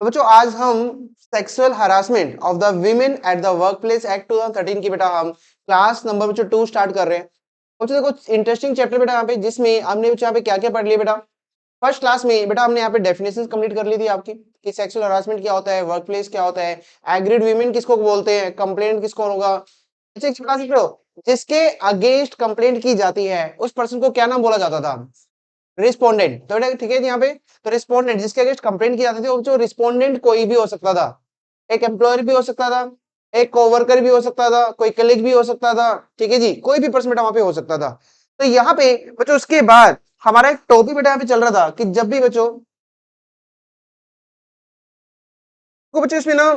तो बच्चों आज हम sexual harassment of the women at the work place act 2013 की बेटा हम क्लास नंबर बच्चों 2 स्टार्ट कर रहे हैं। बच्चों देखो इंटरेस्टिंग चैप्टर बेटा यहाँ पे, जिसमें हमने बच्चों यहाँ पे क्या क्या पढ़ लिया बेटा। फर्स्ट क्लास में बेटा हमने यहाँ पे डेफिनेशन कंप्लीट कर ली थी आपकी कि सेक्सुअल हरासमेंट क्या होता है, वर्क प्लेस क्या होता है, एग्रीड वीमेन किसको बोलते हैं, कंप्लेंट किसको होगा। अच्छा एक बता सकते हो जिसके अगेंस्ट कंप्लेंट की जाती है उस पर्सन को क्या नाम बोला जाता था? रिस्पोंडेंट। तो बेटा ठीक है यहाँ पे, तो रिस्पोंडेंट जिसके अगेंस्ट कंप्लेंट की जाती थी, वो जो रिस्पोंडेंट कोई भी हो सकता था, एक एम्प्लॉयर भी हो सकता था, एक कोवर्कर भी हो सकता था, कोई कलीग भी हो सकता था। ठीक है जी, कोई भी पर्सन बेटा वहां पे हो सकता था। तो यहाँ पे बच्चों उसके बाद हमारा एक टॉपिक बेटा यहाँ पे चल रहा था कि जब भी बच्चों को बच्चों इसमें ना,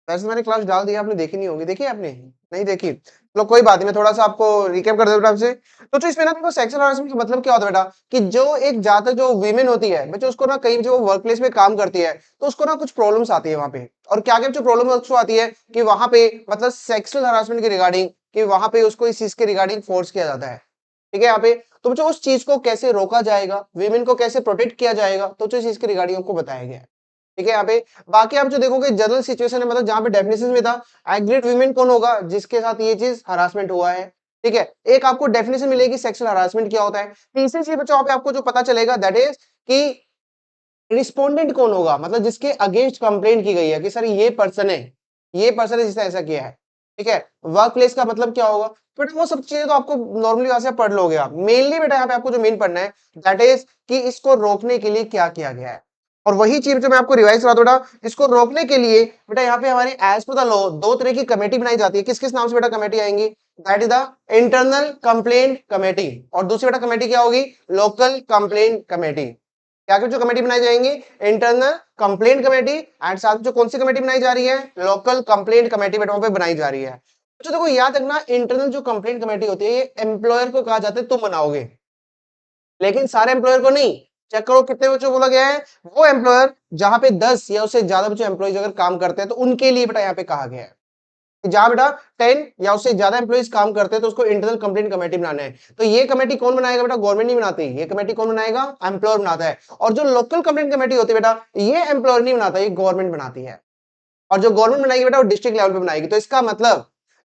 वैसे तो मैंने क्लास डाल दिया, आपने देखी नहीं होगी, देखी है आपने? नहीं देखी, चलो कोई बात नहीं, मैं थोड़ा सा आपको रिकैप कर देता हूं आपसे। तो इसमें ना देखो सेक्सुअल हरासमेंट का मतलब क्या होता है बेटा, कि जो एक ज्यादातर जो वीमेन होती है बच्चों, उसको ना कहीं जो वर्क प्लेस में काम करती है तो उसको ना कुछ प्रॉब्लम्स आती है वहां पे। और क्या क्या जो प्रॉब्लम उसको आती है कि वहां पे मतलब सेक्सुअल हरासमेंट के रिगार्डिंग, कि वहां पे उसको इस चीज के रिगार्डिंग फोर्स किया जाता है। ठीक है यहाँ पे, तो बच्चों उस चीज को कैसे रोका जाएगा, वीमेन को कैसे प्रोटेक्ट किया जाएगा, तो इस चीज के रिगार्डिंग आपको बताया गया है। ठीक है यहाँ पे, बाकी आप जो देखोगे जनरल सिचुएशन है, मतलब जहां पे डेफिनेशन में था एग्रीड वीमेन कौन होगा, जिसके साथ ये चीज हरासमेंट हुआ है। ठीक है, एक आपको डेफिनेशन मिलेगी सेक्सुअल हरासमेंट क्या होता है। तीसरी चीज बच्चों पे आपको जो पता चलेगा दैट इज कि रिस्पोंडेंट कौन होगा, मतलब जिसके अगेंस्ट कंप्लेंट की गई है कि सर ये पर्सन है, ये पर्सन है जिसने ऐसा किया है। ठीक है, वर्क प्लेस का मतलब क्या होगा, बट वो सब चीजें तो आपको नॉर्मली वहां से पढ़ लोगे आप। मेनली बेटा यहाँ पे आपको जो मेन पढ़ना है दैट इज कि इसको रोकने के लिए क्या किया गया है। और वही चीज जो मैं आपको रिवाइज करा दूंगा, इसको रोकने के लिए बेटा यहाँ पे हमारी एज पर द लॉ दो तरह की कमेटी बनाई जाती है। किस किस नाम से बेटा कमेटी आएंगी? That is the internal complaint committee, और दूसरी बेटा कमेटी क्या होगी? Local complaint committee. क्या क्या जो कमेटी बनाई जाएंगी? इंटरनल कंप्लेंट कमेटी, एंड साथ में जो कौन सी कमेटी बनाई जा रही है? लोकल कंप्लेंट कमेटी बेटा वहां पे बनाई जा रही है। तो देखो याद रखना, इंटरनल जो कंप्लेंट कमेटी होती है ये एम्प्लॉयर को कहा जाता है, तुम बनाओगे, लेकिन सारे एम्प्लॉयर को नहीं। चेक करो कितने बच्चों बोला गया है, वो एम्प्लॉयर जहां पे 10 या उससे ज्यादा बच्चों एम्प्लॉइज अगर काम करते हैं तो उनके लिए बेटा यहाँ पे कहा गया है कि जहां बेटा 10 या उससे ज्यादा एम्प्लॉइज काम करते हैं तो उसको इंटरनल कंप्लेंट कमेटी बनाना है। तो ये कमेटी कौन बनाएगा बेटा? गवर्नमेंट नहीं बनाती, ये कमेटी कौन बनाएगा? एम्प्लॉयर बनाता है। और जो लोकल कंप्लेंट कमेटी होती है बेटा, ये एम्प्लॉयर नहीं बनाता, ये गवर्नमेंट बनाती है। और जो गवर्नमेंट बनाएगी बेटा वो डिस्ट्रिक्ट लेवल पे बनाएगी। तो इसका मतलब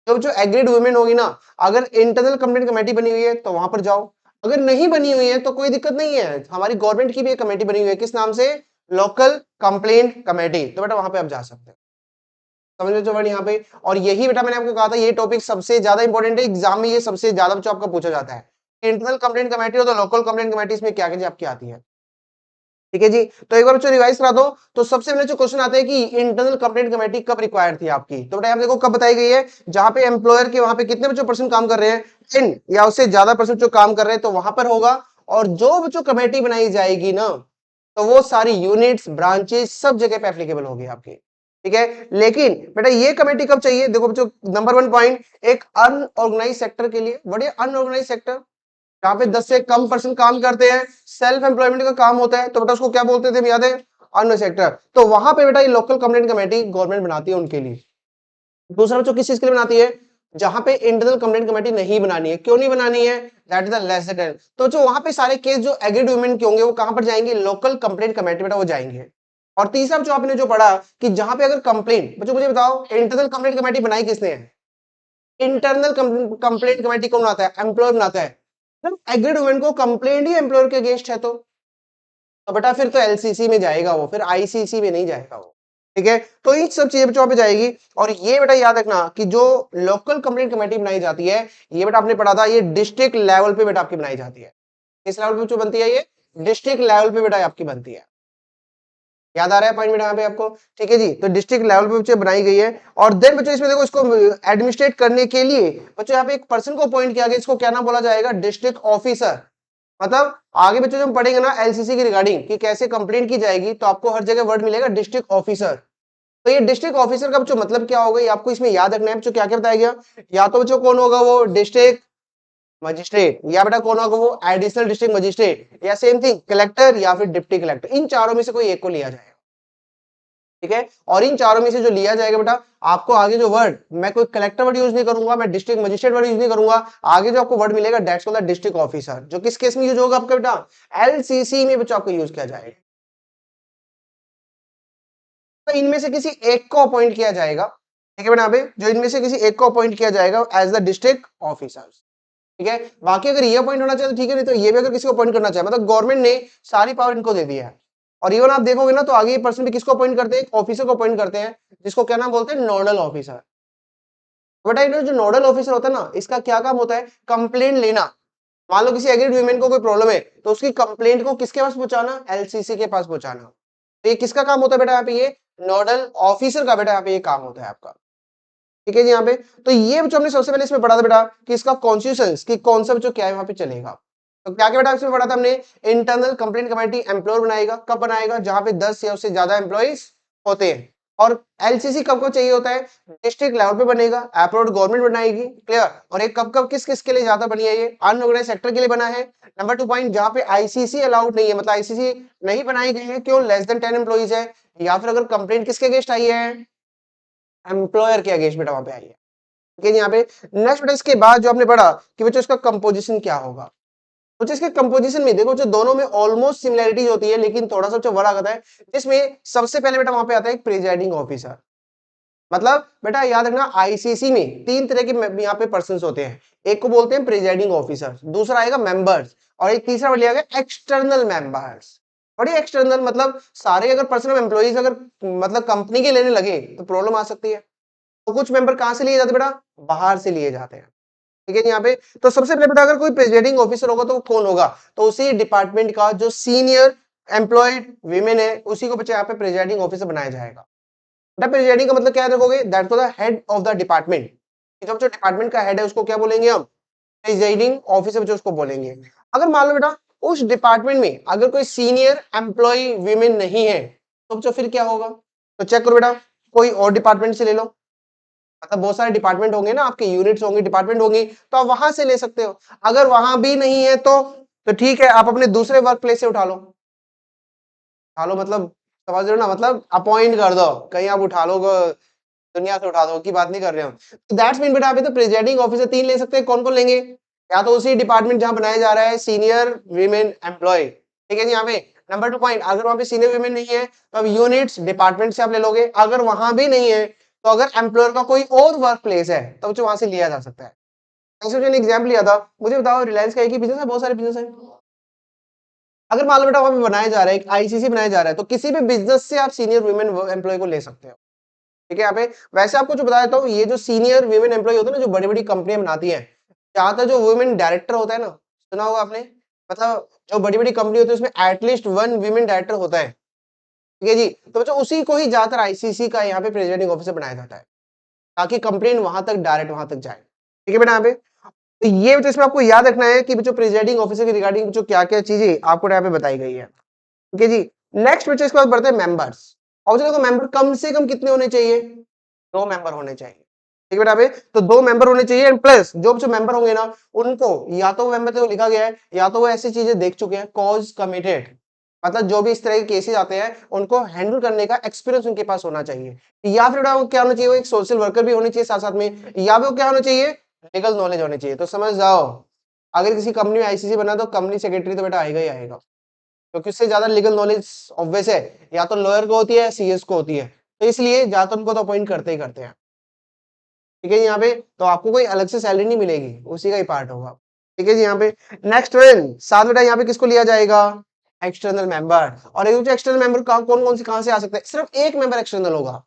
जो एग्रीड वुमेन होगी ना, अगर इंटरनल कंप्लेंट कमेटी बनी हुई है तो वहां पर जाओ, अगर नहीं बनी हुई है तो कोई दिक्कत नहीं है, हमारी गवर्नमेंट की भी एक कमेटी बनी हुई है, किस नाम से? Local complaint committee. तो बेटा वहां पे आप जा सकते हैं, समझ लो वर्ड यहाँ पे। और यही बेटा मैंने आपको कहा था ये टॉपिक सबसे ज्यादा इंपॉर्टेंट है, एग्जाम में ये सबसे ज्यादा बच्चों आपका पूछा जाता है। इंटरनल कंप्लेंट कमेटी और तो लोकल कंप्लेंट कमेटी में क्या क्या आपकी आती है। ठीक है जी, तो एक बार बच्चों रिवाइज करा दो। तो सबसे पहले जो क्वेश्चन आते हैं कि इंटरनल कंप्लेंट कमेटी कब रिक्वायर्ड थी आपकी, तो बेटा यहाँ देखो कब बताई गई है, जहां पे एम्प्लॉयर के वहां पे कितने बच्चों पर्सन काम कर रहे हैं, 10 या उससे ज्यादा पर्सन जो काम कर रहे हैं तो वहां पर होगा। और जो बच्चों कमेटी बनाई जाएगी ना, तो वो सारी यूनिट्स ब्रांचेस सब जगह पे एप्लीकेबल होगी आपकी। ठीक है, लेकिन बेटा ये कमेटी कब चाहिए? देखो बच्चों नंबर 1 पॉइंट, एक अनऑर्गेनाइज सेक्टर के लिए, बड़े अनऑर्गेनाइज सेक्टर जहां पे 10 से कम पर्सन काम करते हैं, सेल्फ एम्प्लॉयमेंट का काम होता है, तो बेटा उसको क्या बोलते थे याद है? अन सेक्टर। तो वहां पे बेटा ये लोकल कंप्लेंट कमेटी गवर्नमेंट बनाती है उनके लिए। दूसरा बच्चों किस चीज के लिए बनाती है? जहां पे इंटरनल कंप्लेंट कमेटी नहीं बनानी है। क्यों नहीं बनानी है? That is the less than. तो जो वहां पे सारे केस जो एग्रीड वुमेन के होंगे वो कहां पर जाएंगे? लोकल कंप्लेंट कमेटी बेटा वो जाएंगे। और तीसरा जो आपने जो पढ़ा कि जहां पे अगर कंप्लेंट, बच्चों मुझे बताओ इंटरनल कंप्लेंट कमेटी बनाई किसने है? इंटरनल कंप्लेंट कमेटी कौन बनाता है? एम्प्लॉयर बनाता है। एग्रीड वुमेन को कंप्लेंट ही एम्प्लॉयर के अगेंस्ट है तो बेटा फिर तो एलसीसी में जाएगा वो, फिर आईसीसी में नहीं जाएगा वो। ठीक है, तो इन सब चीजें बच्चों पे जाएगी। और ये बेटा याद रखना कि जो लोकल कंप्लेंट कमेटी बनाई जाती है, ये बेटा आपने पढ़ा था, ये डिस्ट्रिक्ट लेवल पे बेटा आपकी बनाई जाती है। किस लेवल पे जो बनती है? ये डिस्ट्रिक्ट लेवल पे बेटा आपकी बनती है। याद आ रहा है पॉइंट बेटा यहाँ पे आपको? ठीक है जी, तो डिस्ट्रिक्ट लेवल पे बच्चे बनाई गई है। और देन बच्चों इसमें देखो इसको एडमिनिस्ट्रेट करने के लिए बच्चों यहाँ पे एक पर्सन को अपॉइंट किया गया, इसको क्या नाम बोला जाएगा? District officer. मतलब आगे बच्चों जब हम पढ़ेंगे ना एलसीसी की रिगार्डिंग कि कैसे कंप्लेंट की जाएगी, तो आपको हर जगह वर्ड मिलेगा डिस्ट्रिक्ट ऑफिसर। तो ये डिस्ट्रिक्ट ऑफिसर का बच्चों मतलब क्या होगा, ये आपको इसमें याद रखना है बच्चों। क्या क्या बताया गया? या तो बच्चों कौन होगा वो? डिस्ट्रिक्ट मजिस्ट्रेट, या बेटा कौन होगा वो? एडिशनल डिस्ट्रिक्ट मजिस्ट्रेट, या सेम थिंग कलेक्टर, या फिर डिप्टी कलेक्टर। इन चारों में से कोई एक को लिया जाएगा। ठीक है, और इन चारों में से जो लिया जाएगा बेटा, आपको आगे जो वर्ड, मैं कोई कलेक्टर वर्ड यूज नहीं करूंगा, मैं डिस्ट्रिक्ट मजिस्ट्रेट वर्ड यूज नहीं करूंगा, आगे जो आपको वर्ड मिलेगा that's called the district officer, जो किस केस में यूज होगा आपका बेटा? एलसीसी में बच्चों आपको यूज किया जाएगा। तो इनमें से किसी एक को अपॉइंट किया जाएगा, ठीक है बेटा, यहाँ पे जो इनमें से किसी एक को अपॉइंट किया जाएगा एज द डिस्ट्रिक्ट ऑफिसर, ठीक है। बाकी अगर ये अपॉइंट होना चाहे तो ठीक है, नहीं तो ये भी अगर किसी को अपॉइंट करना चाहे, मतलब गवर्नमेंट ने सारी पावर इनको दे दिया है। और इवन आप देखोगे ना तो आगे ये पर्सन भी किसको अपॉइंट करते हैं, एक ऑफिसर को अपॉइंट करते हैं, जिसको क्या नाम बोलते हैं, नोडल ऑफिसर। बेटा इन्होंने जो नोडल ऑफिसर होता है ना, इसका क्या काम होता है, कंप्लेंट लेना। मान लो किसी एग्रीड वुमेन को कोई प्रॉब्लम है तो उसकी कंप्लेंट को किसके पास पहुंचाना, एलसीसी के पास पहुंचाना। तो ये किसका काम होता है बेटा, यहाँ पे ये नोडल ऑफिसर का बेटा यहाँ पे ये काम होता है आपका, ठीक है जी। यहाँ पे तो ये जो हमने सबसे पहले इसमें पढ़ा था बेटा कि इसका कॉन्स्टिट्यूशन की कॉन्सेप्ट जो क्या है वहां पे चलेगा। तो क्या क्या बेटा इसमें पढ़ा था हमने, इंटरनल कंप्लेंट कमेटी एम्प्लॉयर बनाएगा, कब बनाएगा, जहां पे 10 या उससे ज्यादा एम्प्लॉइज होते हैं। और एलसीसी कब को चाहिए होता है, डिस्ट्रिक्ट लेवल पे बनेगा, अप्रूव्ड गवर्नमेंट बनाएगी, क्लियर। और एक कब कब किस किस के लिए ज्यादा बनी है, ये अनऑर्गेनाइज सेक्टर के लिए बना है। नंबर 2 पॉइंट, जहां पे आईसीसी अलाउड नहीं है, मतलब आईसीसी नहीं बनाई गई है, क्यों, लेस देन 10 एम्प्लॉइज है, या फिर अगर कंप्लेंट किसके अगेंस्ट आई है, एम्प्लॉयर के अगेंस्ट बेटा वहां पे आई है, ठीक है। यहाँ पे नेक्स्ट बेटा इसके बाद जो आपने पढ़ा कि बच्चों इसका कंपोजिशन क्या होगा। तो इसके कंपोजिशन में देखो जो दोनों में ऑलमोस्ट सिमिलैरिटीज होती है, लेकिन थोड़ा सा जो बड़ा आता है, जिसमें सबसे पहले बेटा वहां पे आता है एक प्रिजाइडिंग ऑफिसर। मतलब बेटा याद रखना आईसीसी में 3 तरह के यहाँ पे पर्सन होते हैं, एक को बोलते हैं प्रिजाइडिंग ऑफिसर, दूसरा आएगा मेंबर्स, और एक तीसरा लिया गया एक्सटर्नल मेंबर्स। बड़ी एक्सटर्नल मतलब सारे अगर पर्सनल एम्प्लॉइज अगर मतलब कंपनी के लेने लगे तो प्रॉब्लम आ सकती है। तो कुछ मेंबर कहां से लिए जाते बेटा, बाहर से लिए जाते हैं, ठीक है यहाँ पे। तो सबसे पहले बेटा अगर कोई प्रेसिडेंटिंग ऑफिसर होगा तो वो कौन होगा, तो उसी डिपार्टमेंट का जो सीनियर एम्प्लॉयड वीमेन है उसी को बच्चे यहाँ पे प्रेसिडेंटिंग ऑफिसर बनाया जाएगा। बेटा प्रेसिडेंटिंग का मतलब क्या रखोगे, that was the head of the department. जब जो डिपार्टमेंट का हेड है उसको क्या बोलेंगे हम, प्रेसिडेंटिंग ऑफिसर जो उसको बोलेंगे। अगर मान लो बेटा उस डिपार्टमेंट में अगर कोई सीनियर एम्प्लॉय वीमेन नहीं है तो बच्चों फिर क्या होगा, तो चेक करो बेटा, कोई और डिपार्टमेंट से ले लो, मतलब बहुत सारे डिपार्टमेंट होंगे ना आपके, यूनिट्स होंगे, डिपार्टमेंट होंगी, तो आप वहां से ले सकते हो। अगर वहां भी नहीं है तो ठीक है, आप अपने दूसरे वर्क प्लेस से उठा लो मतलब, समझ रहे हो ना, मतलब अपॉइंट कर दो, कहीं आप उठा लो दुनिया से उठा दो की बात नहीं कर रहे हो। दैट्स मीन बेटा अभी तो प्रेसिडेंटिंग ऑफिसर 3 ले सकते हैं, कौन कौन लेंगे, या तो उसी डिपार्टमेंट जहां बनाया जा रहा है सीनियर वीमेन एम्प्लॉय, ठीक है जी। यहाँ पे नंबर 2 पॉइंट, अगर वहां पे सीनियर वीमेन नहीं है तो अब यूनिट्स डिपार्टमेंट से आप ले लोगे, अगर वहां भी नहीं है तो अगर एम्प्लॉयर का कोई और वर्क प्लेस है तो वहां से लिया जा सकता है। ऐसे मैंने एग्जाम्पल लिया था, मुझे बताओ रिलायंस का एक ही बिजनेस है, बहुत सारे बिजनेस है। अगर मान लो बेटा वहां पे बनाया जा रहा है, एक आईसीसी बनाया जा रहा है, तो किसी भी बिजनेस से आप सीनियर वुमेन एम्प्लॉय को ले सकते हो, ठीक है। यहाँ पे वैसे आपको जो बताया था ये जो सीनियर वुमेन एम्प्लॉय होते हैं ना, जो बड़ी बड़ी कंपनियां बनाती हैं, ज्यादातर जो वुमेन डायरेक्टर होता है ना, सुना होगा आपने, मतलब जो बड़ी बड़ी कंपनी होती है उसमें एटलीस्ट 1 वुमेन डायरेक्टर होता है, ठीक है जी। तो बच्चों उसी को ही ज्यादातर आईसीसी का यहाँ पे प्रेसिडेंटिंग ऑफिसर बनाया जाता है, ताकि कंप्लेन वहां तक डायरेक्ट वहां तक जाए, ठीक है बेटा। यहाँ पे तो ये तो इसमें आपको याद रखना है कि जो प्रेसिडेंटिंग ऑफिसर के रिगार्डिंग जो क्या क्या चीजें आपको यहाँ पे बताई गई है, ठीक है जी। नेक्स्ट बच्चे इसके बाद बढ़ते हैं मेंबर्स। और देखो मेंबर कम से कम कितने होने चाहिए, 2 मेंबर होने चाहिए, ठीक है बेटा। पे तो 2 मेंबर होने चाहिए, एंड प्लस जो मेंबर होंगे ना उनको या तो मेंबर तो लिखा गया है, या तो वो ऐसी चीजें देख चुके हैं, कॉज कमिटेड, मतलब जो भी इस तरह के केसेस आते हैं उनको हैंडल करने का एक्सपीरियंस उनके पास होना चाहिए, या फिर बेटा वो क्या होना चाहिए, वो एक सोशल वर्कर भी होनी चाहिए साथ साथ में, या फिर वो क्या होना चाहिए, लीगल नॉलेज होनी चाहिए। तो समझ जाओ, अगर किसी कंपनी में आईसीसी बना तो कंपनी सेक्रेटरी तो बेटा आएगा ही आएगा, क्योंकि उससे ज्यादा लीगल नॉलेज ऑब्वियस है, या तो लॉयर को होती है सीएस को होती है, तो इसलिए ज्यादातर उनको तो अपॉइंट करते ही करते हैं, ठीक है जी। यहाँ पे तो आपको कोई अलग से सैलरी नहीं मिलेगी, उसी का ही पार्ट होगा, ठीक है जी। यहाँ पे नेक्स्ट वन साथ बेटा यहाँ पे किसको लिया जाएगा, एक्सटर्नल मेंबर। और एक एक्सटर्नल मेंबर कौन कौन से कहां से आ सकते हैं, सिर्फ एक मेंबर एक्सटर्नल होगा,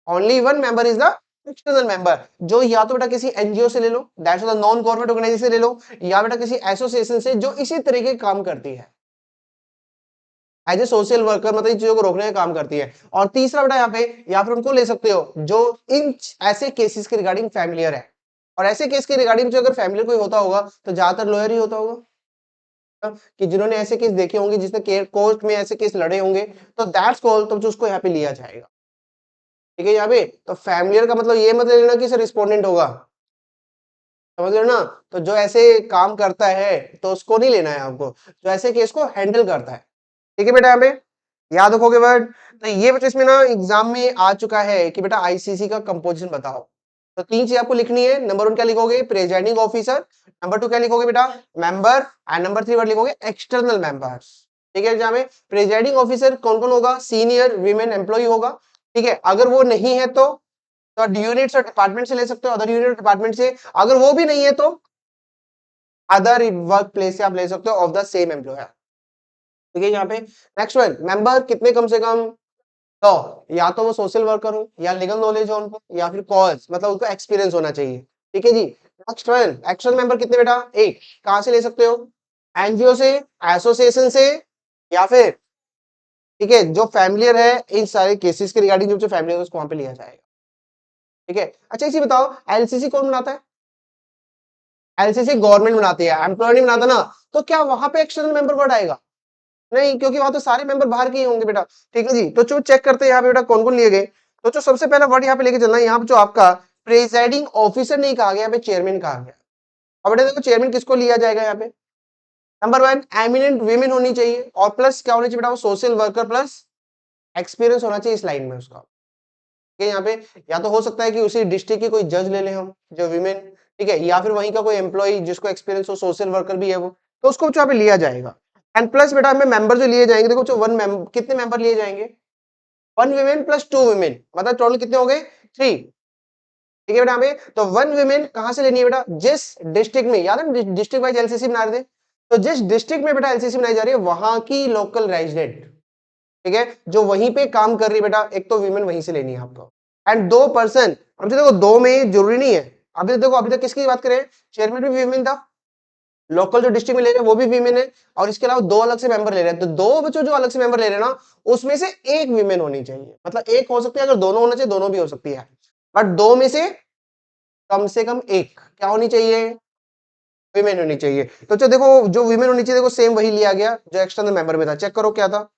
only 1 member is the external member, जो या तो बेटा किसी एनजीओ से ले लो, that's the non government organisation से ले लो, या बेटा किसी एसोसिएशन से जो इसी तरीके के काम करती है, एज ए सोशल वर्कर, मतलब इन चीजों को रोकने का काम करती है। और तीसरा बेटा यहाँ पे या फिर उनको ले सकते हो जो इन ऐसे केसेस के रिगार्डिंग फैमिलियर है, और ऐसे केस के रिगार्डिंग जो अगर फैमिलियर कोई होता होगा तो ज्यादातर लॉयर ही होता होगा, कि जिन्होंने ऐसे केस देखे होंगे, जिसने कोर्ट में ऐसे केस लड़े होंगे, तो दैट्स कॉल, तो उसको यहाँ पे लिया जाएगा, ठीक है। यहाँ पे तो फैमिलियर का मतलब ये मतलब लेना कि सर रिस्पोंडेंट होगा, समझ रहे हो ना, तो जो ऐसे काम करता है तो उसको नहीं लेना है आपको, जो ऐसे केस को हैंडल करता है, ठीक है बेटा। यहाँ पे याद रखोगे वर्ड। तो ये बच्चे इसमें ना एग्जाम में आ चुका है कि बेटा आईसीसी का कंपोजिशन बताओ, तो 3 चीज आपको लिखनी है। नंबर 1 क्या लिखोगे, प्रेजाइडिंग ऑफिसर, नंबर 2 क्या लिखोगे बेटा, मेंबर, एंड नंबर 3 वर्ड लिखोगे एक्सटर्नल मेंबर्स, ठीक है। जहां में प्रेजाइडिंग ऑफिसर कौन कौन होगा, सीनियर वीमेन एम्प्लॉय होगा, ठीक है, अगर वो नहीं है तो यूनिट्स और डिपार्टमेंट से ले सकते हो, अदर यूनिट डिपार्टमेंट से। अगर वो भी नहीं है तो अदर वर्क प्लेस से आप ले सकते हो ऑफ द सेम एम्प्लॉयर। ठीक है, यहाँ पे नेक्स्ट वन, मेंबर कितने कम से कम, तो या तो वो सोशल वर्कर हो, या लीगल नॉलेज हो उनको, या फिर कॉज मतलब उनको एक्सपीरियंस होना चाहिए। ठीक है जी। नेक्स्ट वन, एक्शन मेंबर कितने बेटा, एक। कहां से ले सकते हो, एनजीओ से, एसोसिएशन से, या फिर ठीक है जो फैमिलियर है इन सारे केसेस के रिगार्डिंग, जो फैमिलियर है उसको वहां पे लिया जाएगा। ठीक है, अच्छा इसी बताओ, एलसीसी कौन बनाता है, एलसीसी गवर्नमेंट बनाती है, एम्प्लॉयर नहीं बनाता ना, तो क्या वहां पे एक्सटर्नल मेंबर वर्ड आएगा, नहीं, क्योंकि वहां तो सारे मेंबर बाहर के ही होंगे बेटा। ठीक है जी, तो जो चेक करते हैं यहाँ पे बेटा कौन कौन लिए गए। तो जो सबसे पहला वर्ड यहाँ पे लेके चलना है, यहाँ पे जो आपका प्रेसाइडिंग ऑफिसर नहीं कहा गया, यहाँ पे चेयरमैन कहा गया। अब बेटा देखो चेयरमैन किसको लिया जाएगा यहाँ पे, नंबर वन एमिनेंट वीमेन होनी चाहिए, और प्लस क्या होनी चाहिए बेटा, वो सोशल वर्कर प्लस एक्सपीरियंस होना चाहिए इस लाइन में उसका। ठीक है, यहाँ पे या तो हो सकता है कि उसी डिस्ट्रिक्ट की कोई जज ले लें हम, जो वीमेन, ठीक है, या फिर वहीं का कोई एम्प्लॉय जिसको एक्सपीरियंस हो, सोशल वर्कर भी है वो, तो उसको यहाँ पे लिया जाएगा। एंड प्लस बेटा हमें मेंबर जो लिए जाएंगे, देखो जो कितने मेंबर लिए जाएंगे, 1 वीमेन प्लस 2 वीमेन, मतलब टोटल कितने हो गए, 3। ठीक है बेटा, हमें तो 1 वीमेन कहां से लेनी है बेटा, जिस डिस्ट्रिक्ट में, याद है डिस्ट्रिक्ट वाइज एलसीसी बना रहे थे, तो जिस डिस्ट्रिक्ट में बेटा एलसीसी बनाई जा रही है वहां की लोकल रेजिडेंट, ठीक है, जो वहीं पे काम कर रही है बेटा, एक तो वीमेन वहीं से लेनी है आपको। एंड 2 पर्सन, हमसे देखो 2 में जरूरी नहीं है, अभी देखो अभी तक किसकी बात करें, चेयरमैन भी वीमेन था, लोकल जो डिस्ट्रिक्ट में ले रहे हैं वो भी वीमेन है, और इसके अलावा 2 अलग से मेंबर ले रहे हैं, तो 2 बच्चों जो अलग से मेंबर ले रहे हैं ना, उसमें से एक वीमेन होनी चाहिए, मतलब एक हो सकती है, अगर दोनों होना चाहिए दोनों भी हो सकती है, बट 2 में से कम एक क्या होनी चाहिए, वीमेन होनी चाहिए। तो चलो देखो जो वीमेन होनी चाहिए, देखो सेम वही लिया गया जो एक्सटर्नल मेंबर में था, चेक करो क्या था,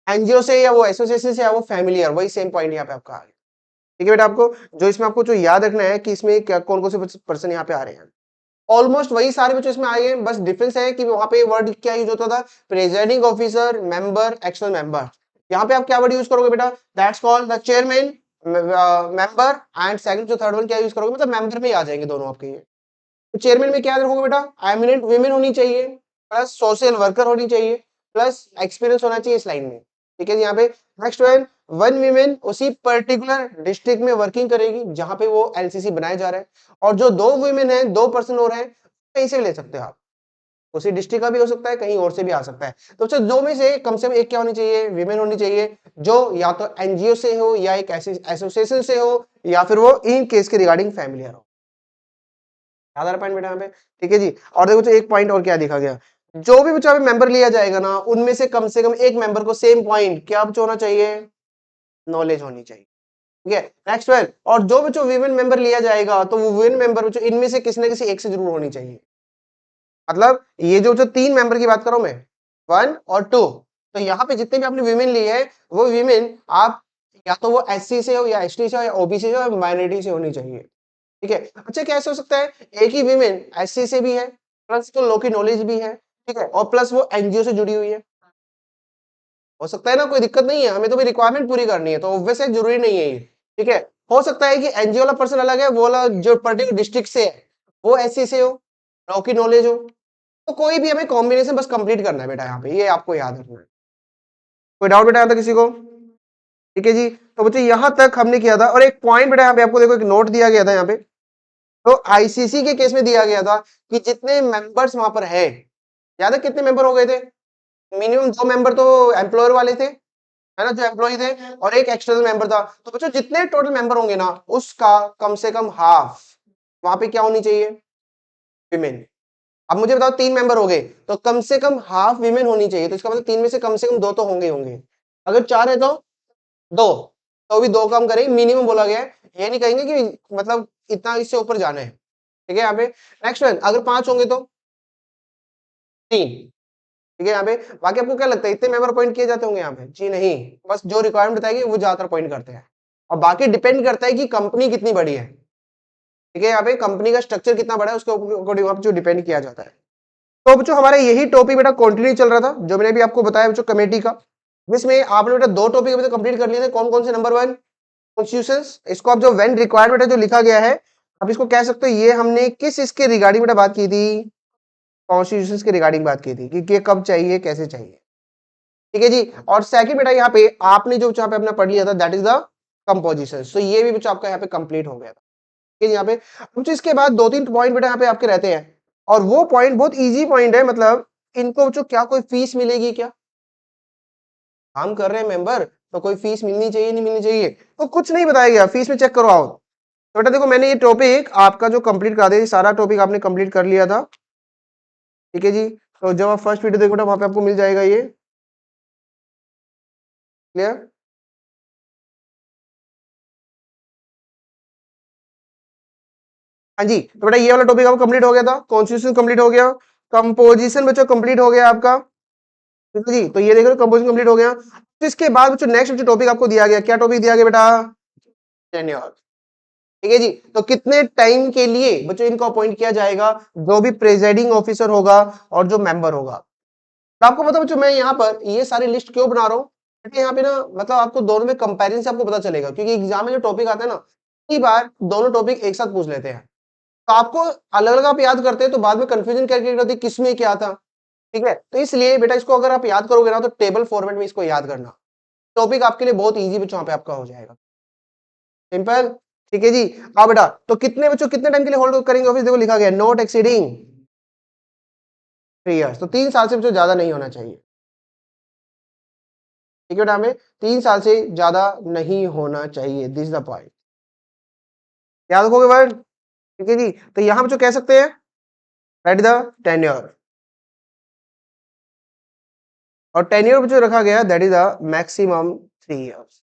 एनजीओ से या वो एसोसिएशन से या वो फैमिलियर, वही सेम पॉइंट यहाँ पे आपका आ गया। ठीक है बेटा, आपको जो इसमें आपको जो याद रखना है कि इसमें क्या कौन कौन से पर्सन यहाँ पे आ रहे हैं, ऑलमोस्ट वही सारे बच्चों इसमें आए हैं, बस डिफरेंस है कि वहां पे वर्ड क्या यूज होता था, प्रेजाइडिंग ऑफिसर, मेंबर, एक्शनल मेंबर। यहाँ पे आप क्या वर्ड यूज करोगे बेटा, that's called the chairman, member, and second जो थर्ड वन क्या यूज करोगे, मतलब मेंबर में ही आ जाएंगे दोनों आपके ये। तो चेयरमैन में क्या रखोगे बेटा, एमिनेंट वीमेन होनी चाहिए, प्लस सोशल वर्कर होनी चाहिए, प्लस एक्सपीरियंस होना चाहिए इस लाइन में। ठीक है, यहाँ पे नेक्स्ट वन वीमेन उसी पर्टिकुलर डिस्ट्रिक्ट में वर्किंग करेगी जहां पे वो एलसीसी बनाया जा रहा है, और जो 2 वीमेन है 2 पर्सन और है, कहीं से भी ले सकते हो आप, उसी डिस्ट्रिक्ट का भी हो सकता है, कहीं और से भी आ सकता है। तो अच्छा 2 में से कम एक क्या होनी चाहिए, वीमेन होनी चाहिए, जो या तो एनजीओ से हो, या एक एसोसिएशन से हो, या फिर वो इन केस के रिगार्डिंग फैमिलियर हो। आधार पॉइंट बेटा यहाँ पे। ठीक है जी, और देखो एक पॉइंट और क्या देखा गया, जो भी बच्चा मेंबर लिया जाएगा ना, उनमें से कम एक मेंबर को सेम पॉइंट क्या बच्चा होना चाहिए, नॉलेज होनी चाहिए। ठीक है, नेक्स्ट वन, और जो बच्चों वीमेन मेंबर लिया जाएगा, तो वो वीमेन मेंबर बच्चों इनमें से किसी न किसी एक से जरूर होनी चाहिए। मतलब ये जो 3 मेंबर की बात कर रहा हूं मैं, 1 और 2, तो यहाँ पे जितने भी आपने वीमेन लिए है, वो वीमेन आप या तो वो एससी से हो, या एसटी से हो, या ओबीसी से हो, या माइनॉरिटी से होनी चाहिए। ठीक है, अच्छा कैसे हो सकता है, एक ही वीमेन एससी से भी है, प्लस तो लो की नॉलेज भी है, ठीक है, और प्लस वो एनजीओ से जुड़ी हुई है, हो सकता है ना, कोई दिक्कत नहीं है, हमें तो भी रिक्वायरमेंट पूरी करनी है, तो ऑब्वियस जरूरी नहीं है ये। ठीक है, हो सकता है कि एनजीओ वाला पर्सन अलग है, वो वाला जो पर्टिकुलर डिस्ट्रिक्ट से है वो एससी से हो, लो की नॉलेज हो, तो कोई भी हमें कॉम्बिनेशन बस कंप्लीट करना है बेटा, यहाँ पे ये आपको याद रखना है। कोई डाउट बेटा यहाँ तक किसी को, ठीक है जी, तो बच्चे यहाँ तक हमने किया था, और एक पॉइंट बेटा यहाँ पे आपको देखो एक नोट दिया गया था यहाँ पे, तो आईसीसी के केस में दिया गया था कि जितने मेंबर्स वहां पर है, याद है कितने मेंबर हो गए थे, मिनिमम 2 मेंबर तो एम्प्लॉयर वाले थे, है ना, जो एम्प्लॉय थे, और एक एक्सटर्नल मेंबर था, तो बच्चों जितने टोटल मेंबर होंगे ना, उसका कम से कम हाफ वहां पे क्या होनी चाहिए, विमेन। अब मुझे बताओ 3 मेंबर हो गए, तो कम से कम हाफ विमेन होनी चाहिए, तो इसका मतलब 3 में से कम 2 तो होंगे ही होंगे, अगर 4 है तो 2, तो भी 2 कम करेंगे, मिनिमम बोला गया है, ये नहीं कहेंगे कि मतलब इतना इससे ऊपर जाना है। ठीक है, यहाँ पे नेक्स्ट वन, अगर 5 होंगे तो 3। ठीक है, यहाँ पे बाकी आपको क्या लगता है इतने मेंबर पॉइंट किए जाते होंगे यहाँ पे, जी नहीं, बस जो रिक्वायरमेंट बताएगी वो ज्यादातर पॉइंट करते हैं, और बाकी डिपेंड करता है कि कंपनी कितनी बड़ी है। ठीक है, यहाँ पे कंपनी का स्ट्रक्चर कितना बड़ा है उसके अकॉर्डिंग वहां पे जो डिपेंड किया जाता है। तो बच्चों हमारा यही टॉपिक बेटा कंटिन्यू चल रहा था, जो मैंने भी आपको बताया बच्चों कमेटी का, जिसमें आपने बेटा 2 टॉपिक अभी तक कंप्लीट कर लिए थे, कौन कौन से, नंबर 1 कॉन्स्टिट्यूशंस, इसको आप जो व्हेन रिक्वायर्ड बेटा जो लिखा गया है, आप इसको कह सकते हो ये हमने किस इसके रिगार्डिंग बेटा बात की थी, कॉन्स्टिट्यूशंस के रिगार्डिंग बात की थी कि ये कब चाहिए कैसे चाहिए। ठीक है जी। और सेकंड बेटा यहाँ पे आपने जो यहाँ पे अपना पढ़ लिया था दैट इज द कंपोजिशन, सो ये भी बच्चों आपका यहाँ पे कंप्लीट हो गया था। ठीक है यहाँ पे अब इसके बाद 2-3 पॉइंट बेटा यहाँ पे आपके रहते हैं और वो पॉइंट बहुत इजी पॉइंट है, मतलब इनको बच्चों क्या कोई फीस मिलेगी क्या? काम कर रहे हैं मेंबर तो कोई फीस मिलनी चाहिए नहीं मिलनी चाहिए? तो कुछ नहीं बताया गया, फीस में चेक करो आओ। तो बेटा देखो मैंने ये टॉपिक आपका जो कंप्लीट करा दिया, सारा टॉपिक आपने कंप्लीट कर लिया था। ठीक है जी, तो जब आप फर्स्ट वीडियो देखो वहां पे आपको मिल जाएगा ये, क्लियर? हाँ जी, तो बेटा ये वाला टॉपिक आपका कंप्लीट हो गया था, कॉन्स्टिट्यूशन कंप्लीट हो गया, कंपोजिशन बच्चों कंप्लीट हो गया आपका। ठीक है जी, तो ये देख लो कंपोजिशन कंप्लीट हो गया। तो इसके बाद बच्चों नेक्स्ट जो टॉपिक आपको दिया गया, क्या टॉपिक दिया गया बेटा? टेन्योर। ठीक है जी, तो कितने टाइम के लिए बच्चों इनको अपॉइंट किया जाएगा, जो भी प्रेजाइडिंग ऑफिसर होगा और जो मेंबर होगा। तो आपको पता बच्चों मैं यहाँ पर ये सारी लिस्ट क्यों बना रहा हूँ, क्योंकि यहाँ पे ना मतलब आपको दोनों में कंपैरिजन से आपको पता चलेगा, क्योंकि एग्जाम में जो टॉपिक आता है ना कई बार दोनों टॉपिक एक साथ पूछ लेते हैं, तो आपको अलग अलग आप याद करते हैं तो बाद में कंफ्यूजन कैलकुलेट होती है किसमें क्या था। ठीक है, तो इसलिए बेटा इसको अगर आप याद करोगे ना तो टेबल फॉर्मेट में इसको याद करना, टॉपिक आपके लिए बहुत इजी बच्चों पे आपका हो जाएगा, सिंपल। ठीक है जी, हाँ बेटा, तो कितने बच्चों कितने टाइम के लिए होल्ड करेंगे ऑफिस, देखो लिखा गया नॉट एक्सीडिंग 3 इयर्स, तो 3 साल से बच्चों ज्यादा नहीं होना चाहिए। ठीक है बेटा, हमें 3 साल से ज्यादा नहीं होना चाहिए, दिस द पॉइंट, याद रखोगे वर्ड। ठीक है जी, तो यहां बच्चों कह सकते हैं राइट द टेन्योर, और टेन्योर बच्चों रखा गया that is the maximum 3 years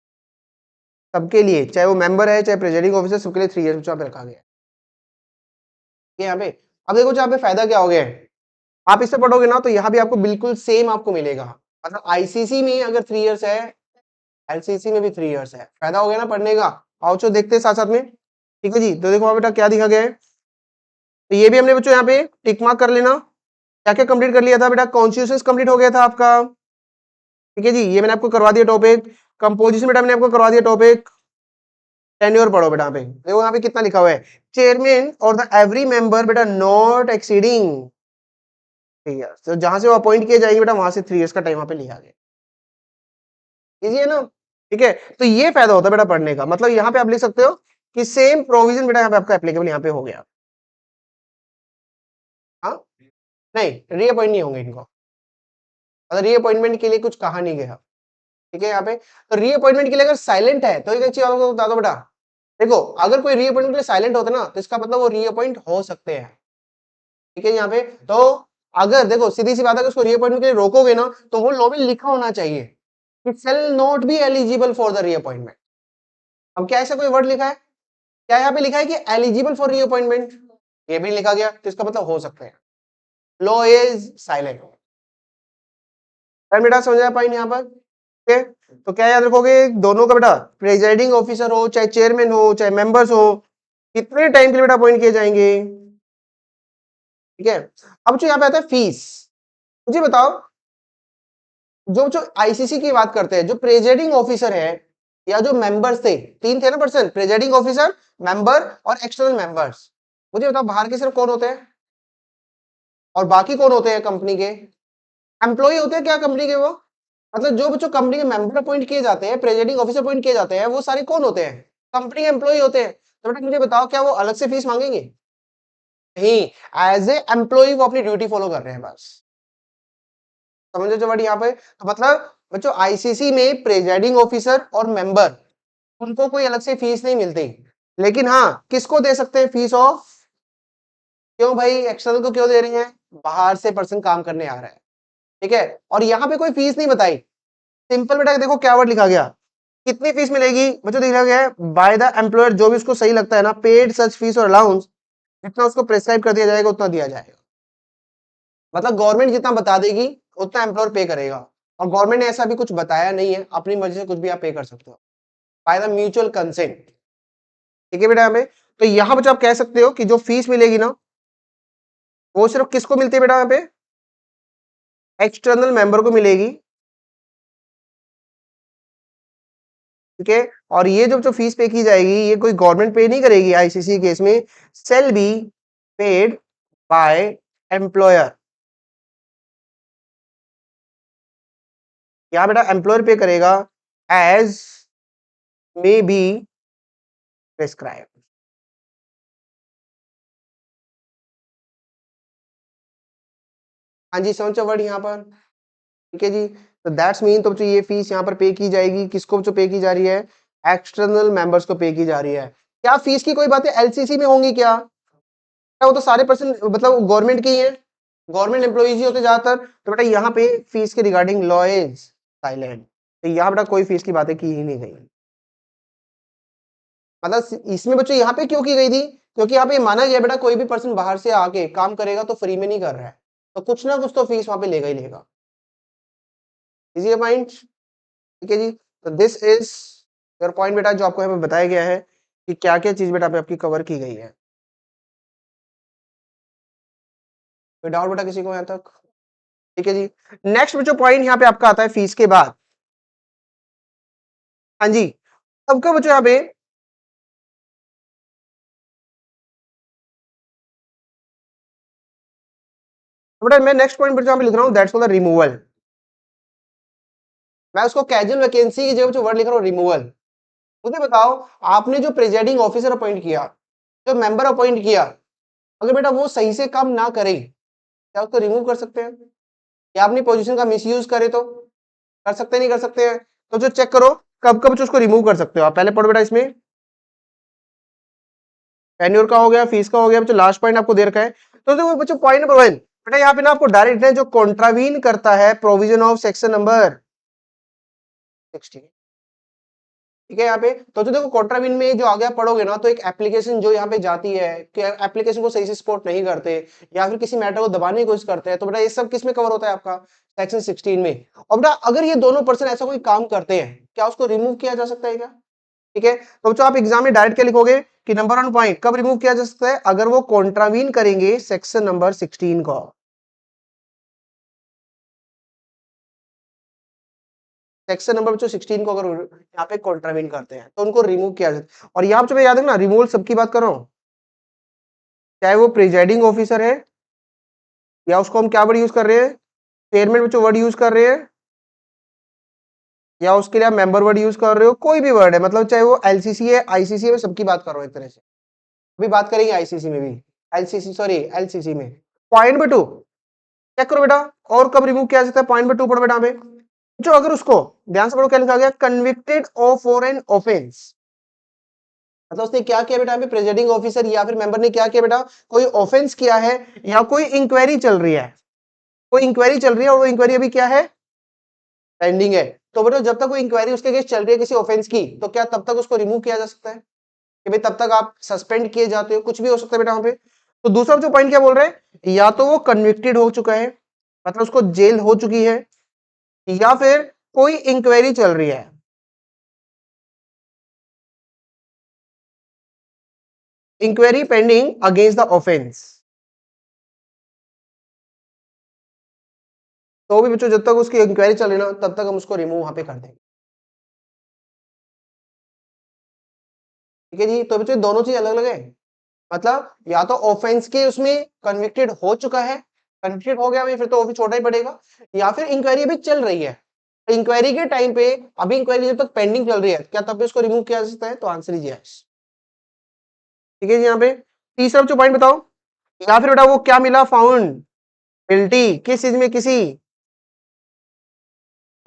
सबके लिए, चाहे वो मेंबर है चाहे प्रेजाइडिंग ऑफिसर, सबके लिए 3 इयर्स बच्चों पे रखा गया है यहाँ पे। अब देखो यहाँ पे फायदा क्या हो गया है, आप इससे पढ़ोगे ना तो यहाँ भी आपको बिल्कुल सेम आपको मिलेगा, मतलब आईसीसी में अगर 3 इयर्स है, एलसीसी में भी 3 इयर्स है, फायदा हो गया ना पढ़ने का। आओ चलो देखते हैं साथ साथ में। ठीक है जी, तो देखो बेटा क्या दिखा गया है, तो ये भी हमने बच्चों यहाँ पे टिक मार्क कर लेना। क्या क्या कंप्लीट कर लिया था बेटा, कॉन्स्टिट्यूशन कंप्लीट हो गया था आपका। ठीक है जी, ये मैंने आपको करवा दिया टॉपिक, कंपोजिशन बेटा मैंने आपको करवा दिया टॉपिक, टेन्योर पढ़ो बेटा, यहाँ पे देखो यहाँ पे कितना लिखा हुआ है, चेयरमैन और द एवरी मेंबर बेटा नॉट एक्सीडिंग 3 इयर्स, तो जहां से वो अपॉइंट किए जाएंगे बेटा वहां से 3 इयर्स का टाइम वहां पे लिया गया, इजी है ना। ठीक है, तो ये फायदा होता है बेटा पढ़ने का, मतलब यहाँ पे आप लिख सकते हो कि सेम प्रोविजन बेटा यहाँ पे आपका एप्लीकेबल यहाँ पे हो गया। हाँ, नहीं रीअपॉइंट नहीं होंगे इनको, अगर रीअपॉइंटमेंट के लिए कुछ कहा नहीं गया। ठीक है, यहाँ पे तो रीअपॉइंटमेंट के लिए अगर साइलेंट है तो एक चीज आपको बता दो बेटा, देखो अगर कोई रीअपॉइंटमेंट के लिए साइलेंट होता है ना तो इसका मतलब वो रीअपॉइंट हो सकते हैं। ठीक है, यहाँ पे तो अगर देखो सीधी सी बात है, उसको रीअपॉइंटमेंट के लिए रोकोगे ना तो वो लॉ में लिखा होना चाहिए कि shall not be eligible for the reappointment. अब क्या ऐसा कोई वर्ड लिखा है, क्या यहाँ पे लिखा है कि एलिजिबल फॉर रीअपॉइंटमेंट, ये भी लिखा गया तो इसका मतलब हो सकते हैं, लॉ इज साइलेंट। बेटा समझ आ पाई यहाँ पर? ठीक है, तो क्या याद रखोगे दोनों का बेटा, प्रेजाइडिंग ऑफिसर हो चाहे चेयरमैन हो चाहे मेंबर्स हो, कितने टाइम के लिए बेटा अपॉइंट किए जाएंगे। ठीक है, अब जो यहाँ पे आता है फीस, मुझे बताओ जो जो आईसीसी की बात करते हैं, जो प्रेजाइडिंग ऑफिसर है या जो मेंबर्स थे, 3 थे ना पर्सन, प्रेजाइडिंग ऑफिसर, मेंबर और एक्सटर्नल मेंबर्स, मुझे बताओ बाहर के सिर्फ कौन होते हैं और बाकी कौन होते हैं कंपनी के? एम्प्लॉय होते हैं क्या कंपनी के वो, मतलब जो बच्चों कंपनी के मेंबर अपॉइंट किए जाते हैं, प्रेजाइडिंग ऑफिसर अपॉइंट किए जाते हैं, वो सारे कौन होते हैं? कंपनी के एम्प्लॉय होते हैं। तो बेटा मुझे बताओ क्या वो अलग से फीस मांगेंगे? नहीं, एज ए एम्प्लॉय वो अपनी ड्यूटी फॉलो कर रहे हैं बस, समझो जो वर्ड यहाँ पे, तो मतलब बच्चों आईसीसी में प्रेजाइडिंग ऑफिसर और मेंबर उनको कोई अलग से फीस नहीं मिलती, लेकिन हाँ किसको दे सकते हैं फीस ऑफ, क्यों भाई एक्सटर्नल को क्यों दे रही हैं, बाहर से पर्सन काम करने आ रहा है। ठीक है, और यहाँ पे कोई फीस नहीं बताई, सिंपल बेटा देखो क्या वर्ड लिखा गया, कितनी फीस मिलेगी बच्चों, लिखा गया है बाय द एम्प्लॉयर, जो भी उसको सही लगता है ना, पेड सच फीस और अलाउंस, जितना उसको प्रेस्क्राइब कर दिया जाएगा उतना दिया जाएगा, मतलब गवर्नमेंट जितना बता देगी उतना एम्प्लॉयर पे करेगा, और गवर्नमेंट ने ऐसा भी कुछ बताया नहीं है, अपनी मर्जी से कुछ भी आप पे कर सकते हो बाय द म्यूचुअल कंसेंट। ठीक है बेटा, यहाँ पे तो यहाँ बच्चों आप कह सकते हो कि जो फीस मिलेगी ना वो सिर्फ किसको मिलती है बेटा, यहाँ पे एक्सटर्नल मेंबर को मिलेगी। ठीक है, और ये जो फीस पे की जाएगी ये कोई गवर्नमेंट पे नहीं करेगी आईसीसी केस में, shall be paid by employer. यहाँ बेटा एम्प्लॉयर पे करेगा एज मे बी प्रिस्क्राइब। हाँ जी, समझो वर्ड यहाँ पर, ठीक है जी। तो दैट्स मीन तो बच्चों ये फीस यहाँ पर पे की जाएगी, किसको बच्चों पे की जा रही है, एक्सटर्नल मेंबर्स को पे की जा रही है। क्या फीस की कोई बातें एलसीसी में होंगी क्या? क्या वो तो सारे पर्सन मतलब गवर्नमेंट की है, गवर्नमेंट एम्प्लॉइज ही होते ज्यादातर, तो बेटा यहाँ पे फीस के रिगार्डिंग लॉ इज साइलेंट, तो यहाँ बेटा कोई फीस की बातें की ही नहीं गई। मतलब इसमें बच्चों यहाँ पे क्यों की गई थी, क्योंकि यहाँ पे माना गया बेटा कोई भी पर्सन बाहर से आके काम करेगा तो फ्री में नहीं कर रहा है, तो कुछ ना कुछ तो फीस वहां पे लेगा ही लेगा। इजी पॉइंट, ठीक है जी। तो दिस इज योर पॉइंट बेटा, जो आपको हमें बताया गया है कि क्या क्या चीज बेटा पे आपकी कवर की गई है। कोई डाउट बेटा किसी को यहाँ तक? ठीक है जी। नेक्स्ट जो पॉइंट यहाँ पे आपका आता है फीस के बाद, हाँ जी, सबका बच्चों यहाँ पे बेटा मैं नेक्स्ट पॉइंट पर लिख रहा हूँ दैट्स कॉल्ड द रिमूवल। मैं उसको कैजुअल वैकेंसी की जगह वर्ड लिख रहा हूँ रिमूवल। मुझे बताओ, आपने जो प्रेजाइडिंग ऑफिसर अपॉइंट किया, जो मेंबर अपॉइंट किया, अगर बेटा वो सही से काम ना करे, क्या उसको रिमूव कर सकते हैं? या अपनी पोजीशन का मिसयूज करे तो कर सकते हैं, नहीं कर सकते हैं? तो जो चेक करो कब कब उसको रिमूव कर सकते हो आप, पहले पढ़ो बेटा इसमें। टेन्योर का हो गया, फीस का हो गया, बच्चों लास्ट पॉइंट आपको दे रखा है। तो देखो बच्चों पॉइंट नंबर 1 बेटा यहाँ पे ना आपको डायरेक्ट है जो कॉन्ट्रावीन करता है प्रोविजन ऑफ सेक्शन नंबर 60, ठीक है यहाँ पे। तो देखो कॉन्ट्राविन में जो आगे आप पढ़ोगे ना, तो एक एप्लीकेशन जो यहाँ पे जाती है कि एप्लीकेशन को सही से सपोर्ट नहीं करते या फिर किसी मैटर को दबाने की कोशिश करते हैं, तो बेटा ये सब किस में कवर होता है आपका, सेक्शन 16 में। और बेटा अगर ये दोनों पर्सन ऐसा कोई काम करते हैं, क्या उसको रिमूव किया जा सकता है क्या? ठीक है, तो बच्चों आप एग्जाम में डायरेक्ट क्या लिखोगे कि नंबर 1 पॉइंट कब रिमूव किया जा सकता है, अगर वो कॉन्ट्रावीन करेंगे सेक्शन नंबर 16 को। सेक्शन नंबर बच्चों 16 को अगर यहाँ पे कॉन्ट्रावीन करते हैं तो उनको रिमूव किया जाता है। और यहाँ पे याद रखना रिमूवल सबकी बात कर रहा हूं, चाहे वो प्रिजाइडिंग ऑफिसर है या उसको हम क्या वर्ड यूज कर रहे हैं, चेयरमैन बच्चों वर्ड यूज कर रहे हैं, या उसके लिए आप मेंबर वर्ड यूज कर रहे हो, कोई भी वर्ड है, मतलब चाहे वो एलसीसी है आईसीसी है, मैं सबकी बात कर रहा हूँ एक तरह से। अभी बात करेंगे आईसीसी में भी, एलसीसी सॉरी एलसीसी में। पॉइंट नंबर 2 चेक करो बेटा, और कब रिमूव किया जाता है, पॉइंट नंबर 2 पढ़ो बेटा पे। जो अगर उसको ध्यान से पढ़ो क्या लिखा गया, convicted of for an offence, मतलब उसने क्या किया बेटा, प्रेसिडिंग ऑफिसर या फिर मेंबर ने क्या किया बेटा, कोई ऑफेंस किया है या कोई इंक्वायरी चल रही है, कोई इंक्वायरी चल रही है और वो इंक्वायरी अभी क्या है, पेंडिंग है। तो बेटा जब तक कोई इंक्वायरी उसके केस चल रही है किसी ऑफेंस की, तो क्या तब तक उसको रिमूव किया जा सकता है कि भाई तब तक आप सस्पेंड किए जाते हो, कुछ भी हो सकता है बेटा वहां पे। तो दूसरा जो पॉइंट क्या बोल रहे हैं, या तो वो कन्विक्टेड हो चुका है, मतलब उसको जेल हो चुकी है, या फिर कोई इंक्वायरी चल रही है, inquiry pending against the offence. तो भी बच्चों जब तक उसकी इंक्वायरी चल रही ना, तब तक हम उसको रिमूव वहां पे कर देंगे, ठीक है जी। तो बच्चों दोनों चीज अलग अलग है, मतलब या तो ऑफेंस के उसमें कन्विक्टेड हो चुका है, कन्विक्टेड हो गया भाई फिर तो वो भी छोटा ही पड़ेगा, या फिर इंक्वायरी अभी चल रही है, इंक्वायरी के टाइम पे अभी इंक्वायरी जब तक पेंडिंग चल रही है, क्या तब भी उसको रिमूव किया जा सकता है, तो आंसर इज यस, ठीक है जी। यहाँ पे तीसरा जो पॉइंट बताओ, या फिर बेटा वो क्या मिला, फाउंड गिल्टी किस चीज में, किसी,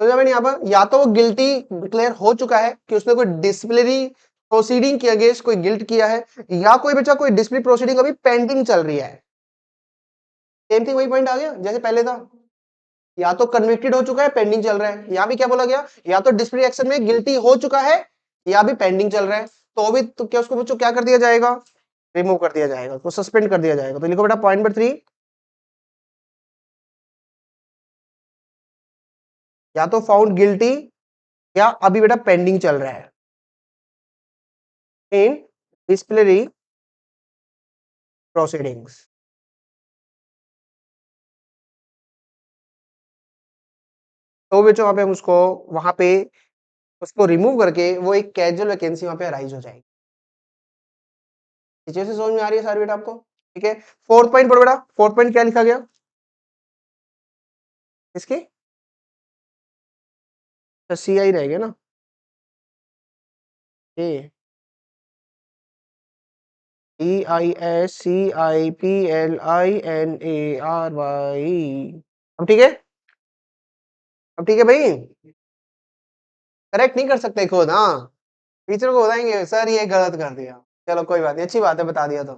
तो जब यहाँ पर या तो वो गिल्टी डिक्लेयर हो चुका है कि उसने कोई डिसिप्लिनरी प्रोसीडिंग के अगेंस्ट कोई गिल्ट किया है, या कोई बच्चा कोई डिसिप्लिनरी प्रोसीडिंग अभी पेंडिंग चल रही है, सेम थिंग वही पॉइंट आ गया जैसे पहले था, या तो कन्विक्टेड हो चुका है पेंडिंग चल रहा है, या भी क्या बोला गया, या तो डिसिप्लिनरी एक्शन में गिल्टी हो चुका है या भी पेंडिंग चल रहा है, तो भी तो क्या उसको बच्चों क्या कर दिया जाएगा, रिमूव कर दिया जाएगा, उसको सस्पेंड कर दिया जाएगा। तो लिखो बेटा पॉइंट नंबर 3, या तो फाउंड गिल्टी या अभी बेटा पेंडिंग चल रहा है इन डिसिप्लिनरी प्रोसीडिंग्स। तो बच्चों वहां पे हम उसको वहां पे उसको रिमूव करके वो एक कैजुअल वैकेंसी वहां पे अराइज हो जाएगी। सिचुएशन समझ में आ रही है सारी बेटा आपको, ठीक है। फोर्थ पॉइंट पर बेटा, फोर्थ पॉइंट क्या लिखा गया इसकी, तो सी आई रहेगा ना, ए EISCIPLINARY। अब ठीक है, अब ठीक है भाई, करेक्ट नहीं कर सकते खुद, हाँ टीचर को बताएंगे सर ये गलत कर दिया। चलो कोई बात नहीं, अच्छी बात है बता दिया तो।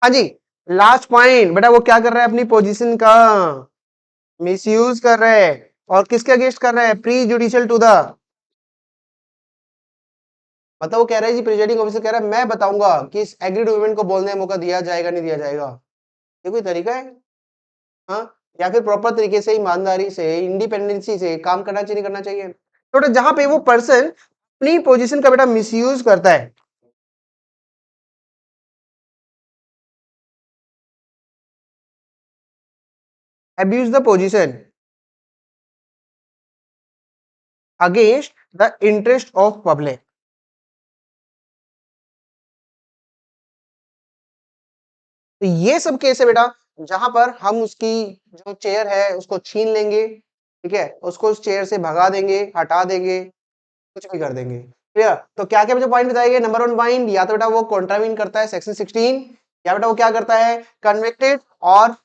हाँ जी, लास्ट पॉइंट बेटा, वो क्या कर रहा है अपनी पोजीशन का मिसयूज कर रहा है, और किसके अगेंस्ट कर रहा है, प्री जुडिशियल टू द, मतलब वो कह रहा है जी प्रिजाइडिंग ऑफिसर कह रहा है मैं बताऊंगा कि इस एग्रीड वुमेन को बोलने का मौका दिया जाएगा नहीं दिया जाएगा। ये कोई तरीका है? हाँ, या फिर प्रॉपर तरीके से ईमानदारी से इंडिपेंडेंसी से काम करना चाहिए नहीं करना चाहिए। तो जहां पे वो पर्सन अपनी पोजीशन का बेटा मिसयूज करता है, abuse the position against the interest of public, तो ये सब केस है बेटा जहां पर हम उसकी जो चेयर है उसको छीन लेंगे, ठीक है, उसको उस चेयर से भगा देंगे, हटा देंगे, कुछ भी कर देंगे। क्लियर? तो क्या क्या मुझे पॉइंट बताएंगे, नंबर 1 पॉइंट, या तो बेटा वो कॉन्ट्रावीन करता है सेक्शन 16, या बेटा वो क्या करता है कन्विक्टेड और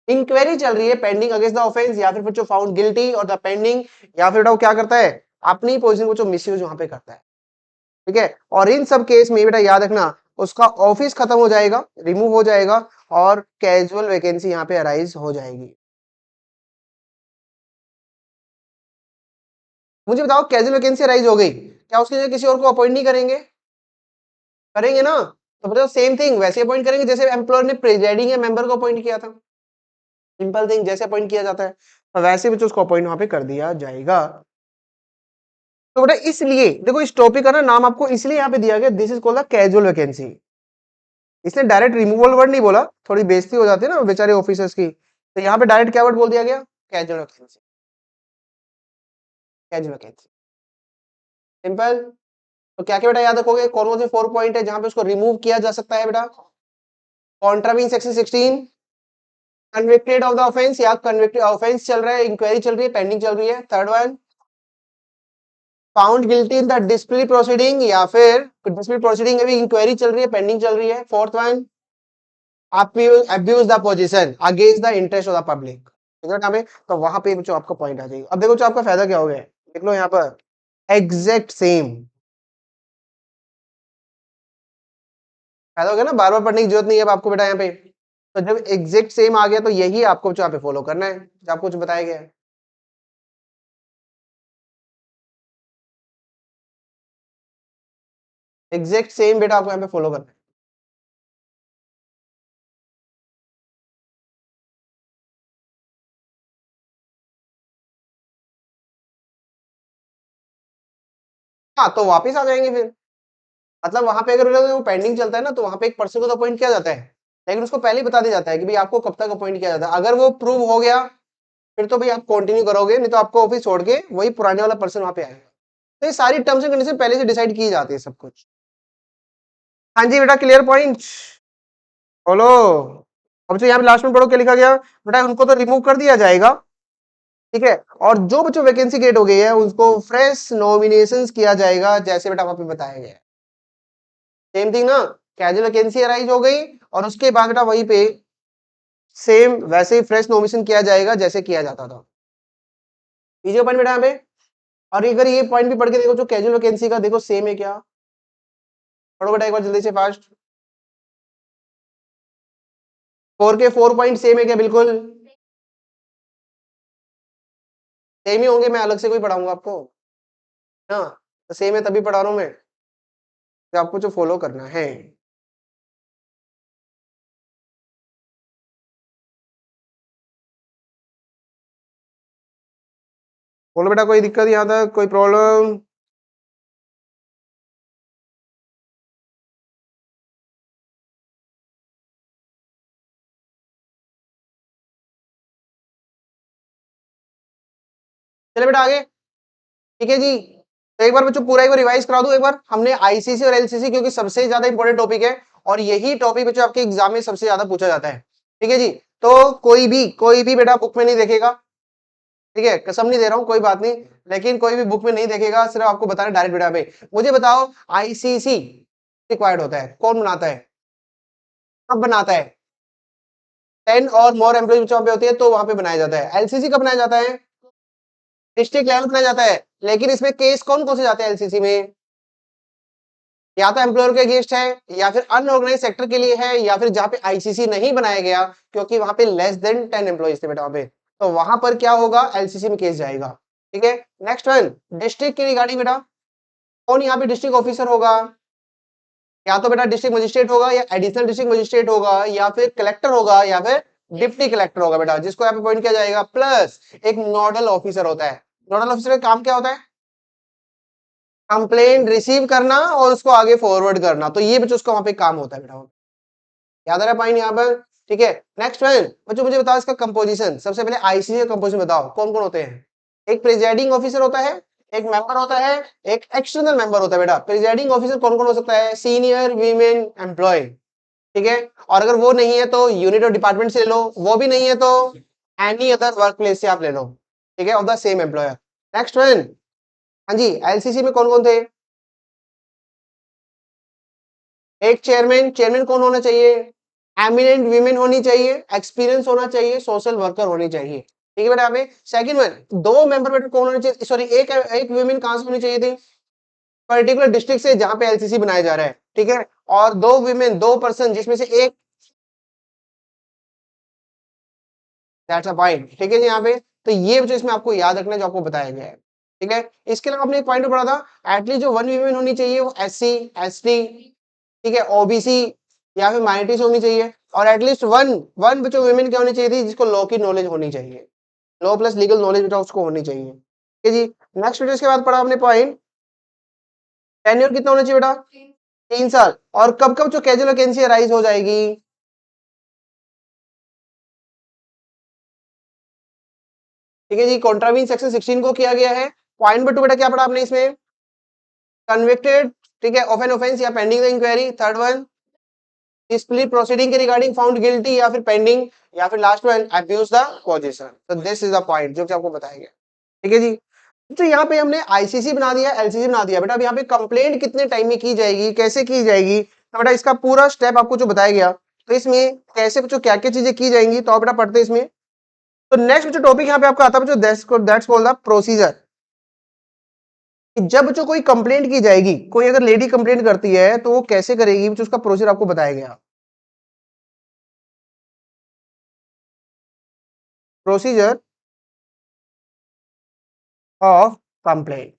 इंक्वायरी चल रही है पेंडिंग अगेंस्ट द ऑफेंस, या फिर जो फाउंड गिल्टी और द पेंडिंग, या फिर वो क्या करता है अपनी पोजीशन को जो मिसयूज वहां पे करता है। ठीक है, और इन सब केस में बेटा याद रखना उसका ऑफिस खत्म हो जाएगा, रिमूव हो जाएगा, और कैजुअल वैकेंसी यहाँ पे अराइज हो जाएगी। मुझे बताओ कैजुअल वैकेंसी अराइज हो गई, क्या उसके लिए किसी और को अपॉइंट नहीं करेंगे? करेंगे ना, तो बताओ सेम थिंग वैसे अपॉइंट करेंगे जैसे एम्प्लॉयर ने प्रेजाइडिंग या मेंबर को अपॉइंट किया था, सिंपल थिंग जैसे अपॉइंट किया जाता है, तो वैसे भी उसको अपॉइंट वहां पे कर दिया जाएगा। तो बेटा इसलिए देखो इस टॉपिक का ना नाम आपको इसलिए यहाँ पे दिया गया, this is called the casual vacancy. इसने डायरेक्ट रिमूवल वर्ड नहीं बोला, थोड़ी बेइज्जती हो जाती है ना बेचारे ऑफिसर्स की, तो यहाँ पे डायरेक्ट क्या वर्ड बोल दिया गया, casual vacancy, casual vacancy, simple. तो क्या क्या बेटा याद रखोगे, कौन कौन से 4 पॉइंट है जहां पे उसको रिमूव किया जा सकता है बेटा, contravene section 16, convicted of the offence या कन्विक्टेड ऑफेंस चल रहा है, इंक्वायरी चल रही है, पेंडिंग चल रही है, third one found guilty in the display proceeding, या फिर डिस्प्ले प्रोसीडिंग में भी इंक्वायरी चल रही है, पेंडिंग चल रही है, fourth one abuse the position against the interest of the public, तो वहां पे जो आपका पॉइंट आ जाएगा। अब देखो जो आपका फायदा क्या हो गया, देख लो यहाँ पर एग्जैक्ट सेम फायदा हो गया ना, बार बार पढ़ने की जरूरत नहीं है अब आपको बेटा यहाँ पे। तो जब एग्जैक्ट सेम आ गया तो यही आपको जो यहाँ पे फॉलो करना है जो आपको जो बताया गया है। एग्जैक्ट सेम बेटा आपको यहाँ पे फॉलो करना है। हाँ तो वापिस आ जाएंगे फिर, मतलब वहां पे अगर वो पेंडिंग चलता है ना तो वहां पे एक पर्सन को तो अपॉइंट किया जाता है, लेकिन उसको पहले ही बता दिया जाता है कि भाई आपको कब तक अपॉइंट किया जाता है। अगर वो प्रूव हो गया फिर तो भाई आप कंटिन्यू करोगे, नहीं तो आपको ऑफिस छोड़ के वही पुराने वाला पर्सन वहां पे आएगा। तो ये सारी टर्म्स एंड कंडीशन पहले से डिसाइड की जाती है सब कुछ। हाँ जी बेटा क्लियर पॉइंट, बोलो। अब जो यहाँ पे लास्ट में पढ़ो क्या लिखा गया बेटा, उनको तो रिमूव कर दिया जाएगा, ठीक है, और जो बच्चों वैकेंसी क्रिएट हो गई है उनको फ्रेश नॉमिनेशन किया जाएगा जैसे बेटा वहां पे बताया गया है। सेम थिंग ना, कैजुअल वैकेंसी अराइज हो गई और उसके बाद बेटा वहीं पे सेम वैसे ही फ्रेश नॉमिनेशन किया जाएगा जैसे किया जाता था। इजी पॉइंट बेटा यहाँ पे। और अगर ये पॉइंट भी पढ़ के देखो जो कैजुअल वैकेंसी का देखो सेम है क्या, पढ़ो बेटा एक बार जल्दी से फास्ट। 4 के 4 पॉइंट सेम है क्या, बिल्कुल सेम ही होंगे, मैं अलग से कोई पढ़ाऊंगा आपको ना, तो सेम है तभी पढ़ा रहा हूं मैं, तो आपको जो फॉलो करना है। बोलो बेटा कोई दिक्कत यहाँ तक, कोई प्रॉब्लम? चले बेटा आगे, ठीक है जी। तो एक बार बच्चों पूरा एक बार रिवाइज करा दूं, एक बार हमने आईसीसी और एलसीसी क्योंकि सबसे ज्यादा इंपॉर्टेंट टॉपिक है और यही टॉपिक बच्चों आपके एग्जाम में सबसे ज्यादा पूछा जाता है, ठीक है जी। तो कोई भी बेटा बुक में नहीं देखेगा, ठीक है, कसम नहीं दे रहा हूँ, कोई बात नहीं, लेकिन कोई भी बुक में नहीं देखेगा, सिर्फ आपको बताना डायरेक्ट बेटा पे। मुझे बताओ आईसीसी रिक्वायर्ड होता है, कौन बनाता है, कब बनाता है? 10 और मोर एम्प्लॉइज वहां पे होती है तो वहां पे बनाया जाता है। एलसीसी कब बनाया जाता है? डिस्ट्रिक्ट लेवल बनाया जाता है। लेकिन इसमें केस कौन कौन से जाते हैं एलसीसी में? या तो एम्प्लॉयर के अगेंस्ट है, या फिर अनऑर्गेनाइज सेक्टर के लिए है, या फिर जहां पे आईसीसी नहीं बनाया गया क्योंकि वहां पे लेस देन 10 एम्प्लॉइज थे बेटा वहां पे, तो वहां पर क्या होगा, एलसीसी में केस जाएगा। ठीक है, नेक्स्ट वन, डिस्ट्रिक्ट की रिगार्डिंग बेटा, कौन यहाँ पे डिस्ट्रिक्ट ऑफिसर होगा? या तो बेटा डिस्ट्रिक्ट मजिस्ट्रेट होगा, या एडिशनल डिस्ट्रिक्ट मजिस्ट्रेट होगा, या फिर कलेक्टर होगा, या फिर डिप्टी कलेक्टर होगा बेटा, जिसको यहाँ पे पॉइंट किया जाएगा। प्लस एक नोडल ऑफिसर होता है। नोडल ऑफिसर का काम क्या होता है? कंप्लेंट रिसीव करना और उसको आगे फॉरवर्ड करना, तो ये बच्चों उसका वहां पे काम होता है बेटा। याद आ रहा है पॉइंट यहाँ पर? ठीक है, नेक्स्ट वन बच्चों, मुझे बताओ इसका कंपोजिशन। सबसे पहले आईसीसी का कंपोजिशन बताओ, कौन कौन होते हैं? एक प्रिजाइडिंग ऑफिसर होता है, एक मेंबर होता है, एक एक्सटर्नल मेंबर होता है बेटा। प्रिजाइडिंग ऑफिसर कौन कौन हो सकता है? सीनियर वीमेन एम्प्लॉय, ठीक है, और अगर वो नहीं है तो यूनिट और डिपार्टमेंट से ले लो, वो भी नहीं है तो एनी अदर वर्क प्लेस से आप ले लो, ठीक है, of the same employer. Next one, हाँ जी, एलसीसी में कौन कौन थे? एक चेयरमैन, चेयरमैन कौन होना चाहिए? एमिनेंट वीमेन होनी चाहिए, एक्सपीरियंस होना चाहिए, सोशल वर्कर होनी चाहिए, ठीक है बेटा। यहाँ पे सेकंड वन, दो मेंबर बेटा कौन होने चाहिए, सॉरी एक एक वीमेन कहां से होनी चाहिए थी? पर्टिकुलर डिस्ट्रिक्ट से जहां पे एलसीसी बनाया जा रहा है, ठीक है, और दो वीमेन, दो पर्सन जिसमें से एक, दैट्स अ पॉइंट, ठीक है जी यहाँ पे। तो ये जो इसमें आपको याद रखना है जो आपको बताया गया है, ठीक है। इसके अलावा आपने एक पॉइंट पढ़ा था, एटलीस्ट जो वन वीमेन होनी चाहिए वो एससी, एसटी, ठीक है, ओबीसी या फिर माइनॉरिटी से होनी चाहिए, और एटलीस्ट वन वन बच्चों वुमेन क्या होनी चाहिए थी, जिसको लॉ की नॉलेज होनी चाहिए, लॉ प्लस लीगल नॉलेज बेटा उसको होनी चाहिए, ठीक है जी। नेक्स्ट बेटा इसके बाद पढ़ा आपने पॉइंट, टेन्योर कितना होना चाहिए बेटा? 3 साल। और कब कब जो कैजुअल वैकेंसी राइज हो जाएगी? ठीक है जी, कॉन्ट्रावीन सेक्शन 16 को किया गया है। पॉइंट नंबर 2 बेटा क्या पढ़ा आपने इसमें? कन्विक्टेड, ठीक है, ऑफ एन ऑफेंस या pending the inquiry. Third one, disciplinary proceeding के रिगार्डिंग फाउंड गिल्टी या फिर पेंडिंग, या फिर last one, abuse the position. तो दिस इज द पॉइंट जो कि आपको बताया गया, ठीक है जी। तो यहाँ पे हमने आईसीसी बना दिया, एलसीसी बना दिया बेटा। अब यहाँ पे कंप्लेंट कितने टाइम में की जाएगी, कैसे की जाएगी, तो बेटा इसका पूरा स्टेप आपको जो बताया गया, तो इसमें कैसे बच्चों क्या क्या चीजें की जाएंगी, तो आप बेटा पढ़ते हैं इसमें। तो नेक्स्ट जो टॉपिक यहाँ पे आपका आता है बच्चों, दैट्स कॉल्ड द प्रोसीजर। जब बच्चों कोई कंप्लेंट की जाएगी, कोई अगर लेडी कंप्लेंट करती है तो वो कैसे करेगी, बच्चों उसका प्रोसीजर आपको बताया गया। Procedure of complaint,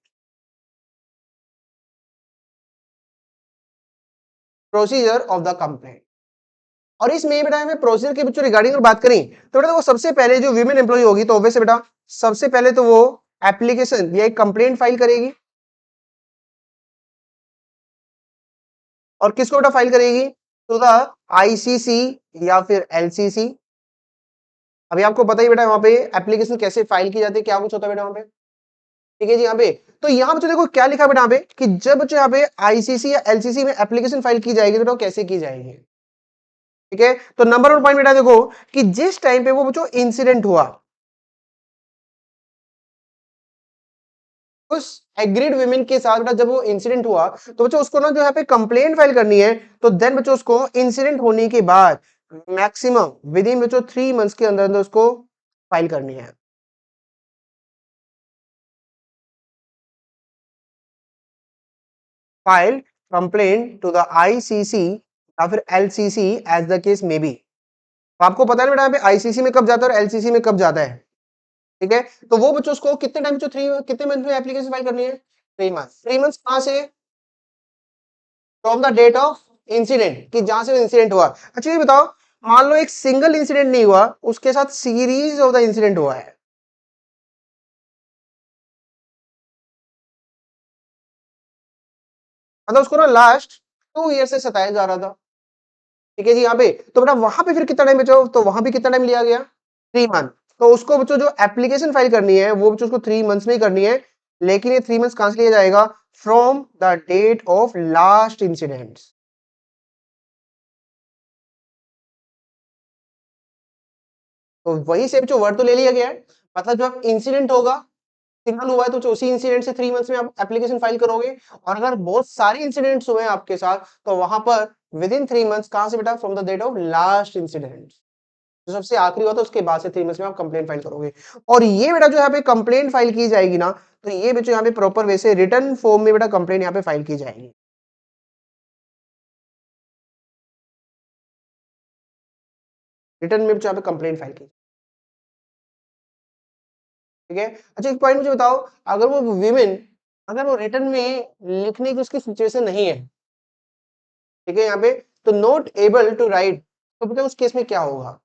procedure of the complaint. और इसमें बेटा हमें प्रोसीजर के बच्चों रिगार्डिंग अगर बात करें, तो बेटा वो सबसे पहले जो वीमेन एम्प्लॉय होगी, तो ऑब्वियसली बेटा सबसे पहले तो वो एप्लीकेशन या एक कंप्लेंट फाइल करेगी। और किसको बेटा फाइल करेगी? टू द आईसीसी या फिर एलसीसी। अभी आपको पता ही बेटा वहां पे एप्लीकेशन कैसे फाइल की जाती है, क्या कुछ होता है बेटा वहां पे, ठीक है जी। यहाँ पे तो यहाँ बच्चों देखो क्या लिखा बेटा यहाँ पे, कि जब बच्चों यहाँ पे आईसीसी या एलसीसी में एप्लीकेशन फाइल की जाएगी, तो कैसे की जाएगी, ठीक है। तो नंबर 1 पॉइंट बेटा देखो, कि जिस टाइम पे वो बच्चों इंसिडेंट हुआ, उस एग्रीड वुमेन के साथ बेटा जब वो इंसिडेंट हुआ, तो बच्चों उसको ना जो यहाँ पे कंप्लेंट फाइल करनी है, तो देन बच्चों उसको इंसिडेंट होने के बाद मैक्सिमम विद इन बच्चों 3 मंथ्स के अंदर अंदर उसको फाइल करनी है। File complaint to the ICC या फिर LCC as the case may be. आपको पता है बेटा यहाँ पे आईसीसी में कब जाता है और एलसीसी में कब जाता है, ठीक है। तो वो बच्चों उसको कितने टाइम, थ्री कितने मंथ में एप्लीकेशन फाइल करनी है? 3 मंथ। 3 मंथ कहां से? From the date of incident, कि जहां से इंसिडेंट हुआ। अच्छा ये बताओ, मान लो एक सिंगल इंसिडेंट नहीं हुआ, उसके साथ सीरीज ऑफ द इंसिडेंट हुआ है, मतलब उसको ना लास्ट 2 ईयर से सताया जा रहा था, ठीक है जी। यहाँ पे तो बेटा वहां पे फिर कितना टाइम बचा, तो वहां पे कितना टाइम लिया गया? 3 मंथ। तो उसको बच्चों जो एप्लीकेशन फाइल करनी है वो बच्चों उसको 3 मंथ्स में ही करनी है, लेकिन ये 3 मंथ्स कहां से लिया जाएगा? From the date of last incident. तो वही से जो वर्ड तो ले लिया गया है, मतलब जब इंसिडेंट होगा, सिंगल हुआ है तो उसी इंसिडेंट से 3 मंथ्स में आप एप्लीकेशन फाइल करोगे, और अगर बहुत सारे इंसिडेंट्स हुए हैं आपके साथ तो वहां पर विद इन 3 मंथ्स, कहां से बेटा, from the date of last incident, जो सबसे आखिरी हुआ था उसके बाद से 3 मंथ्स में आप कंप्लेंट फाइल करोगे। और ये बेटा जो यहाँ पे कंप्लेंट फाइल की जाएगी ना, तो ये बेटा यहाँ पे प्रॉपर वे से रिटर्न फॉर्म में बेटा कंप्लेंट यहाँ पे फाइल की जाएगी। रिटर्न में यहाँ पे कंप्लेंट फाइल की, ठीक है। अच्छा एक पॉइंट मुझे बताओ, अगर वो विमेन, अगर वो रिटर्न में लिखने की उसकी सिचुएशन नहीं है, ठीक है, यहाँ पे तो नॉट एबल टू राइट, तो बेटा उस केस में क्या होगा?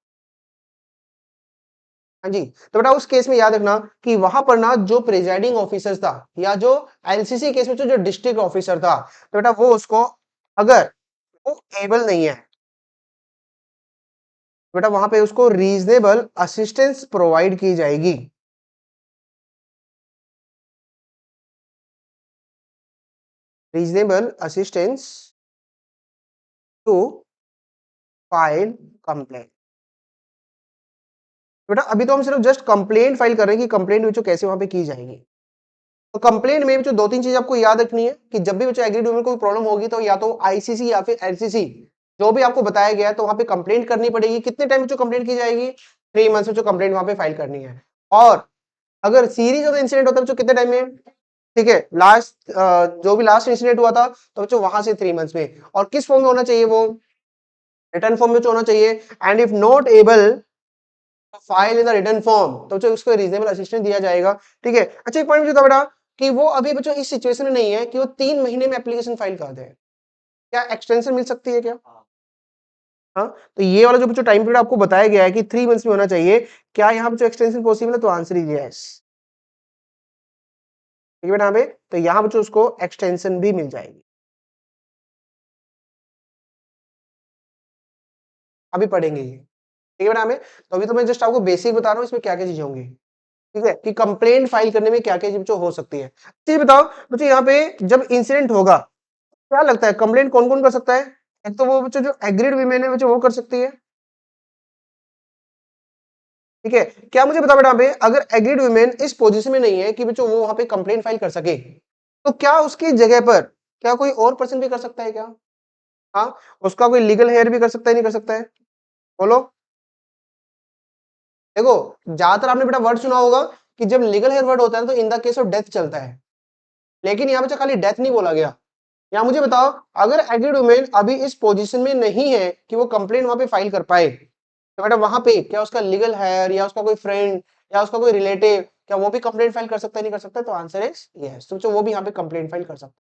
हाँ जी, तो बेटा उस केस में याद रखना कि वहां पर ना जो प्रिजाइडिंग ऑफिसर था, या जो एलसीसी केस में जो डिस्ट्रिक्ट ऑफिसर था, तो बेटा वो उसको, अगर वो एबल नहीं है, बेटा वहां पे उसको रीजनेबल असिस्टेंस प्रोवाइड की जाएगी। Reasonable assistance to file complaint. बेटा अभी तो हम सिर्फ जस्ट कंप्लेंट फाइल कर रहे हैं कि कंप्लेंट बच्चों कैसे वहां पे की जाएगी। तो कंप्लेंट में बच्चों 2-3 चीज आपको याद रखनी है कि जब भी बच्चों एग्रीड वुमेन कोई प्रॉब्लम होगी तो या तो आईसीसी या फिर एलसीसी, जो भी आपको बताया गया है, तो वहां पे कंप्लेंट करनी पड़ेगी। कितने टाइम बच्चों कंप्लेंट की जाएगी? 3 मंथ्स में जो कंप्लेंट वहां पे फाइल करनी है। और अगर सीरीज ऑफ इंसिडेंट होता है बच्चों कितने टाइम में? ठीक है, लास्ट जो भी लास्ट इंसिडेंट हुआ था तो बच्चों वहां से 3 मंथ्स में। और किस फॉर्म में होना चाहिए? वो रिटर्न फॉर्म में होना चाहिए। And if not able file in the return form, तो बच्चों उसको रीजनेबल असिस्टेंस दिया जाएगा। ठीक है। अच्छा एक पॉइंट जो बेटा कि वो अभी बच्चों इस सिचुएशन में नहीं है कि वो 3 महीने में एप्लीकेशन फाइल कर दे, क्या एक्सटेंशन मिल सकती है क्या? हाँ, तो ये वाला जो बच्चों टाइम पीरियड आपको बताया गया है कि 3 मंथ्स में होना चाहिए, क्या यहाँ पे जो एक्सटेंशन पॉसिबल है? तो आंसर इज यस। ठीक है बेटा, यहाँ पे तो यहाँ बच्चों उसको एक्सटेंशन भी मिल जाएगी। अभी पढ़ेंगे ये, ठीक है बेटा। हमें तो अभी तो मैं जस्ट आपको बेसिक बता रहा हूँ इसमें क्या क्या चीजें होंगी, ठीक है, कि कंप्लेंट फाइल करने में क्या क्या चीजें हो सकती है। चीज बताओ मुझे, यहाँ पे जब इंसिडेंट होगा, क्या लगता है कंप्लेंट कौन कौन कर सकता है? एक तो वो बच्चों जो एग्रीड वीमेन है बच्चों वो कर सकती है, ठीक है। क्या मुझे बता बेटा, यहाँ पे अगर एग्रीड वीमेन इस पोजीशन में नहीं है कि बच्चों वो वहां पे कंप्लेंट फाइल कर सके, तो क्या उसकी जगह पर क्या कोई और पर्सन भी कर सकता है क्या? हाँ, उसका कोई लीगल हेयर भी कर सकता है, नहीं कर सकता है? बोलो। देखो, ज्यादातर आपने बेटा वर्ड सुना होगा कि जब लीगल हेयर वर्ड होता है तो in the case of death चलता है, लेकिन यहाँ पे खाली डेथ नहीं बोला गया। यहाँ मुझे बताओ, अगर एग्रीड वुमेन अभी इस पोजीशन में नहीं है कि वो कंप्लेंट वहां पे फाइल कर पाए, तो बेटा वहां पे क्या उसका लीगल हेयर या उसका कोई फ्रेंड या उसका कोई रिलेटिव, क्या वो भी कंप्लेंट फाइल कर सकता है, नहीं कर सकता? तो आंसर इज यस, तो वो भी यहाँ पे कंप्लेंट फाइल कर सकता है।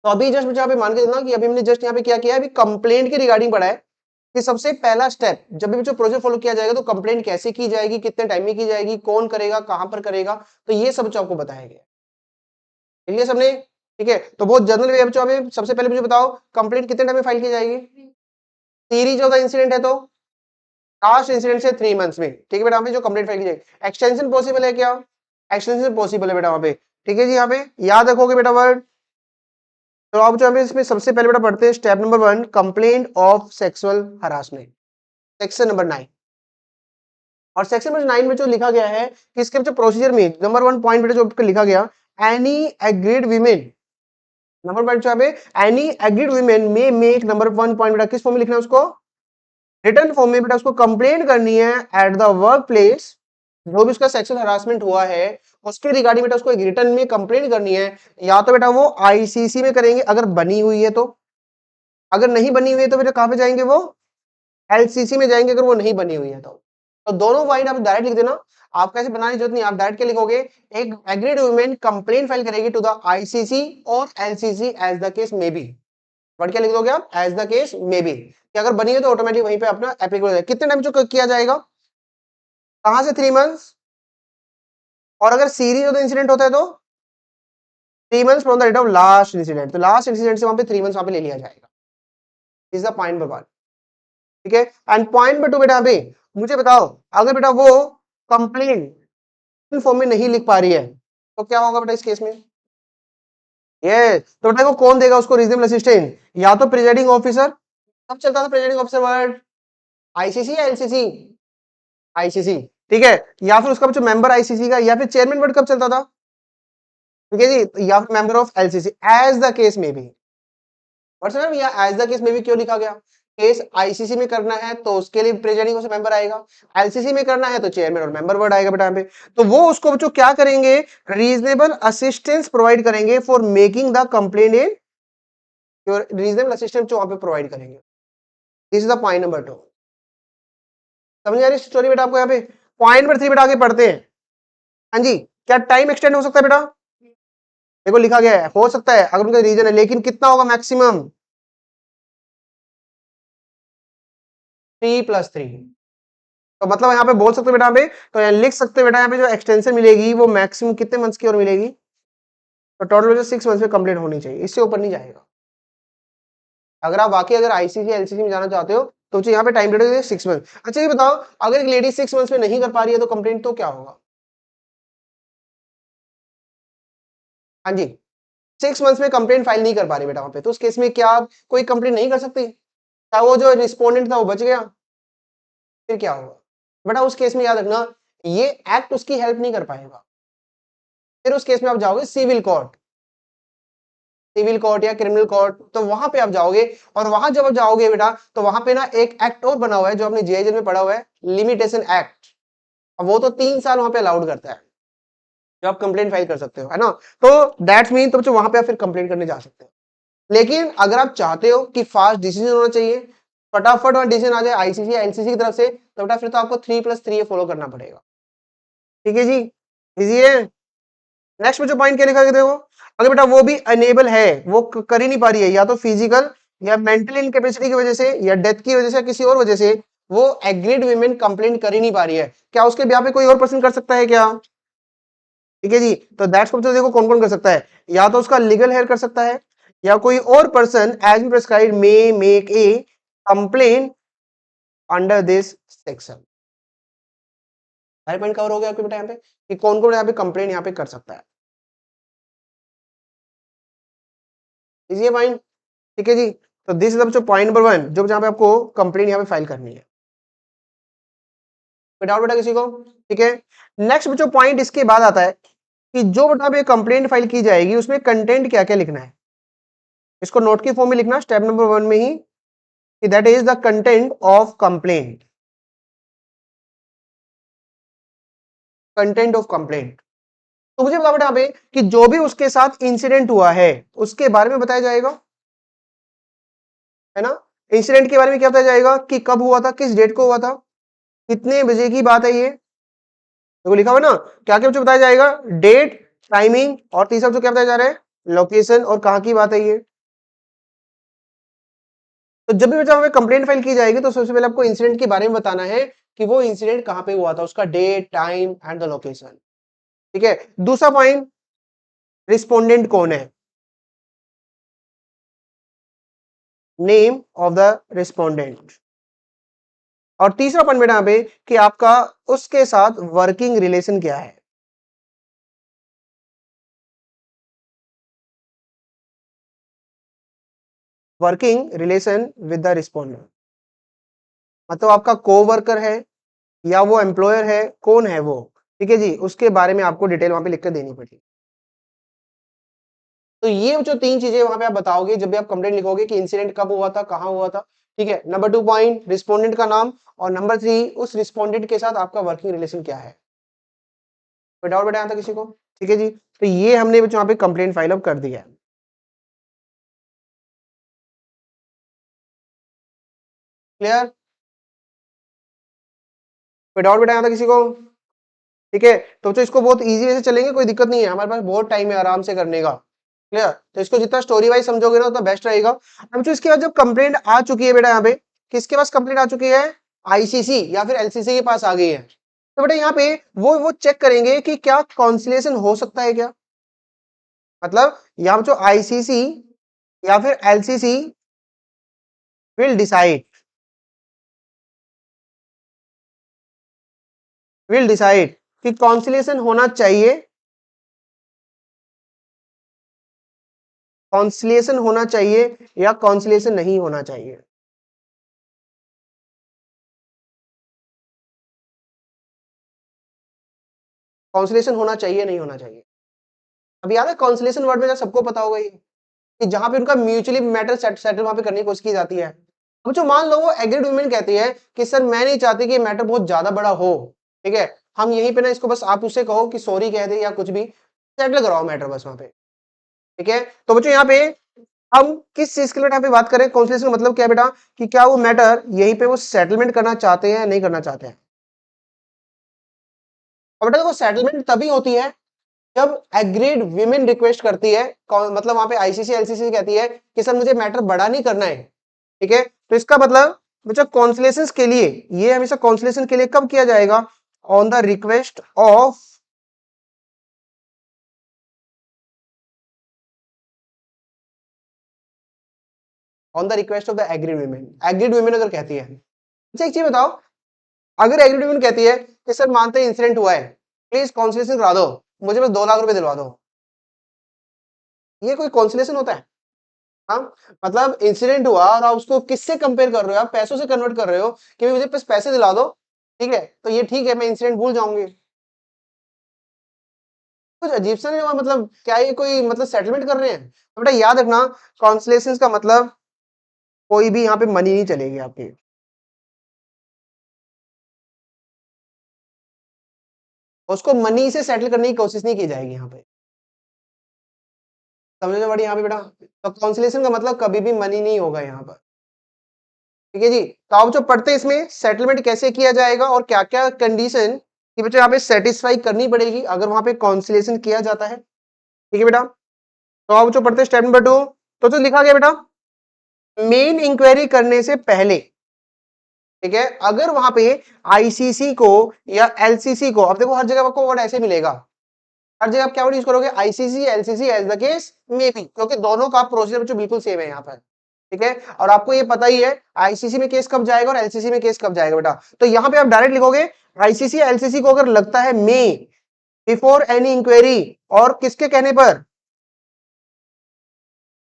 तो अभी जस्ट मुझे यहाँ पे मान के देना कि अभी हमने जस्ट यहाँ पे क्या किया है, अभी कंप्लेंट के रिगार्डिंग पढ़ा है कि सबसे पहला स्टेप जब भी जो प्रोजेक्ट फॉलो किया जाएगा तो कंप्लेंट कैसे की जाएगी, कितने टाइम में की जाएगी, कौन करेगा, कहां पर करेगा, तो ये सब आपको बताया गया। क्लियर सबने? ठीक है, तो बहुत जनरल वे बच्चों, अभी सबसे पहले मुझे बताओ कंप्लेंट कितने टाइम में फाइल की जाएगी? सीरीज ऑफ द इंसिडेंट है तो लास्ट इंसिडेंट से 3 मंथ्स में, ठीक है बेटा। वहां पे जो कंप्लेंट फाइल की जाएगी, एक्सटेंशन पॉसिबल है क्या? एक्सटेंशन पॉसिबल है बेटा वहां पे, ठीक है जी। यहाँ पे याद रखोगे बेटा वर्ड। तो आप जो हमें इसमें सबसे पहले बेटा पढ़ते हैं step number 1, complaint of sexual harassment, section number 9। और सेक्शन नंबर 9 में जो लिखा गया है कि इसके जो प्रोसीजर में नंबर 1 पॉइंट बेटा जो लिखा गया, any agreed women, number point जो है एनी एग्रीड वीमेन में मेक, नंबर 1 पॉइंट बेटा किस फॉर्म में लिखना है उसको? रिटर्न फॉर्म में बेटा उसको कंप्लेंट करनी है एट द वर्क प्लेस, जो भी उसका सेक्सुअल हरासमेंट हुआ है उसके रिगार्डिंग बेटा उसको एक रिटर्न में कंप्लेंट करनी है। या तो बेटा वो आईसीसी में करेंगे अगर बनी हुई है तो, अगर नहीं बनी हुई है तो बेटा कहां पे जाएंगे? वो एलसीसी में जाएंगे अगर वो नहीं बनी हुई है तो दोनों पॉइंट आप डायरेक्ट लिख देना, आपको ऐसे बनाने की जरूरत नहीं, आप डायरेक्ट क्या लिखोगे? एक एग्रीड वुमेन कंप्लेंट फाइल करेगी टू द आईसीसी और LCC as the case may be. Word क्या लिख दोगे आप? As the case may be, कि अगर बनी है तो ऑटोमेटिक वहीं पे अपना एप्लीकेबल हो जाएगा। कितने टाइम जो किया जाएगा? कहां से 3 मंथ्स? और अगर सीरीज ऑफ द इंसिडेंट होता है तो 3 months from the date of last incident, तो लास्ट इंसिडेंट से वहां पे 3 मंथ्स वहां पे ले लिया जाएगा। इज द पॉइंट नंबर 1, ठीक है। एंड पॉइंट नंबर 2 बेटा अभी मुझे बताओ, अगर बेटा वो कंप्लेंट फॉर्म में नहीं लिख पा रही है तो क्या होगा बेटा इस केस में? ये तो बेटा को कौन देगा उसको रीजनेबल असिस्टेंट? या तो प्रिजाइडिंग ऑफिसर, कब चलता था प्रिजाइडिंग ऑफिसर वर्ड? आईसीसी या एलसीसी? आईसीसी, ठीक है, या फिर उसका जो मेंबर आईसीसी का, या फिर चेयरमैन वर्ड कब चलता था, ठीक है जी, या फिर member of LCC, as the case में भी। और या एज द केस में भी क्यों लिखा गया, केस आईसीसी में करना है तो उसके लिए प्रेजेंटिंग मेंबर आएगा, एलसीसी में करना है तो चेयरमैन और मेंबर वर्ड आएगा बेटा यहाँ पे। तो वो उसको बच्चों क्या करेंगे, रीजनेबल असिस्टेंस प्रोवाइड करेंगे for making the complaint in your, reasonable assistance जो वहां पे प्रोवाइड करेंगे। This is the point number 2। समझ आ रही स्टोरी बेटा आपको यहाँ पे। पॉइंट नंबर 3 बेटा आगे पढ़ते हैं। हाँ जी, क्या टाइम एक्सटेंड हो सकता है बेटा, देखो लिखा गया है हो सकता है अगर उनका रीजन है, लेकिन कितना होगा मैक्सिमम 3+3। तो मतलब यहाँ पे बोल सकते हो बेटा यहाँ पे, तो यहाँ लिख सकते हो बेटा यहाँ पे जो एक्सटेंशन मिलेगी वो मैक्सिमम कितने मंथ्स की और मिलेगी, तो टोटल 6 मंथ्स में कंप्लीट होनी चाहिए, इससे ऊपर नहीं जाएगा। अगर आप वाकई अगर आईसीसी एलसीसी में जाना चाहते हो तो यहाँ पे टाइम पीरियड 6 मंथ। अच्छा ये बताओ, अगर एक लेडी 6 मंथ्स में नहीं कर पा रही है तो कंप्लेंट तो क्या होगा, हाँ जी, 6 मंथ्स में कंप्लेंट फाइल नहीं कर पा रही बेटा वहां पे, तो उस केस में क्या आप कोई कंप्लेंट नहीं कर सकती, क्या वो जो रिस्पोंडेंट था वो बच गया, फिर क्या होगा बेटा, उस केस में याद रखना ये एक्ट उसकी हेल्प नहीं कर पाएगा, फिर उस केस में आप जाओगे सिविल कोर्ट, सिविल कोर्ट या क्रिमिनल कोर्ट, तो वहां पे आप जाओगे, और वहां जब आप जाओगे बेटा तो वहां पे ना एक एक्ट और बना हुआ है जो आपने जेएजएल में पढ़ा हुआ है, लिमिटेशन एक्ट, अब वो तो 3 साल वहां पे अलाउड करता है जो आप कंप्लेंट फाइल कर सकते हो, है ना, तो दैट्स मीन तो वहां पे आप फिर कंप्लेंट करने जा सकते हो। लेकिन अगर आप चाहते हो कि फास्ट डिसीजन होना चाहिए, फटाफट और डिसीजन आ जाए आईसीसी या एलसीसी की तरफ से, तो बेटा फिर तो आपको 3+3 फॉलो करना पड़ेगा, ठीक है जी, इजी है। नेक्स्ट में जो पॉइंट क्या लिखा गया देखो, अगर बेटा वो भी अनेबल है, वो कर ही नहीं पा रही है, या तो फिजिकल या मेंटल इनकेपेसिटी की वजह से या डेथ की वजह से किसी और वजह से, वो एग्रीड वीमेन कंप्लेंट कर ही नहीं पा रही है, क्या उसके ब्याह पे कोई और पर्सन कर सकता है क्या, ठीक है जी, तो दैट्स तो देखो कौन कौन कर सकता है, या तो उसका लीगल हेयर कर सकता है, या कोई और person as prescribed may make a complain under this section. सारे पॉइंट कवर हो गया आपके बेटा यहाँ पे कि कौन कौन यहाँ पे कंप्लेन यहाँ पे कर सकता है, इजी है पॉइंट, ठीक है जी। तो दिस इज जो पॉइंट नंबर 1 जो जहां पे आपको कंप्लेन यहाँ पे फाइल करनी है, कोई डाउट बेटा किसी को, ठीक है। नेक्स्ट जो पॉइंट इसके बाद आता है कि जो बेटा पे कंप्लेंट फाइल की जाएगी उसमें कंटेंट क्या क्या लिखना है, इसको नोट की फॉर्म में लिखना स्टेप नंबर 1 में ही, कि that is the content of complaint, content of complaint. तो मुझे बता बेटा यहाँ पे कि जो भी उसके साथ इंसिडेंट हुआ है उसके बारे में बताया जाएगा, है ना, इंसिडेंट के बारे में क्या बताया जाएगा कि कब हुआ था, किस डेट को हुआ था, कितने बजे की बात है ये, देखो लिखा हुआ ना, क्या क्या बताया जाएगा, डेट, टाइमिंग, और तीसरा जो क्या बताया जा रहा है लोकेशन, और कहां की बात है ये। तो जब भी जब हमें कंप्लेंट फाइल की जाएगी तो सबसे पहले आपको इंसिडेंट के बारे में बताना है कि वो इंसिडेंट कहां पे हुआ था, उसका date time and the location, ठीक है। दूसरा पॉइंट, रिस्पोंडेंट कौन है, नेम ऑफ द रिस्पोंडेंट, और तीसरा पॉइंट बेटा यहाँ पे कि आपका उसके साथ वर्किंग रिलेशन क्या है, working relation with the respondent, मतलब आपका को वर्कर है या वो एम्प्लॉयर है, कौन है वो, ठीक है जी, उसके बारे में आपको डिटेल वहां पे लिख कर देनी पड़ेगी। तो ये जो 3 चीजें वहां पे आप बताओगे जब भी आप कंप्लेंट लिखोगे कि इंसिडेंट कब हुआ था, कहां हुआ था, ठीक है। नंबर 2 पॉइंट रिस्पोंडेंट का नाम, और नंबर 3 उस रिस्पोंडेंट के साथ आपका वर्किंग रिलेशन क्या है। कोई डाउट बेटा था किसी को, ठीक है जी। तो ये हमने वहां पे कंप्लेंट फाइल अप कर दिया है, क्लियर, कोई डाउट बेटा था किसी को, ठीक है। तो इसको बहुत इजी वे से चलेंगे, कोई दिक्कत नहीं है, हमारे पास बहुत टाइम है आराम से करने का, क्लियर। तो इसको जितना स्टोरी वाइज समझोगे ना उतना बेस्ट रहेगा। अब जो इसके बाद जब कंप्लेंट आ चुकी है बेटा यहाँ पे, किसके पास कंप्लेंट आ चुकी है, आईसीसी या फिर एलसीसी के पास आ गई है, तो बेटा यहाँ पे वो चेक करेंगे कि क्या कॉन्सिलेशन हो सकता है क्या, मतलब यहाँ जो आईसीसी या फिर एलसीसी विल डिसाइड, कि कॉन्सिलेशन होना चाहिए, कॉन्सिलेशन होना चाहिए या कॉन्सिलेशन नहीं होना चाहिए। कॉन्सिलेशन होना चाहिए नहीं होना चाहिए? अब याद है कॉन्सिलेशन वर्ड में सबको पता होगा ये कि जहां पे उनका म्यूचुअली मैटर सेटल वहां पे करने की कोशिश की जाती है। अब जो मान लो वो एग्रीड वुमेन कहती है कि सर मैं नहीं चाहती कि मैटर बहुत ज्यादा बड़ा हो, ठीक है, हम यहीं पे ना इसको बस आप उससे कहो कि सॉरी कह दे या कुछ भी, सेटल कराओ मैटर बस वहां पे, ठीक है। तो बच्चों यहाँ पे हम किस चीज के लिए यहाँ पे बात करें, कॉन्सिलेशन का मतलब क्या है बेटा, कि क्या वो मैटर यहीं पे वो सेटलमेंट करना चाहते हैं नहीं करना चाहते हैं। और बेटा देखो सेटलमेंट तभी होती है जब एग्रीड विमेन रिक्वेस्ट करती है, मतलब वहां पे आईसीसी एलसीसी कहती है कि सर मुझे मैटर बड़ा नहीं करना है, ठीक है। तो इसका मतलब बच्चा कॉन्सुलेशन के लिए, ये हमेशा कॉन्सुलेशन के लिए कब किया जाएगा, on the request of, on the request of the agreed women. Agreed women अगर कहती है, अच्छा एक चीज बताओ, अगर एग्रीड विमेन कहती है कि सर मानते इंसिडेंट हुआ है, प्लीज कॉन्सुलेशन करा दो, मुझे बस 2 लाख रुपए दिलवा दो, ये कोई कॉन्सुलेशन होता है? हाँ, मतलब इंसिडेंट हुआ और आप उसको किससे कंपेयर कर रहे हो, आप पैसों से कन्वर्ट कर रहे हो कि मुझे बस पैसे दिला दो, ठीक है, तो ये ठीक है, मैं इंसिडेंट भूल जाऊंगी। कुछ अजीब सा नहीं हुआ, मतलब क्या ये कोई मतलब सेटलमेंट कर रहे हैं? तो बेटा याद रखना, कॉन्सुलेशन का मतलब कोई भी यहाँ पे मनी नहीं चलेगी आपकी, उसको मनी से सेटल करने की कोशिश नहीं की जाएगी यहाँ पे, समझ में बड़ी यहाँ पे बेटा। तो कॉन्सुलेशन का मतलब कभी भी मनी नहीं होगा यहाँ पर, ठीक है जी। तो आप जो पढ़ते हैं इसमें सेटलमेंट कैसे किया जाएगा और क्या क्या कंडीशन कि बच्चों यहाँ पे सेटिस्फाई करनी पड़ेगी अगर वहां पे कॉन्सुलेशन किया जाता है, ठीक है बेटा। तो आप जो पढ़ते हैं स्टेप नंबर 2, तो जो लिखा गया बेटा, मेन इंक्वायरी करने से पहले, ठीक है, अगर वहां पे आईसीसी को या एलसीसी को, अब देखो हर जगह आपको वर्ड ऐसे मिलेगा, हर जगह आप क्या वर्ड यूज करोगे, ICC LCC as the case may be, क्योंकि दोनों का प्रोसीजर बच्चों बिल्कुल सेम है यहाँ पर, ठीक है। और आपको ये पता ही है आईसीसी में केस कब जाएगा और एलसीसी में केस कब जाएगा बेटा, तो यहाँ पे आप डायरेक्ट लिखोगे आईसीसी एलसीसी को अगर लगता है मे बिफोर एनी इंक्वायरी, और किसके कहने पर,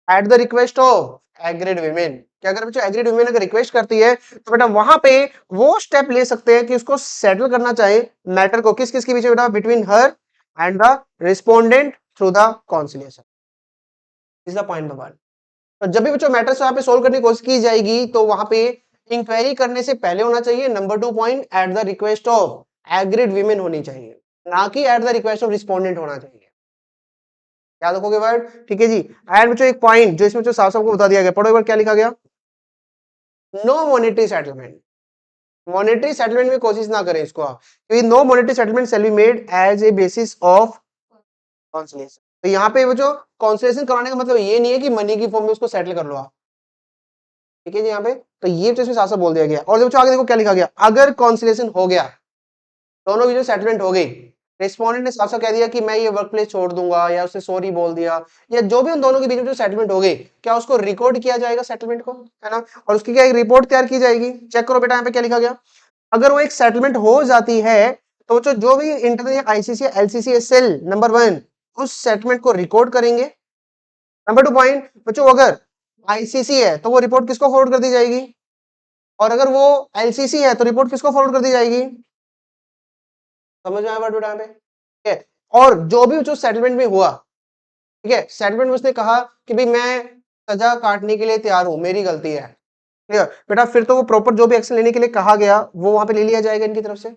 at the request of agreed women, कि अगर बच्चों एग्रीड विमेन अगर रिक्वेस्ट करती है तो बेटा वहां पे वो स्टेप ले सकते हैं कि उसको सेटल करना चाहे मैटर को, किस किस के बीच में बेटा, between her and the respondent through the conciliation, is the point number. तो जब भी बच्चों मैटर यहाँ पे सोल्व करने की कोशिश की जाएगी तो वहां पे इंक्वायरी करने से पहले होना चाहिए, number 2 point, at the request of agreed women होनी चाहिए, ना कि at the request of respondent होना चाहिए, याद रखोगे वर्ड, ठीक है जी। एंड बच्चों एक पॉइंट जो इसमें साफ साफ को बता दिया गया, पढ़ो एक बार क्या लिखा गया, no monetary settlement, monetary settlement में कोशिश ना करें इसको, क्योंकि no monetary settlement shall be made as a basis of conciliation. तो यहाँ पे वो जो कॉन्सिलेशन कराने का मतलब ये नहीं है कि मनी की फॉर्म में उसको सेटल कर लो आप, ठीक है जी। यहाँ पे तो ये तो इसमें साफ साफ बोल दिया गया। और देखो आगे देखो क्या लिखा गया, अगर कॉन्सिलेशन हो गया, दोनों की जो सेटलमेंट हो गई, रेस्पोंडेंट ने साफ साफ कह दिया कि मैं ये वर्क प्लेस छोड़ दूंगा या उससे सॉरी बोल दिया, या जो भी उन दोनों के बीच में जो सेटलमेंट हो गई, क्या उसको रिकॉर्ड किया जाएगा सेटलमेंट को, है ना, और उसकी क्या एक रिपोर्ट तैयार की जाएगी। चेक करो बेटा यहाँ पे क्या लिखा गया, अगर वो एक सेटलमेंट हो जाती है तो जो भी internal ICC LCC SL number 1 उस सेटलमेंट को रिकॉर्ड करेंगे। नंबर 2 पॉइंट बच्चों, अगर आईसीसी है तो वो रिपोर्ट किसको फॉरवर्ड कर दी जाएगी, और अगर वो एलसीसी है तो रिपोर्ट किसको फॉरवर्ड कर दी जाएगी, समझ में आया बात बेटा यहाँ पे, ठीक है। और जो भी जो सेटलमेंट में हुआ, ठीक है, सेटलमेंट में उसने कहा कि भाई मैं सजा काटने के लिए तैयार हूं, मेरी गलती है, ठीक है बेटा, फिर तो वो प्रॉपर जो भी एक्शन लेने के लिए कहा गया वो वहां पे ले लिया जाएगा इनकी तरफ से,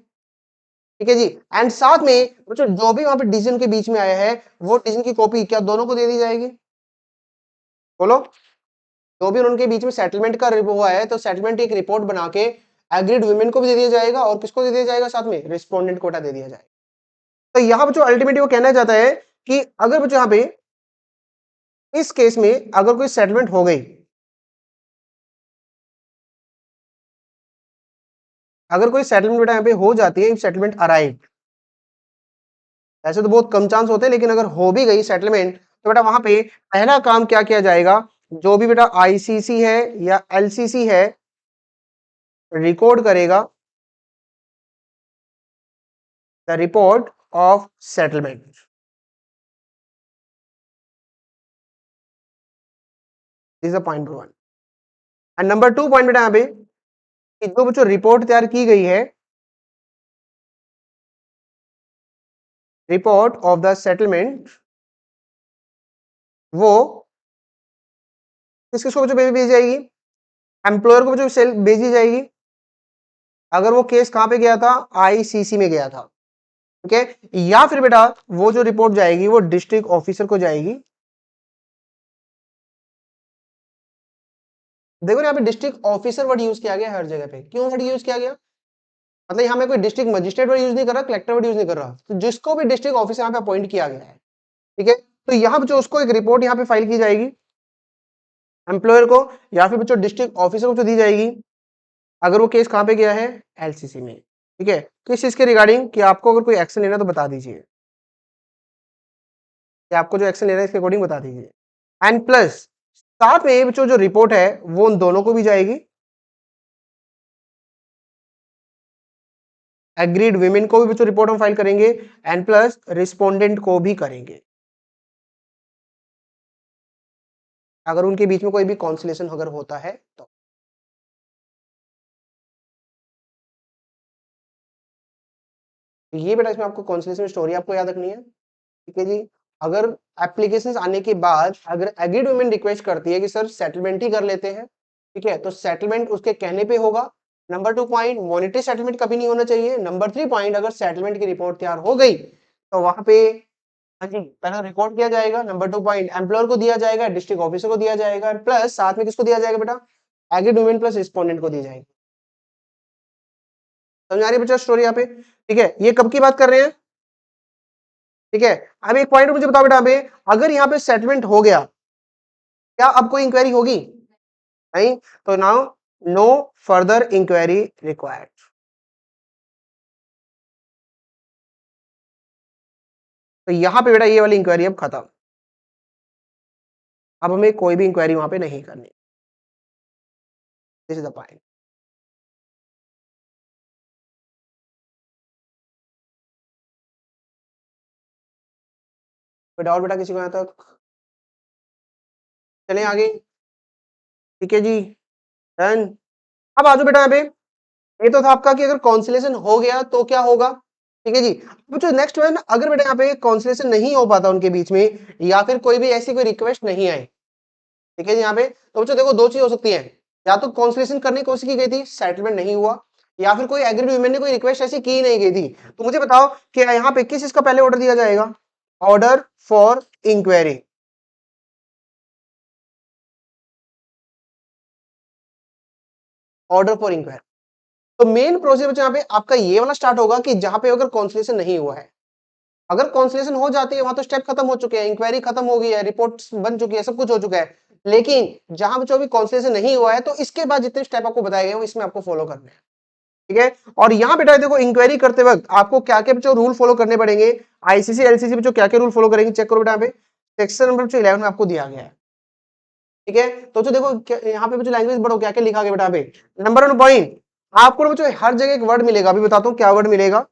ठीक है जी। एंड साथ में बच्चों जो भी वहां पे डिसीजन के बीच में आया है वो डिसीजन की कॉपी क्या दोनों को दे दी जाएगी, बोलो, जो भी उनके बीच में सेटलमेंट का हुआ है तो सेटलमेंट एक रिपोर्ट बना के एग्रीड वुमेन को भी दे दिया जाएगा और किसको दे दिया जाएगा, साथ में रिस्पोंडेंट कोटा दे दिया जाएगा। तो यहाँ बच्चों अल्टीमेटली वो कहना चाहता है कि अगर बच्चों यहाँ पे इस केस में अगर कोई सेटलमेंट हो गई, अगर कोई सेटलमेंट बेटा यहाँ पे हो जाती है, सेटलमेंट अराइव, ऐसे तो बहुत कम चांस होते हैं लेकिन अगर हो भी गई सेटलमेंट तो बेटा वहां पे पहला काम क्या किया जाएगा, जो भी बेटा आईसीसी है या एलसीसी है रिकॉर्ड करेगा the report of settlement, this is point 1। And number 2 point बेटा यहाँ पे कि जो बच्चों रिपोर्ट तैयार की गई है, रिपोर्ट ऑफ द सेटलमेंट वो किसको भेजी जाएगी, एम्प्लॉयर को सेल भेजी जाएगी। अगर वो केस कहां पे गया था, आईसीसी में गया था, ठीक है। या फिर बेटा वो जो रिपोर्ट जाएगी वो डिस्ट्रिक्ट ऑफिसर को जाएगी। देखो यहाँ पे डिस्ट्रिक्ट ऑफिसर वर्ड यूज किया गया हर जगह पे, क्यों वर्ड यूज किया गया, मतलब यहाँ में कोई डिस्ट्रिक्ट मजिस्ट्रेट वर्ड यूज नहीं कर रहा, कलेक्टर वर्ड यूज नहीं कर रहा, तो जिसको भी डिस्ट्रिक्ट ऑफिसर यहाँ पे अपॉइंट किया गया है, ठीक है, तो यहाँ पे जो उसको एक रिपोर्ट यहाँ पे फाइल की जाएगी एम्प्लॉयर को, या फिर बच्चों डिस्ट्रिक्ट ऑफिसर को जो दी जाएगी, अगर वो केस कहां पे गया है, एलसीसी में, ठीक है। किस चीज के रिगार्डिंग, कि आपको अगर कोई एक्शन लेना तो बता दीजिए, कि आपको जो एक्शन लेना है इसके अकॉर्डिंग बता दीजिए। एंड प्लस साथ में बच्चों जो रिपोर्ट है वो उन दोनों को भी जाएगी, एग्रीड विमेन को भी बच्चों रिपोर्ट हम फाइल करेंगे, एंड प्लस रिस्पोंडेंट को भी करेंगे, अगर उनके बीच में कोई भी कॉन्सिलेशन अगर होता है तो। ये बेटा इसमें आपको कॉन्सिलेशन स्टोरी आपको याद रखनी है, ठीक है जी। अगर एप्लीकेशंस आने के बाद अगर एग्रीड वुमेन रिक्वेस्ट करती है कि सर सेटलमेंट ही कर लेते हैं, ठीक है, तो सेटलमेंट उसके कहने पे होगा। नंबर 2 पॉइंट, मॉनिटरी सेटलमेंट कभी नहीं होना चाहिए। नंबर 3 पॉइंट, अगर सेटलमेंट की रिपोर्ट तैयार हो गई तो वहां पे हाँ जी पहले रिकॉर्ड किया जाएगा। नंबर 2 पॉइंट, एम्प्लॉयर को दिया जाएगा, डिस्ट्रिक्ट ऑफिसर को दिया जाएगा, प्लस साथ में किसको दिया जाएगा बेटा, एग्रीड वुमेन प्लस रिस्पोंडेंट को दी जाएगी। समझ आ रही है बच्चा स्टोरी यहाँ पे, ठीक है। ये कब की बात कर रहे हैं, ठीक है। अब एक पॉइंट मुझे बताओ बेटा, अभी अगर यहाँ पे सेटलमेंट हो गया, क्या अब कोई इंक्वायरी होगी, नहीं, तो now no further inquiry required. तो यहां पे बेटा ये वाली इंक्वायरी अब खत्म, अब हमें कोई भी इंक्वायरी वहां पे नहीं करनी, दिस इज द पॉइंट। बेटा और बेटा किसी को यहां तक, चलें आगे, ठीक है जी, डन। अब आ जाओ बेटा यहाँ पे, ये तो था आपका कि अगर कॉन्सिलेशन हो गया तो क्या होगा, ठीक है जी। अब जो नेक्स्ट है ना, अगर बेटा यहाँ पे कॉन्सिलेशन नहीं हो पाता उनके बीच में, या फिर कोई भी ऐसी कोई रिक्वेस्ट नहीं आई, ठीक है जी, यहाँ पे तो बच्चों देखो दो चीज हो सकती है, या तो कॉन्सिलेशन करने की कोशिश की गई थी, सेटलमेंट नहीं हुआ, या फिर कोई एग्रीड वुमेन ने कोई रिक्वेस्ट ऐसी की नहीं गई थी। तो मुझे बताओ कि यहाँ पे किस इसका पहले ऑर्डर दिया जाएगा, order for inquiry, order for inquiry. तो मेन प्रोसीजर यहाँ पे आपका ये वाला स्टार्ट होगा कि जहां पे अगर कॉन्सिलेशन नहीं हुआ है, अगर कॉन्सिलेशन हो जाती है वहां तो स्टेप खत्म हो चुके हैं, इंक्वायरी खत्म हो गई है, रिपोर्ट बन चुकी है, सब कुछ हो चुका है। लेकिन जहां बच्चों अभी कॉन्सिलेशन नहीं हुआ है, तो इसके बाद जितने स्टेप आपको बताए गए वो इसमें आपको फॉलो करने हैं, ठीक है। और यहाँ बेटा देखो इंक्वायरी करते वक्त आपको क्या क्या बच्चों रूल फॉलो करने पड़ेंगे, आईसीसी एलसीसी बच्चों क्या क्या रूल फॉलो करेंगे, चेक करो बेटा यहाँ पे सेक्शन नंबर 11 में आपको दिया गया है, ठीक है। तो जो देखो यहाँ पे बच्चों लैंग्वेज बढ़ो क्या क्या लिखा गया बेटा यहाँ पे। नंबर 1 पॉइंट, आपको बच्चों हर जगह एक वर्ड मिलेगा, अभी बताता हूँ क्या वर्ड मिलेगा,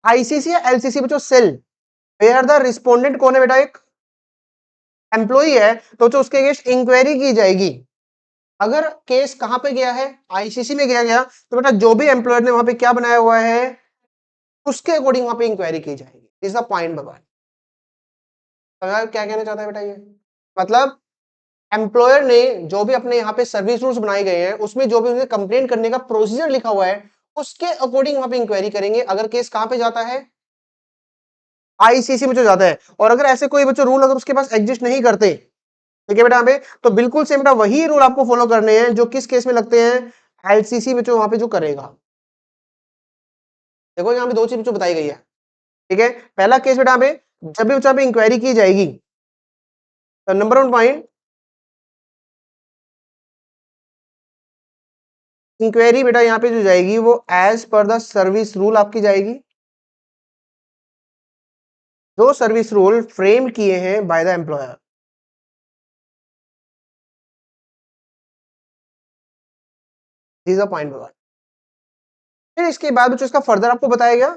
आईसीसी या एलसीसी बच्चों सेल वेयर द रिस्पोंडेंट कौन है बेटा, एक एम्प्लॉई है, तो जो उसके अगेंस्ट इंक्वायरी की जाएगी। अगर केस कहां पे गया है, आईसीसी में गया तो बेटा जो भी एम्प्लॉयर ने वहां पे क्या बनाया हुआ है उसके अकॉर्डिंग वहां पे इंक्वायरी की जाएगी, इज द पॉइंट बाबा। क्या कहना चाहता है बेटा ये, मतलब एम्प्लॉयर ने जो भी अपने यहाँ पे सर्विस रूल्स बनाए गए हैं उसमें जो भी उन्हें कंप्लेंट करने का प्रोसीजर लिखा हुआ है उसके अकॉर्डिंग वहां पे इंक्वायरी करेंगे। अगर केस कहां पे जाता है, आईसीसी में जो जाता है, और अगर ऐसे कोई बच्चों रूल अगर उसके पास एग्जिस्ट नहीं करते, ठीक है बेटा यहाँ पे, तो बिल्कुल सेम बेटा वही रूल आपको फॉलो करने हैं जो किस केस में लगते हैं, एलसीसी में जो वहां पे जो करेगा। देखो यहाँ पे दो चीज जो बताई गई है, ठीक है। पहला केस बेटा यहाँ पे जब भी बच्चों पे इंक्वायरी की जाएगी, तो नंबर 1 पॉइंट, इंक्वायरी बेटा यहाँ पे जो जाएगी वो as per the service rule आपकी जाएगी, जो सर्विस रूल फ्रेम किए हैं by the employer, this a point बाबा। फिर इसके बाद बच्चों इसका फर्दर आपको बताया गया,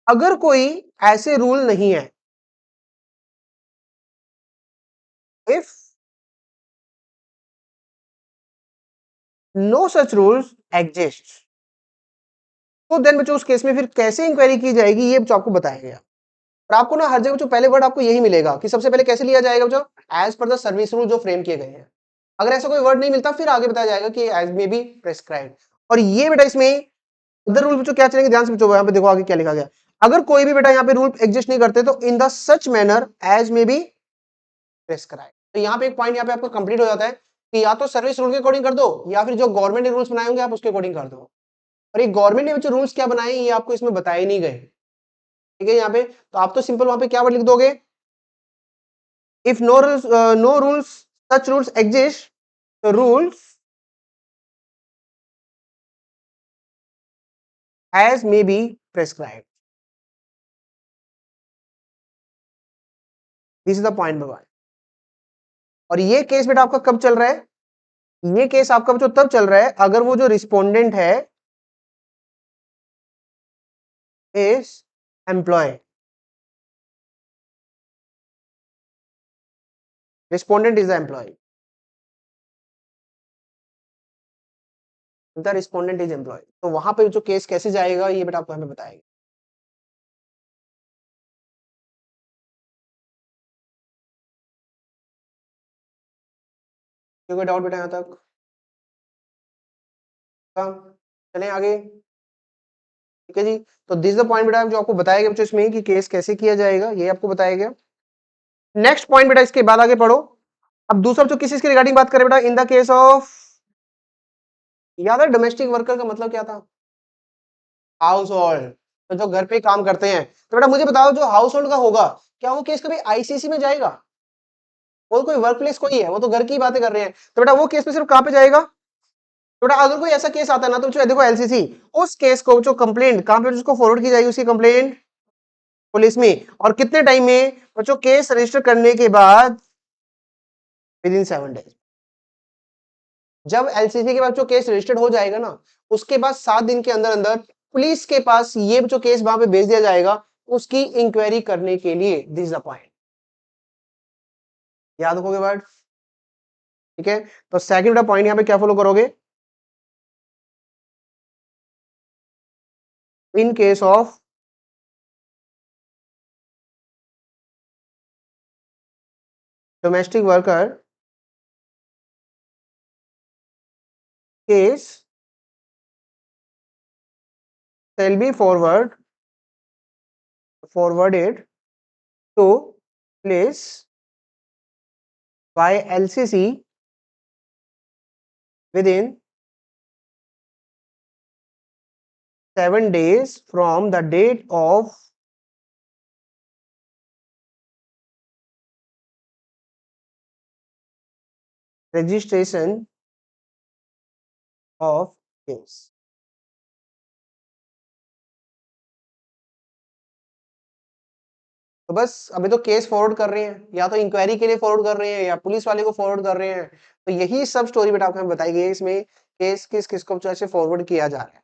अगर कोई ऐसे रूल नहीं है, if no such rules exist, तो देन बच्चों उस केस में फिर कैसे इंक्वायरी की जाएगी ये बच्चों आपको बताया गया। और आपको ना हर जगह जो पहले वर्ड आपको यही मिलेगा कि सबसे पहले कैसे लिया जाएगा जो as per the service rule जो फ्रेम किए गए हैं। अगर ऐसा कोई वर्ड नहीं मिलता फिर आगे बताया जाएगा कि एज मे बी प्रेस्क्राइब्ड। और ये बेटा इसमें इधर रूल बच्चों क्या चलेंगे, ध्यान से बच्चों यहाँ पे देखो आगे क्या लिखा गया। अगर कोई भी बेटा यहाँ पे रूल एग्जिस्ट नहीं करते तो in the such manner as may be prescribe. तो यहाँ पे एक पॉइंट यहाँ पे आपका कंप्लीट हो जाता है कि या तो सर्विस रूल के अकॉर्डिंग कर दो या फिर जो गवर्नमेंट ने रूल्स बनाए होंगे आप उसके अकॉर्डिंग कर दो। और ये गवर्नमेंट ने जो रूल्स क्या बनाए ये आपको इसमें बताए नहीं गए, ठीक है। यहाँ पे तो आप तो सिंपल वहां पे क्या वर्ड लिख दोगे, if no rules no rules such rules exist, तो rules as may be prescribe. This is the point भगवान। और ये केस बेटा आपका कब चल रहा है, ये केस आपका जो तब चल रहा है अगर वो जो रिस्पोंडेंट है is employ, respondent is the employ, the respondent is employ. तो वहां पे जो केस कैसे जाएगा ये बेटा आपको हमें बताएगा। कोई डाउट बेटा यहाँ तक? चलें आगे, ठीक है जी। तो दिस द पॉइंट बेटा जो आपको बताया गया बच्चों इसमें कि केस कैसे किया जाएगा ये आपको बताया गया। नेक्स्ट पॉइंट बेटा इसके बाद आगे पढ़ो। अब दूसरा जो किस चीज की रिगार्डिंग बात करें बेटा, इन द केस ऑफ, याद है डोमेस्टिक वर्कर का मतलब क्या था, हाउस होल्ड, तो जो घर पे काम करते हैं। तो बेटा मुझे बताओ जो हाउस होल्ड का होगा क्या वो केस कभी आईसीसी में जाएगा, वो कोई वर्क प्लेस कोई है, वो तो घर की बातें कर रहे हैं। तो बेटा वो केस में सिर्फ कहां पे जाएगा, तो बेटा अगर कोई ऐसा केस आता है ना तो देखो एलसीसी, उस केस को जो कंप्लेंट कहां पे उसको फॉरवर्ड की जाएगी उसकी कंप्लेंट पुलिस में, और कितने टाइम में बच्चों, केस रजिस्टर करने के बाद विद इन 7 डेज। जब एलसीसी के बाद जो केस रजिस्टर्ड हो जाएगा ना उसके बाद 7 दिन के अंदर अंदर पुलिस के पास ये जो केस वहां पे भेज दिया जाएगा उसकी इंक्वायरी करने के लिए। दिस द पॉइंट, याद रखोगे वर्ड, ठीक है। तो सेकंड पॉइंट यहां पे क्या फॉलो करोगे, in case of domestic worker case shall be forwarded to place by LCC within 7 days from the date of registration of case। तो बस अभी तो केस फॉरवर्ड कर रहे हैं, या तो इंक्वायरी के लिए फॉरवर्ड कर रहे हैं या पुलिस वाले को फॉरवर्ड कर रहे हैं। तो यही सब स्टोरी बेटा आपको बताई गई है इसमें, केस किस किस को ऐसे फॉरवर्ड किया जा रहा है।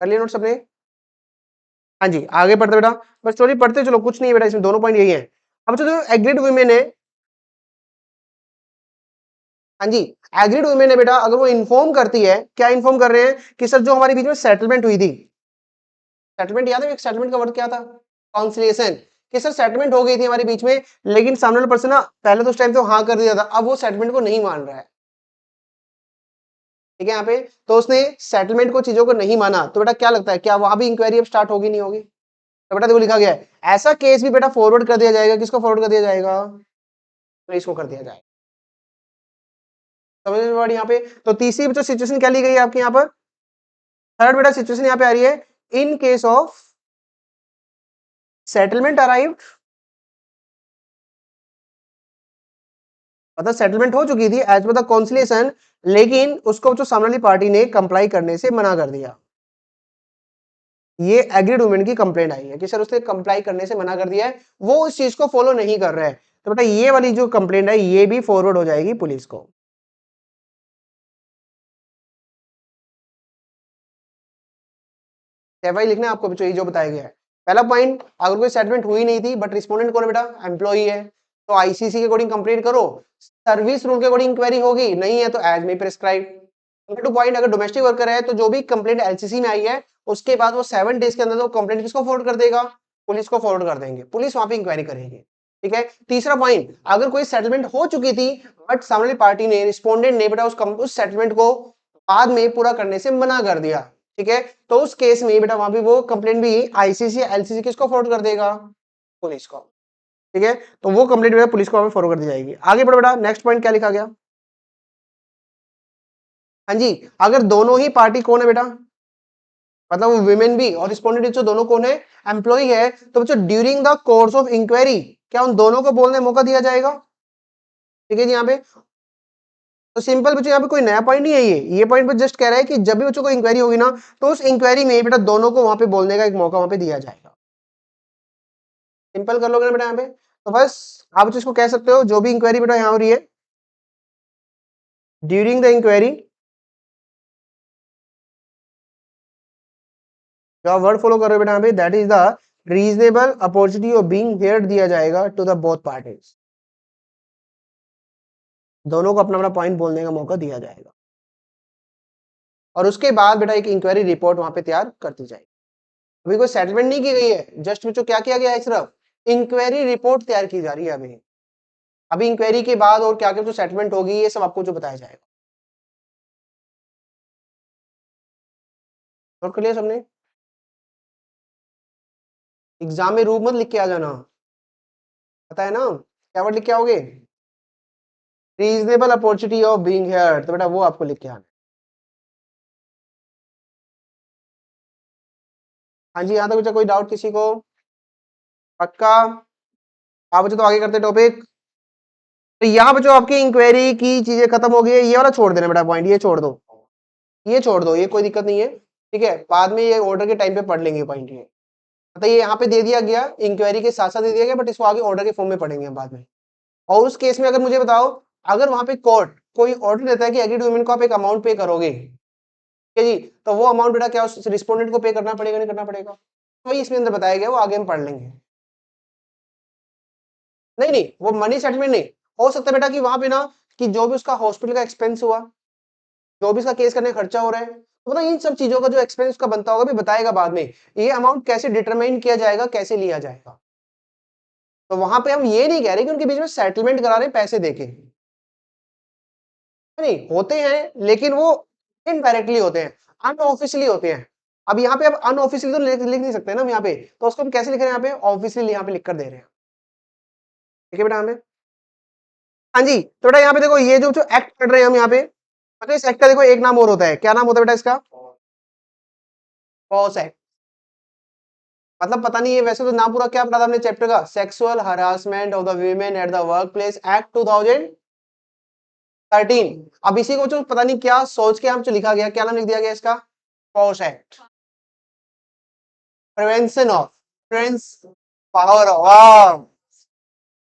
कर लिया नोट सबने? हाँ जी आगे पढ़ते बेटा, बस स्टोरी पढ़ते चलो, कुछ नहीं है बेटा इसमें, दोनों पॉइंट यही है। अब जो एग्रीड वुमेन है, हाँ जी, एग्रीड वुमेन है बेटा, अगर वो इन्फॉर्म करती है, क्या इन्फॉर्म कर रहे हैं कि सर जो हमारे बीच में सेटलमेंट हुई थी, सेटलमेंट याद है एक सेटलमेंट का वर्ड क्या था, कॉन्सिलिएशन, कि सर सेटलमेंट हो गई थी हमारे बीच में लेकिन सामने वाला पर्सन ना पहले तो उस टाइम तो हाँ कर दिया था, अब वो सेटलमेंट को नहीं मान रहा है, ठीक है। यहाँ पे तो उसने सेटलमेंट को चीजों को नहीं माना, तो बेटा क्या लगता है क्या वहां भी इंक्वायरी अब स्टार्ट होगी नहीं होगी? तो बेटा देखो लिखा गया है ऐसा केस भी बेटा फॉरवर्ड कर दिया जाएगा, किसको फॉरवर्ड कर दिया जाएगा, पुलिस को कर दिया जाएगा। समझ में वर्ड यहाँ पे। तो तीसरी जो सिचुएशन क्या ली गई है आपके यहाँ पर, थर्ड बेटा सिचुएशन यहाँ पे आ रही है, in case of settlement arrived, मतलब सेटलमेंट हो चुकी थी एज पर द कॉन्सिलेशन, लेकिन उसको जो सामने वाली पार्टी ने कंप्लाई करने से मना कर दिया। ये एग्रीड वुमेन की कंप्लेंट आई है कि सर उसने कंप्लाई करने से मना कर दिया है, वो उस चीज को फॉलो नहीं कर रहा है। तो बेटा ये वाली जो कंप्लेंट है ये भी फॉरवर्ड हो जाएगी पुलिस को। एफआई लिखना है आपको बच्चों, ये जो बताया गया है। पहला पॉइंट, अगर कोई सेटलमेंट हुई नहीं थी बट रिस्पोंडेंट कौन है बेटा, एम्प्लॉई है, तो आईसीसी के अकॉर्डिंग कंप्लेंट करो, सर्विस रूल के अकॉर्डिंग इंक्वायरी होगी, नहीं है तो एज में प्रेस्क्राइब। टू पॉइंट, अगर डोमेस्टिक वर्कर है तो जो भी कंप्लेंट एलसीसी में आई है उसके बाद वो 7 डेज के अंदर वो कंप्लेंट किसको फॉरवर्ड कर देगा, पुलिस को फॉरवर्ड कर देंगे, पुलिस वहां पे इंक्वायरी करेगी। ठीक है। तीसरा पॉइंट, अगर कोई सेटलमेंट हो चुकी थी बट सामने पार्टी ने, रिस्पोंडेंट ने बेटा उस सेटलमेंट को बाद में पूरा करने से मना कर दिया, ठीक है, तो उस केस में बेटा वहां पे वो कंप्लेंट भी आईसीसी एलसीसी किसको फॉरवर्ड कर देगा, पुलिस को। ठीक है, तो वो कंप्लेंट बेटा पुलिस को फॉरवर्ड कर दी जाएगी। आगे बढ़ो बेटा, नेक्स्ट पॉइंट क्या लिखा गया। हाँ जी, अगर दोनों ही पार्टी कौन है बेटा, मतलब वो विमेन भी और रिस्पोंडेंट जो दोनों कौन है, एम्प्लॉई है, तो बच्चों during the course of inquiry क्या उन दोनों को बोलने मौका दिया जाएगा। ठीक है जी, यहाँ पे तो सिंपल बच्चों, यहाँ पे कोई नया पॉइंट नहीं है, ये पॉइंट पे जस्ट कह रहा है कि जब भी बच्चों को इंक्वायरी होगी ना तो उस इंक्वायरी में बेटा दोनों को वहां पे बोलने का एक मौका वहां पे दिया जाएगा। सिंपल कर लोगे ना बेटा यहाँ पे, तो बस आप इसको कह सकते हो जो भी इंक्वायरी बेटा यहाँ हो रही है ड्यूरिंग द इंक्वायरी, जो आप वर्ड फॉलो कर रहे हो बेटा यहाँ पे, that is the reasonable opportunity of being heard दिया जाएगा टू द बोथ पार्टीज, दोनों को अपना अपना पॉइंट बोलने का मौका दिया जाएगा और उसके बाद बेटा एक इंक्वायरी रिपोर्ट वहां पे तैयार करती जाएगी। अभी कोई सेटलमेंट नहीं की गई है, जस्ट बच्चों क्या किया गया है, सिर्फ इंक्वायरी रिपोर्ट तैयार की जा रही है। अभी इंक्वायरी के बाद और क्या क्या जो सेटलमेंट होगी ये सब आपको जो बताया जाएगा। नोट कर लिया सबने, एग्जाम में रूप मत लिख के आ जाना, पता है ना क्या वर्ड लिख के आओगे, reasonable opportunity of being here, तो बेटा वो आपको लिख के आना। हाँ जी, यहाँ तक बच्चा कोई डाउट किसी को, पक्का। आप बच्चों तो आगे करते टॉपिक, तो यहाँ बच्चों आपकी इंक्वायरी की चीजें खत्म हो गई है, ये वाला छोड़ देना बेटा पॉइंट, ये छोड़ दो, ये छोड़ दो, ये कोई दिक्कत नहीं है। ठीक है, बाद में ये ऑर्डर के टाइम पे पढ़ लेंगे पॉइंट ये, मतलब ये यहाँ पे दे दिया गया इंक्वायरी के साथ साथ दे दिया गया, बट इसको आगे ऑर्डर के फॉर्म में पढ़ेंगे बाद में। और उस केस में अगर मुझे बताओ, अगर वहां पे कोर्ट कोई ऑर्डर देता है कि एग्रीड वुमेन को आप एक अमाउंट पे करोगे, ठीक है जी, तो वो अमाउंट बेटा क्या उस रिस्पोंडेंट को पे करना पड़ेगा नहीं करना पड़ेगा, तो वही इसमें अंदर बताया गया, वो आगे हम पढ़ लेंगे। नहीं नहीं, वो मनी सेटलमेंट नहीं, हो सकता है बेटा कि वहां पे ना कि जो भी उसका हॉस्पिटल का एक्सपेंस हुआ, जो भी इसका केस करने का खर्चा हो रहा है, तो मतलब इन सब चीजों का जो एक्सपेंस उसका बनता होगा भी बताएगा बाद में, ये अमाउंट कैसे डिटरमाइन किया जाएगा, कैसे लिया जाएगा। तो वहां पे हम ये नहीं कह रहे कि उनके बीच में सेटलमेंट करा रहे हैं पैसे देके, नहीं होते हैं लेकिन वो इनडायरेक्टली होते हैं, अनऑफिशियली होते हैं। अब यहाँ पे अब अनऑफिशियली तो लिख नहीं सकते ना हम यहाँ पे, तो उसको हम कैसे लिख रहे हैं, यहाँ पे ऑफिशियली यहाँ पे लिख कर दे रहे हैं। ठीक है बेटा, हमें हाँ जी, तो बेटा यहाँ पे देखो ये जो एक्ट कर रहे हैं हम यहाँ पे, मतलब इस एक्ट का देखो एक नाम और होता है, क्या नाम होता है बेटा इसका, पॉस एक्ट। मतलब पता नहीं है वैसे तो नाम पूरा क्या पढ़ा था हमने चैप्टर का, sexual harassment of the women at the work place act 2013। अब इसी को जो पता नहीं क्या सोच के हम जो लिखा गया, क्या नाम लिख दिया गया इसका, POSH act, prevention of friends power, वाह,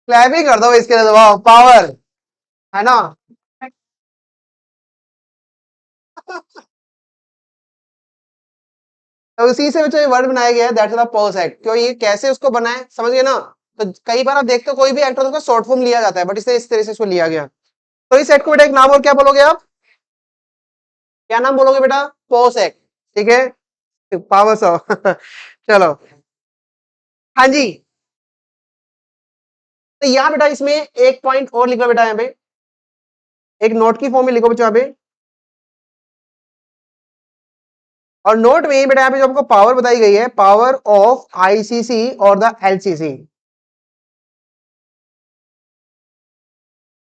क्लैपिंग कर दो इसके लिए, वाह पावर, है ना। तो उसी से जो वर्ड बनाया गया है दैट्स द पॉस एक्ट, क्यों ये कैसे उसको बनाए समझ गए ना। तो कई बार आप देखते हो कोई भी एक्ट होता है उसका शॉर्ट फॉर्म लिया जाता है, बट इसने इस तरह से इसको लिया गया। तो इस एक्ट को बेटा एक नाम और क्या बोलोगे आप, क्या नाम बोलोगे बेटा, पॉस एक्ट। ठीक है, पावर्स ऑफ चलो, हाँ जी, तो यहाँ बेटा इसमें एक पॉइंट और लिखो बेटा, यहाँ पे एक नोट की फॉर्म में लिखो बच्चों यहाँ पे, और नोट में बेटा यहाँ पे जो आपको पावर बताई गई है, पावर ऑफ आईसीसी और द एलसीसी।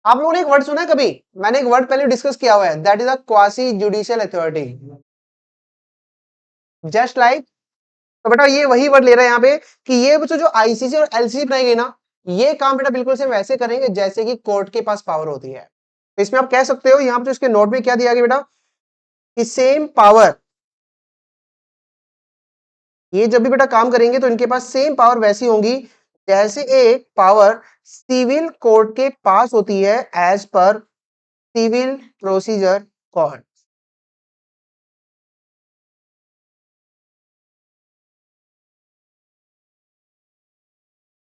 आप लोगों ने एक वर्ड सुना है कभी, मैंने एक वर्ड पहले डिस्कस किया हुआ है, that is a quasi judicial authority, just like, तो बेटा ये वही वर्ड ले रहा है यहाँ पे कि ये बच्चों जो आईसीसी और एलसीसी बनाई गई ना, ये काम बेटा बिल्कुल से वैसे करेंगे जैसे कि कोर्ट के पास पावर होती है। तो इसमें आप कह सकते हो यहाँ पे इसके नोट में क्या दिया गया बेटा, कि सेम पावर, ये जब भी बेटा काम करेंगे तो इनके पास सेम पावर वैसी होंगी जैसे एक पावर सिविल कोर्ट के पास होती है as per civil procedure code,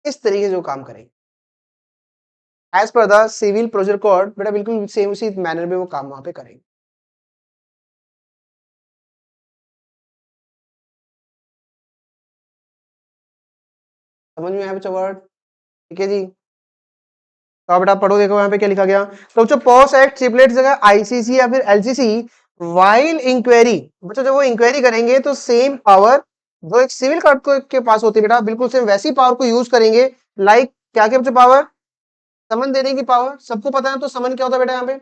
इस तरीके से जो काम करेंगे as per the civil procedure code, बेटा बिल्कुल सेम उसी मैनर में वो काम वहां पे करेंगे। समझ में आया बच्चा वर्ड? ठीक है जी। तो बेटा पढ़ो, देखो यहाँ पे क्या लिखा गया। तो बच्चों पॉस एक्ट स्टिपुलेट जगह आईसीसी या फिर एलसीसी वाइल इंक्वायरी, बच्चों जब वो इंक्वायरी करेंगे तो सेम पावर जो एक सिविल कोर्ट के पास होती है बेटा, बिल्कुल सेम वैसी पावर को यूज करेंगे। लाइक क्या क्या बच्चों पावर? समन देने की पावर, सबको पता है तो समन क्या होता है बेटा यहाँ पे।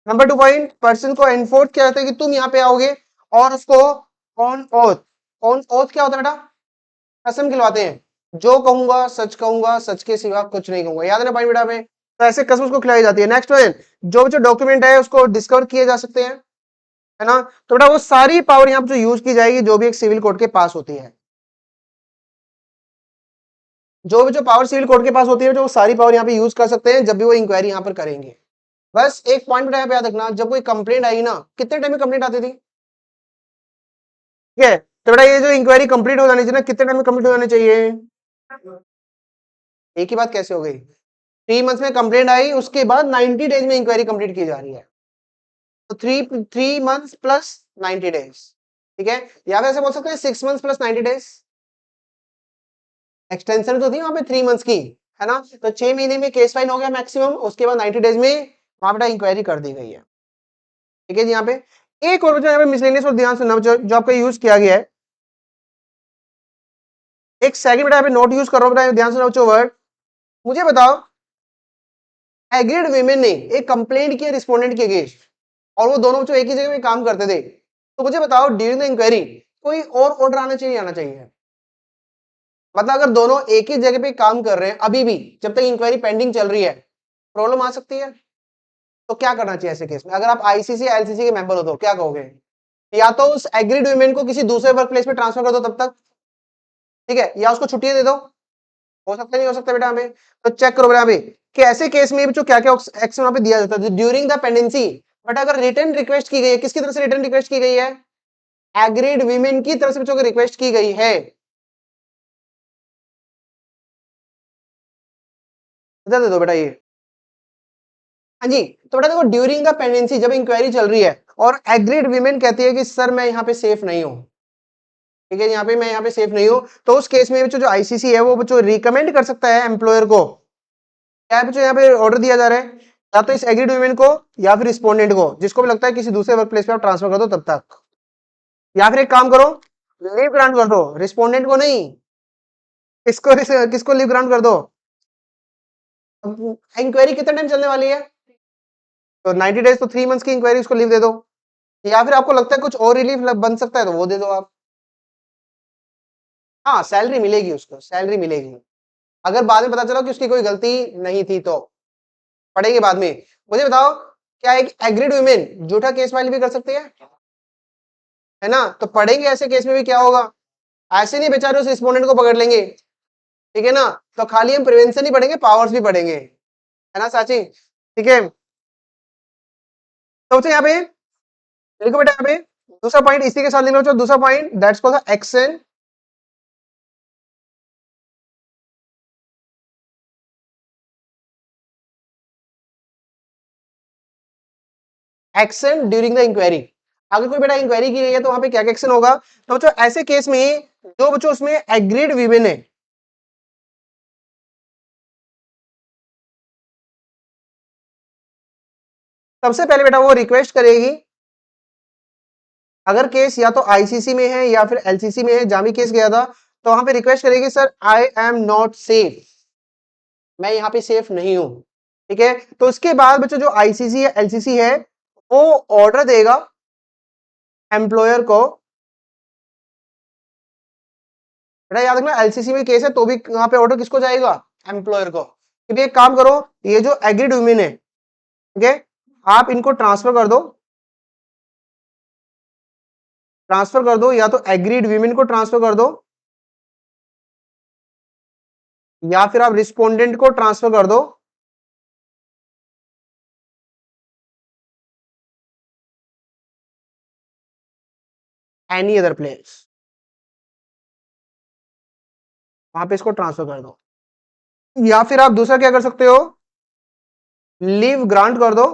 नंबर 2 पॉइंट, पर्सन को एनफोर्स किया जाता है कि तुम यहाँ पे आओगे और उसको ऑन ओथ, ऑन ओथ क्या होता है बेटा? कसम खिलवाते हैं, जो कहूंगा सच के सिवा कुछ नहीं कहूंगा, याद है ना पॉइंट बेटा में। तो ऐसे कसम उसको खिलाई जाती है। नेक्स्ट वन, जो डॉक्यूमेंट है उसको डिस्कवर किए जा सकते हैं, है ना। तो बेटा वो सारी पावर यहाँ पे जो यूज की जाएगी जो भी एक सिविल कोर्ट के पास होती है, जो पावर सिविल कोर्ट के पास होती है जो सारी पावर यहाँ पे यूज कर सकते हैं जब भी वो इंक्वायरी यहाँ पर करेंगे। बस एक पॉइंट बेटा यहाँ पे याद रखना, जब कोई कंप्लेंट आई ना, कितने टाइम में कंप्लेंट आती थी? ठीक है, तो बेटा ये जो इंक्वायरी कंप्लीट हो जानी चाहिए ना, कितने टाइम में कंप्लीट हो जानी चाहिए? एक ही बात कैसे हो गई? 3 मंथ्स में कंप्लेंट आई, उसके बाद 90 डेज में इंक्वायरी कंप्लीट की जा रही है। तो 3 मंथ्स प्लस 90 डेज, ठीक है। या फिर ऐसे बोल सकते हैं 6 मंथ्स प्लस 90 डेज। एक्सटेंशन तो थी वहां पे 3 मंथ्स की, है ना। तो 6 महीने में केस फाइल हो गया मैक्सिमम, उसके बाद 90 डेज में वहां बेटा इंक्वायरी कर दी गई है। ठीक है जी। यहाँ पे एक और यहाँ पे मिसलेनियस और ध्यान सुनना जो आपका यूज किया गया है, एक सेकंड बेटा यहाँ पे नोट यूज कर रहा हूँ बेटा, ध्यान सुना बच्चों वर्ड। मुझे बताओ, एग्रीड वीमेन ने एक कंप्लेंट किया रिस्पोंडेंट के अगेंस्ट, और वो दोनों बच्चों एक ही जगह में काम करते थे, तो मुझे बताओ ड्यूरिंग द इंक्वायरी कोई और ऑर्डर आना चाहिए, आना चाहिए? मतलब अगर दोनों एक ही जगह पे काम कर रहे हैं अभी भी, जब तक इंक्वायरी पेंडिंग चल रही है, प्रॉब्लम आ सकती है। तो क्या करना चाहिए ऐसे केस में? अगर आप आईसीसी एलसीसी के मेंबर हो तो क्या कहोगे? या तो उस एग्रीड वीमेन को किसी दूसरे वर्क प्लेस में ट्रांसफर कर दो तब तक, ठीक है, या उसको छुट्टियां दे दो। हो सकता नहीं हो सकता बेटा हमें? तो चेक करो बेटा अभी कि ऐसे केस में जो क्या क्या एक्शन वहां पे दिया जाता है ड्यूरिंग द पेंडेंसी। बट अगर रिटर्न रिक्वेस्ट की गई है, किसकी तरफ से रिटर्न रिक्वेस्ट की गई है? एग्रीड वीमेन की तरफ से बच्चों को रिक्वेस्ट की गई है। दे दो बेटा ये। हाँ जी। तो बेटा देखो, ड्यूरिंग द पेंडेंसी जब इंक्वायरी चल रही है और एग्रीड वीमेन कहती है कि सर मैं यहाँ पे सेफ नहीं हूँ, ठीक है, यहाँ पे मैं यहाँ पे सेफ नहीं हूँ, तो उस केस में बच्चों जो आईसीसी है वो बच्चों रिकमेंड कर सकता है एम्प्लॉयर को, क्या है बच्चों यहाँ पे ऑर्डर दिया जा रहा है, या तो इस एग्रीड वीमेन को या फिर रिस्पोंडेंट को, जिसको भी लगता है किसी दूसरे वर्क प्लेस पे आप ट्रांसफर कर दो तब तक, या फिर एक काम करो लीव ग्रांट कर दो, रिस्पोंडेंट को नहीं, किसको किसको लीव ग्रांट कर दो? इंक्वायरी कितना टाइम चलने वाली है? तो 90 डेज, तो 3 मंथ्स की इंक्वायरी, उसको लीव दे दो। या फिर आपको लगता है कुछ और रिलीफ बन सकता है तो वो दे दो आप। हाँ, सैलरी मिलेगी, उसको सैलरी मिलेगी, अगर बाद में पता चला कि उसकी कोई गलती नहीं थी तो पढ़ेंगे बाद में। मुझे बताओ, क्या एक एग्रीड वुमेन झूठा केस फाइल भी कर सकती है ना? तो पढ़ेंगे ऐसे केस में भी क्या होगा। ऐसे नहीं बेचारे उस रिस्पोंडेंट को पकड़ लेंगे, ठीक है ना। तो खाली हम प्रिवेंशन ही पढ़ेंगे, पावर्स भी पढ़ेंगे, है ना साची? ठीक है। तो यहाँ पे लिखो बेटा, यहाँ पे दूसरा पॉइंट इसी के साथ लिख लो, दूसरा point that's called the action, action during the inquiry. अगर कोई बेटा इंक्वायरी की गई है तो वहां पे क्या एक्शन होगा? तो बच्चों ऐसे केस में जो बच्चों उसमें एग्रीड वीमेन है, सबसे पहले बेटा वो रिक्वेस्ट करेगी, अगर केस या तो आईसीसी में है या फिर एलसीसी में है, जहां भी केस गया था, तो वहां पे रिक्वेस्ट करेगी sir I am not safe, मैं यहाँ पे सेफ नहीं हूं, ठीक है। तो उसके बाद बच्चों जो आईसीसी या एलसीसी है वो ऑर्डर देगा एम्प्लॉयर को। बेटा याद रखना, एलसीसी में केस है तो भी वहां पे ऑर्डर किसको जाएगा? एम्प्लॉयर को, कि भाई एक काम करो, ये जो एग्रीड वुमेन है, ठीक है, आप इनको ट्रांसफर कर दो, ट्रांसफर कर दो, या तो एग्रीड वीमेन को ट्रांसफर कर दो, या फिर आप रिस्पोंडेंट को ट्रांसफर कर दो, एनी अदर प्लेस, वहां पे इसको ट्रांसफर कर दो। या फिर आप दूसरा क्या कर सकते हो, लीव ग्रांट कर दो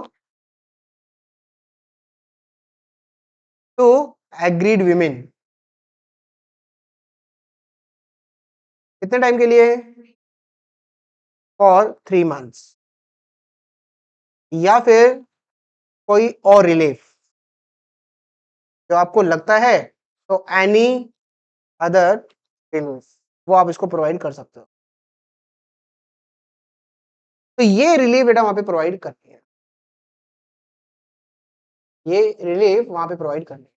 टू एग्रीड वीमेन। कितने टाइम के लिए? फॉर 3 मंथ्स, या फिर कोई और रिलीफ जो आपको लगता है, तो एनी अदर रिलीफ वो आप इसको प्रोवाइड कर सकते हो। तो ये रिलीफ बेटा वहां पे प्रोवाइड करनी है, ये रिलीफ वहां पे प्रोवाइड करनी है।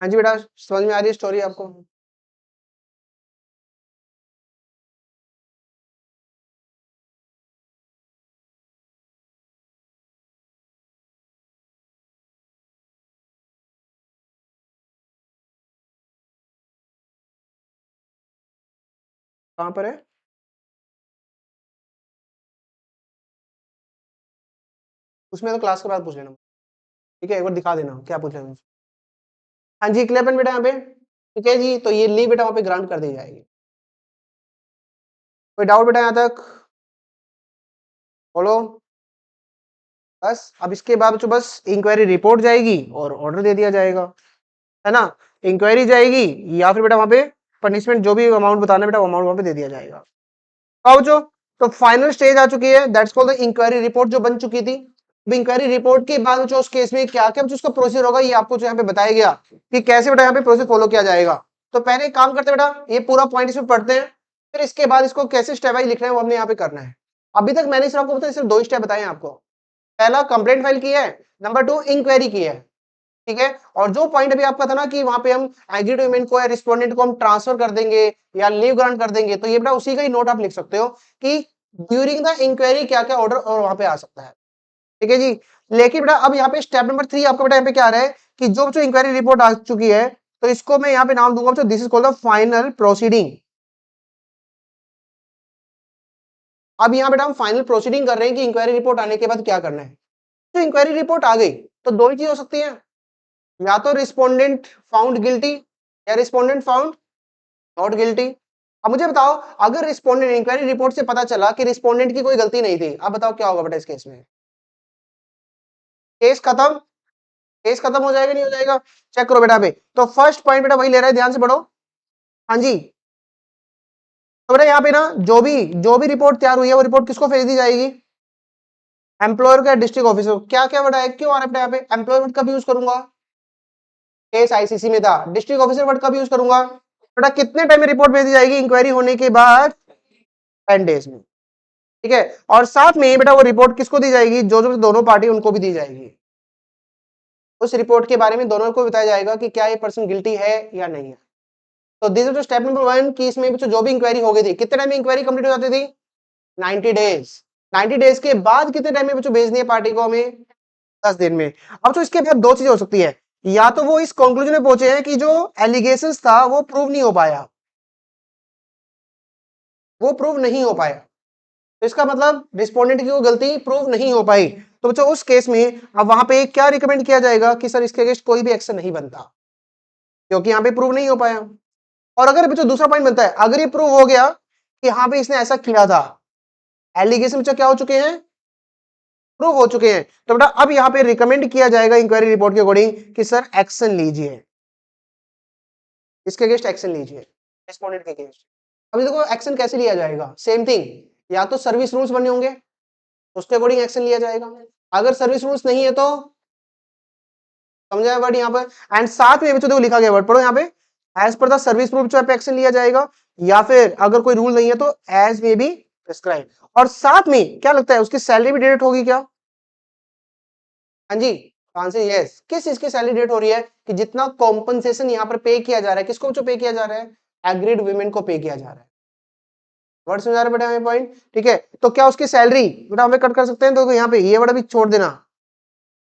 हाँ जी बेटा, समझ में आ रही है स्टोरी आपको? कहां पर है? उसमें तो क्लास के बाद पूछ लेना, ठीक है? एक बार दिखा देना क्या पूछ लेना। हाँ जी, क्लियर बेटा यहाँ पे, ठीक है जी। तो ये लीव बेटा वहां पे ग्रांट कर दी जाएगी। कोई डाउट बेटा यहाँ तक? बोलो। बस अब इसके बाद जो बस इंक्वायरी रिपोर्ट जाएगी और ऑर्डर दे दिया जाएगा, है ना? इंक्वायरी जाएगी या फिर बेटा वहां पे पनिशमेंट जो भी अमाउंट बताना बेटा वो अमाउंट वहां पे दे दिया जाएगा। अब जो तो फाइनल स्टेज आ चुकी है, that's called the inquiry report जो बन चुकी थी। इंक्वायरी रिपोर्ट के बाद जो उस केस में क्या क्या उसका प्रोसीजर होगा ये आपको जो यहाँ पे बताया गया कि कैसे बेटा यहाँ पे प्रोसेस फॉलो किया जाएगा। तो पहले एक काम करते हैं बेटा, ये पूरा पॉइंट इसमें पढ़ते हैं, फिर इसके बाद इसको कैसे स्टेप वाइज लिखना है वो हमने यहाँ पे करना है। अभी तक मैंने सिर्फ आपको बताया, सिर्फ 2 स्टेप बताए हैं आपको। पहला कंप्लेंट फाइल की है, नंबर 2 इंक्वायरी की है, ठीक है? और जो पॉइंट अभी आपका था ना कि वहां पे हम एग्रीड को या रिस्पोंडेंट को हम ट्रांसफर कर देंगे या लीव ग्रांट कर देंगे, तो ये बेटा उसी का ही नोट आप लिख सकते हो कि ड्यूरिंग द इंक्वायरी क्या क्या ऑर्डर और वहां पे आ सकता है, ठीक है जी। लेकिन बेटा अब यहाँ पे स्टेप नंबर 3 आपका बेटा यहाँ पे क्या आ रहा है कि जो जो इंक्वायरी रिपोर्ट आ चुकी है, तो इसको मैं यहाँ पे नाम दूंगा, this is called the final proceeding. अब यहाँ बेटा हम फाइनल प्रोसीडिंग कर रहे हैं कि इंक्वायरी रिपोर्ट आने के बाद क्या करना है। तो इंक्वायरी रिपोर्ट आ गई तो दो ही चीज हो सकती है, या तो रिस्पोंडेंट फाउंड गिल्टी या रिस्पोंडेंट फाउंड नॉट गिल्टी। अब मुझे बताओ, अगर रिस्पोंडेंट इंक्वायरी रिपोर्ट से पता चला कि रिस्पोंडेंट की कोई गलती नहीं थी, अब बताओ क्या होगा बेटा इस केस में? केस खत्म, केस खत्म हो जाएगा नहीं हो जाएगा? चेक करो बेटा पे, तो फर्स्ट पॉइंट बेटा वही ले रहा है, ध्यान से पढ़ो। हाँ जी, तो बेटा यहाँ पे ना जो भी रिपोर्ट तैयार हुई है वो रिपोर्ट किसको भेज दी जाएगी? एम्प्लॉयर का डिस्ट्रिक्ट ऑफिसर। क्या क्या बेटा है, क्यों आ रहा है बेटा यहाँ पे? एम्प्लॉयर वर्ड कब यूज करूंगा? केस आईसीसी में था। डिस्ट्रिक्ट ऑफिसर वर्ड कब यूज करूंगा? बेटा कितने टाइम में रिपोर्ट भेजी जाएगी? इंक्वायरी होने के बाद 10 डेज में, ठीक है? और साथ में बेटा वो रिपोर्ट किसको दी जाएगी? जो जो दोनों पार्टी उनको भी दी जाएगी। उस रिपोर्ट के बारे में दोनों को बताया जाएगा कि क्या ये पर्सन गिल्टी है या नहीं है। तो दिस इज स्टेप नंबर 1 कि इसमें जो भी इंक्वायरी हो गई थी, कितने टाइम में इंक्वायरी कंप्लीट हो जाती थी? 90 डेज। 90 डेज के बाद कितने टाइम में बच्चों भेजनी है पार्टी को हमें? 10 दिन में। अब तो इसके बाद दो चीजें हो सकती है, या तो वो इस कंक्लूजन में पहुंचे हैं कि जो एलिगेशंस था वो प्रूव नहीं हो पाया, वो प्रूव नहीं हो पाया, तो इसका मतलब रिस्पोंडेंट की वो गलती प्रूव नहीं हो पाई। तो बच्चों उस केस में अब वहां पे क्या रिकमेंड किया जाएगा कि सर इसके अगेंस्ट कोई भी एक्शन नहीं बनता, क्योंकि यहाँ पे प्रूव नहीं हो पाया। और अगर बच्चों दूसरा पॉइंट बनता है, अगर ये प्रूव हो गया कि हाँ पे इसने ऐसा किया था, एलिगेशन बच्चों क्या हो चुके हैं? प्रूव हो चुके हैं, तो बेटा अब यहाँ पे रिकमेंड किया जाएगा इंक्वायरी रिपोर्ट के अकॉर्डिंग कि सर एक्शन लीजिए, इसके अगेंस्ट एक्शन लीजिए, रिस्पोंडेंट के अगेंस्ट। अभी देखो एक्शन कैसे लिया जाएगा, सेम थिंग, या तो सर्विस रूल्स बने होंगे उसके अकॉर्डिंग एक्शन लिया जाएगा, अगर सर्विस रूल्स नहीं है तो समझाया वर्ड यहाँ पर। एंड साथ में बच्चों देखो लिखा गया वर्ड पढ़ो यहाँ पे, as per the service rule पे एक्शन लिया जाएगा, या फिर अगर कोई रूल नहीं है तो एज में बी प्रिस्क्राइब। और साथ में क्या लगता है उसकी सैलरी भी डिडक्ट होगी क्या? हाँ जी, आंसर यस। किस चीज की सैलरी डिडक्ट हो रही है? कि जितना कॉम्पनसेशन यहाँ पर पे किया जा रहा है, किसको पे किया जा रहा है? एग्रीड वुमेन को पे किया जा रहा है। वर्ड समझा रहे बेटा हमें पॉइंट, ठीक है? तो क्या उसकी सैलरी बेटा हमें कट कर सकते हैं, तो यहाँ पे ये वर्ड भी छोड़ देना,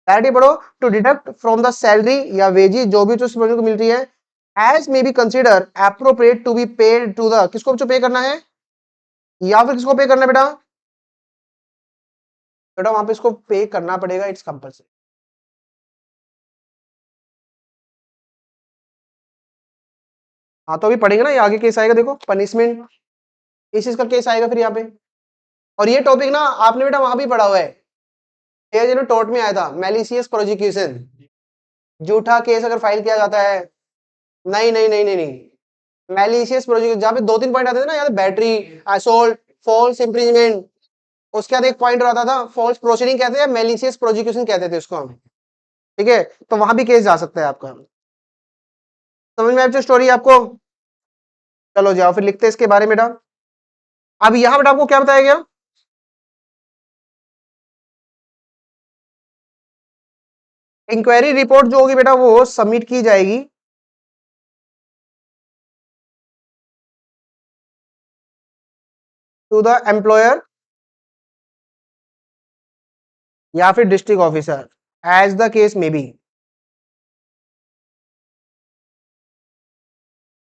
डायरेक्टली पढ़ो, to deduct from the salary या वेजी जो भी को मिल रही है, as may be consider appropriate to be paid to the, किसको पे करना है या फिर किसको पे करना है बेटा? बेटा वहां पे इसको पे करना पड़ेगा, इट्स कंपल्सरी। हाँ तो अभी पढ़ेंगे ना, ये आगे केस आएगा, देखो पनिशमेंट, इस चीज का केस आएगा फिर यहाँ पे। और ये टॉपिक ना आपने बेटा वहां भी पढ़ा हुआ है, ये जो टोट में आया था, मैलिशियस प्रोसिक्यूशन, झूठा केस अगर फाइल किया जाता है। नहीं नहीं नहीं नहीं नहीं, मैलिशियस प्रोसिक्यूशन जहाँ पे 2-3 पॉइंट आते थे ना, याद, बैटरी, असोल्ट, फॉल्स इंप्रिजमेंट, उसके बाद एक पॉइंट आता था फॉल्स प्रोसीडिंग कहते हैं, मैलिशियस प्रोसिक्यूशन कहते थे उसको हम। ठीक है, तो वहां भी केस जा सकता है आपका। समझ में आया स्टोरी आपको? चलो जाओ फिर लिखते हैं इसके बारे में बेटा। अब यहां बेटा आपको क्या बताया गया, इंक्वायरी रिपोर्ट जो होगी बेटा वो सबमिट की जाएगी टू द एम्प्लॉयर या फिर district officer, as the case may be,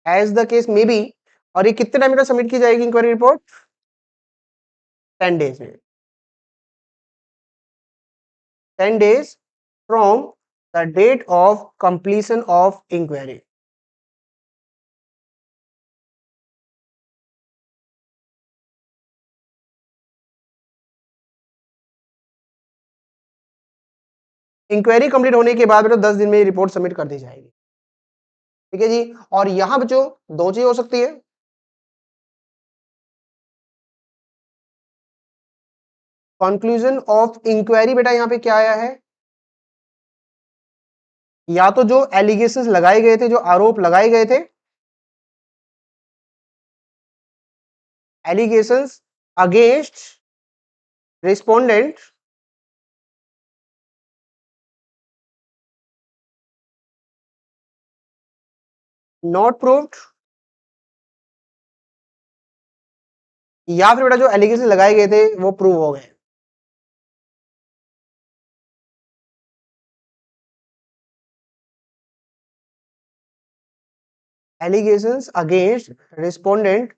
as the case may be. और ये कितने टाइम में सबमिट की जाएगी इंक्वायरी रिपोर्ट? 10 डेज में, 10 days from the date of completion of inquiry। Inquiry complete होने के बाद बेटा 10 दिन में रिपोर्ट सबमिट कर दी जाएगी। ठीक है जी। और यहां बच्चों दो चीज हो सकती है, कंक्लूजन ऑफ इंक्वायरी बेटा यहां पे क्या आया है, या तो जो एलिगेशंस लगाए गए थे, जो आरोप लगाए गए थे, allegations against respondent not proved, या फिर बेटा जो एलिगेशन लगाए गए थे वो प्रूव हो गए। Allegations against respondent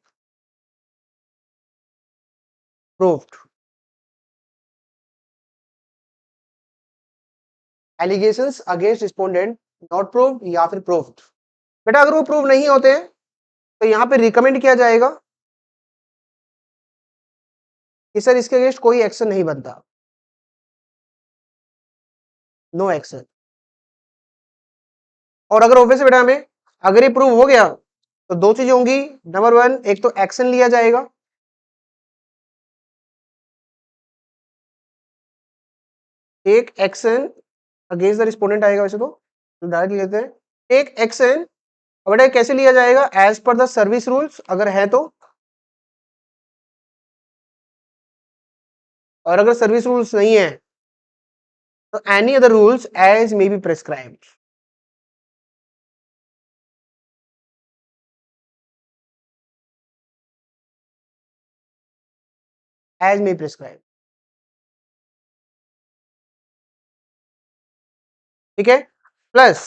proved, allegations against respondent not proved या फिर प्रूव्ड। बेटा अगर वो प्रूव नहीं होते तो यहां पे रिकमेंड किया जाएगा कि सर इसके अगेंस्ट कोई एक्शन नहीं बनता, नो एक्शन। और अगर ऑब्वियसली बेटा हमें अगर ये प्रूव हो गया तो दो चीजें होंगी, नंबर 1 एक तो एक्शन लिया जाएगा, एक एक्शन अगेंस्ट द रिस्पोंडेंट आएगा, वैसे तो डायरेक्ट लेते हैं एक एक्शन। और बेटा कैसे लिया जाएगा, as per the service rules अगर है तो, और अगर सर्विस रूल्स नहीं है तो any other rules as may be prescribed, as may prescribe. ठीक है, प्लस